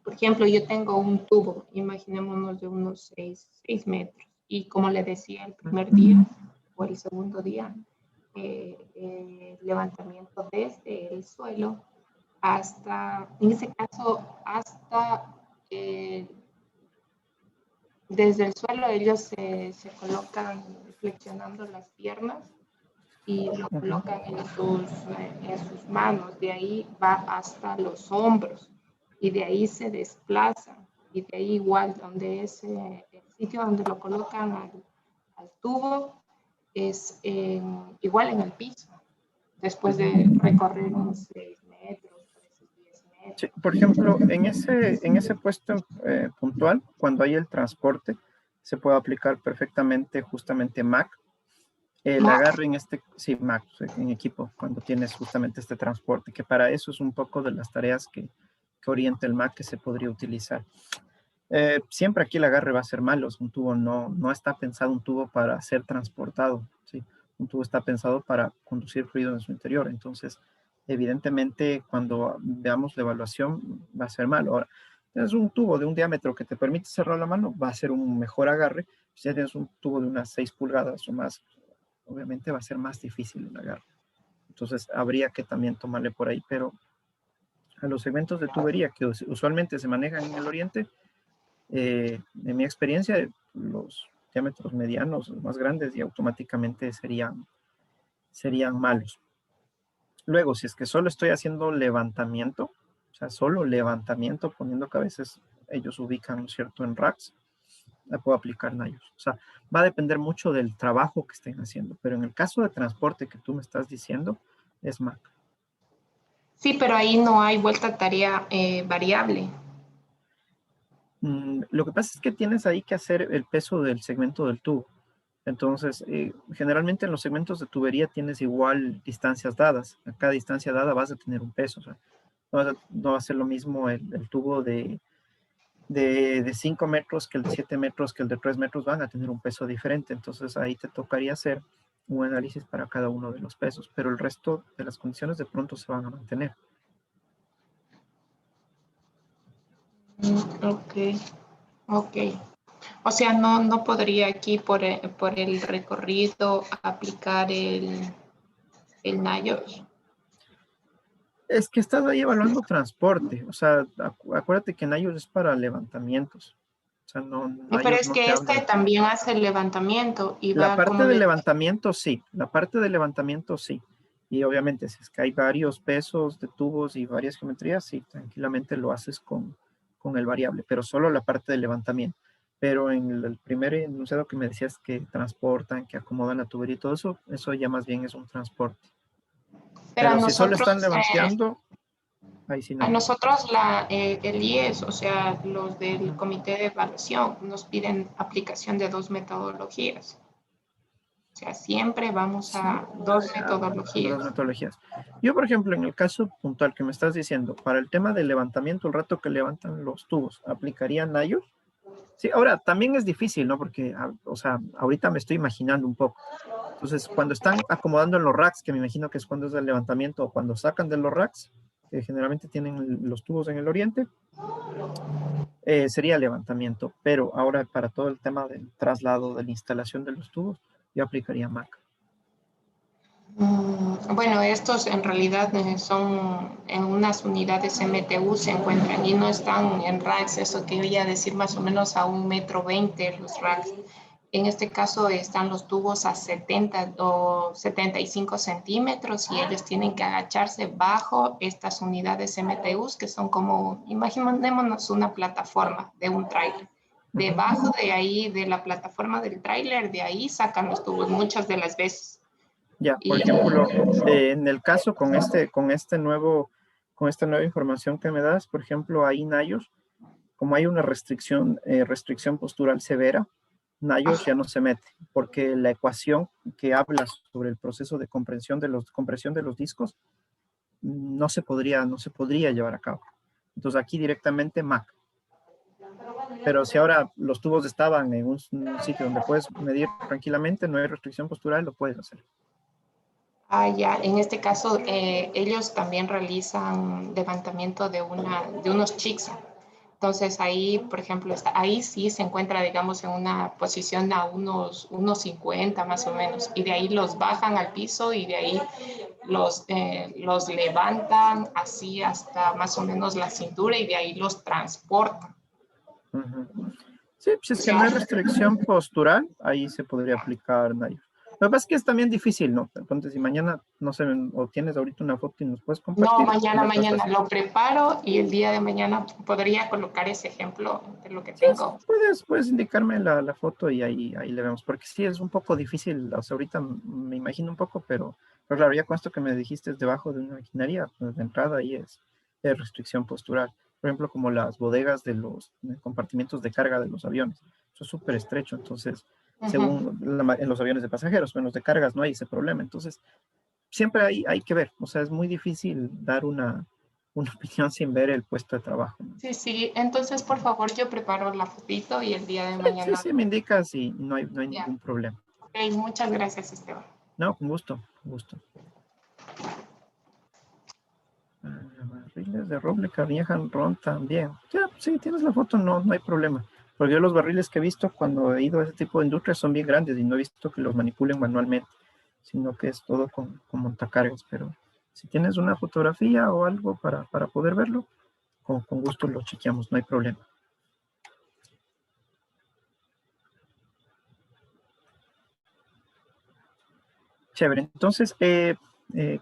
por ejemplo, yo tengo un tubo, imaginémonos de unos 6 metros. Y como le decía el primer día o el segundo día, levantamiento desde el suelo hasta, en ese caso, hasta desde el suelo ellos se colocan flexionando las piernas y lo colocan en sus manos. De ahí va hasta los hombros y de ahí se desplaza. Y de ahí igual, donde es el sitio donde lo colocan al tubo, es igual en el piso, después de recorrer unos 6 metros, 10 Sí, metros. por ejemplo, en ese puesto puntual, cuando hay el transporte, se puede aplicar perfectamente justamente MAC. El Mac. agarre en sí, MAC, en equipo, cuando tienes justamente este transporte, que para eso es un poco de las tareas que orienta el MAC que se podría utilizar. Siempre aquí el agarre va a ser malo, un tubo no está pensado un tubo para ser transportado, ¿sí? Un tubo está pensado para conducir fluido en su interior, entonces evidentemente cuando veamos la evaluación va a ser malo. Ahora, tienes un tubo de un diámetro que te permite cerrar la mano, va a ser un mejor agarre. Si ya tienes un tubo de unas 6 pulgadas o más, obviamente va a ser más difícil el agarre. Entonces habría que también tomarle por ahí, pero a los segmentos de tubería que usualmente se manejan en el oriente, en mi experiencia, los diámetros medianos, los más grandes, y automáticamente serían malos. Luego, si es que solo estoy haciendo levantamiento, o sea, solo levantamiento, poniendo que a veces ellos ubican, ¿no es cierto?, en racks, la puedo aplicar Nayos. O sea, va a depender mucho del trabajo que estén haciendo, pero en el caso de transporte que tú me estás diciendo, es MAC. Sí, pero ahí no hay vuelta tarea variable. Lo que pasa es que tienes ahí que hacer el peso del segmento del tubo. Entonces, generalmente en los segmentos de tubería tienes igual distancias dadas. A cada distancia dada vas a tener un peso. O sea, no va a ser lo mismo el tubo de 5 metros que el de 7 metros que el de 3 metros, van a tener un peso diferente. Entonces, ahí te tocaría hacer un análisis para cada uno de los pesos, pero el resto de las condiciones de pronto se van a mantener. Ok, ok. O sea, no podría aquí por el recorrido aplicar el NIOSH. Es que estás ahí evaluando transporte. O sea, acuérdate que Nayos es para levantamientos. O sea, Pero Nayos es no que te habla este de... también hace el levantamiento y La va parte como de le... levantamiento, sí. La parte de levantamiento, sí. Y obviamente, si es que hay varios pesos de tubos y varias geometrías, sí, tranquilamente lo haces con el variable, pero solo la parte de levantamiento. Pero en el primer enunciado que me decías que transportan, que acomodan la tubería y todo eso, eso ya más bien es un transporte. Pero Pero si solo están levantando, ahí sí no a hay. nosotros el IES, o sea, los del comité de evaluación, nos piden aplicación de 2 metodologías. O sea, siempre vamos Sí, a 2 dos metodologías. metodologías. Yo, por ejemplo, en el caso puntual que me estás diciendo, para el tema del levantamiento, el rato que levantan los tubos, ¿aplicaría Nayos? Sí, ahora también es difícil, ¿no? Porque, o sea, ahorita me estoy imaginando un poco. Entonces, cuando están acomodando en los racks, que me imagino que es cuando es el levantamiento, o cuando sacan de los racks, que generalmente tienen los tubos en el oriente, sería levantamiento. Pero ahora para todo el tema del traslado, de la instalación de los tubos, yo aplicaría MAC. Bueno, estos en realidad son en unas unidades MTU se encuentran y no están en racks, eso quería decir más o menos a 1,20 m los racks. En este caso están los tubos a 70 o 75 centímetros y ellos tienen que agacharse bajo estas unidades MTUs que son como, imaginémonos una plataforma de un tráiler. Debajo de ahí, de la plataforma del tráiler, de ahí sacan los tubos muchas de las veces. Ya, por Y ejemplo, en el caso con esta nueva información que me das, por ejemplo, ahí Nayos, como hay una restricción postural severa, NIOSH ya no se mete, porque la ecuación que habla sobre el proceso de compresión de los discos no se podría llevar a cabo. Entonces aquí directamente Mac. Pero si ahora los tubos estaban en un sitio donde puedes medir tranquilamente, no hay restricción postural, lo puedes hacer. Ah, ya. En este caso, ellos también realizan levantamiento de unos chicks. Entonces ahí, por ejemplo, ahí sí se encuentra, digamos, en una posición a unos 50 más o menos. Y de ahí los bajan al piso y de ahí los levantan así hasta más o menos la cintura y de ahí los transportan. Uh-huh. Sí, pues es que no hay restricción postural, ahí se podría aplicar NIOSH. Lo que pasa es que es también difícil, ¿no? Entonces, si mañana, no sé, o tienes ahorita una foto y nos puedes compartir. No, mañana lo preparo y el día de mañana podría colocar ese ejemplo de lo que tengo. Sí, puedes indicarme la foto y ahí le vemos, porque sí es un poco difícil, o sea, ahorita me imagino un poco, pero claro, ya con esto que me dijiste es debajo de una maquinaria, pues de entrada ahí es restricción postural. Por ejemplo, como las bodegas de los compartimentos de carga de los aviones. Eso es súper estrecho, entonces, según en los aviones de pasajeros, en los de cargas no hay ese problema. Entonces, siempre hay que ver, o sea, es muy difícil dar una opinión sin ver el puesto de trabajo, ¿no? Sí, entonces por favor yo preparo la fotito y el día de mañana. Sí, me indicas y no hay ningún problema. Ok, muchas gracias, Esteban. No, con gusto, con gusto. Barriles de roble que añejan ron también. Ya, sí, tienes la foto, no hay problema. Porque yo los barriles que he visto cuando he ido a ese tipo de industrias son bien grandes y no he visto que los manipulen manualmente, sino que es todo con montacargas. Pero si tienes una fotografía o algo para poder verlo, con gusto lo chequeamos, no hay problema. Chévere, entonces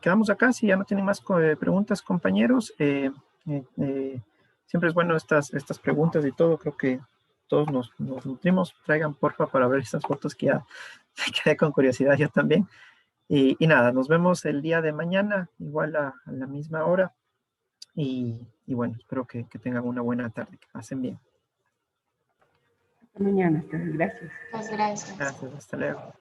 quedamos acá, si ya no tienen más preguntas, compañeros. Siempre es bueno estas preguntas y todo, creo que todos nos nutrimos. Traigan porfa para ver estas fotos que ya me quedé con curiosidad yo también. Y nada, nos vemos el día de mañana, igual a la misma hora. Y bueno, espero que tengan una buena tarde, que pasen bien. Hasta mañana, gracias. Muchas gracias. Gracias, hasta luego.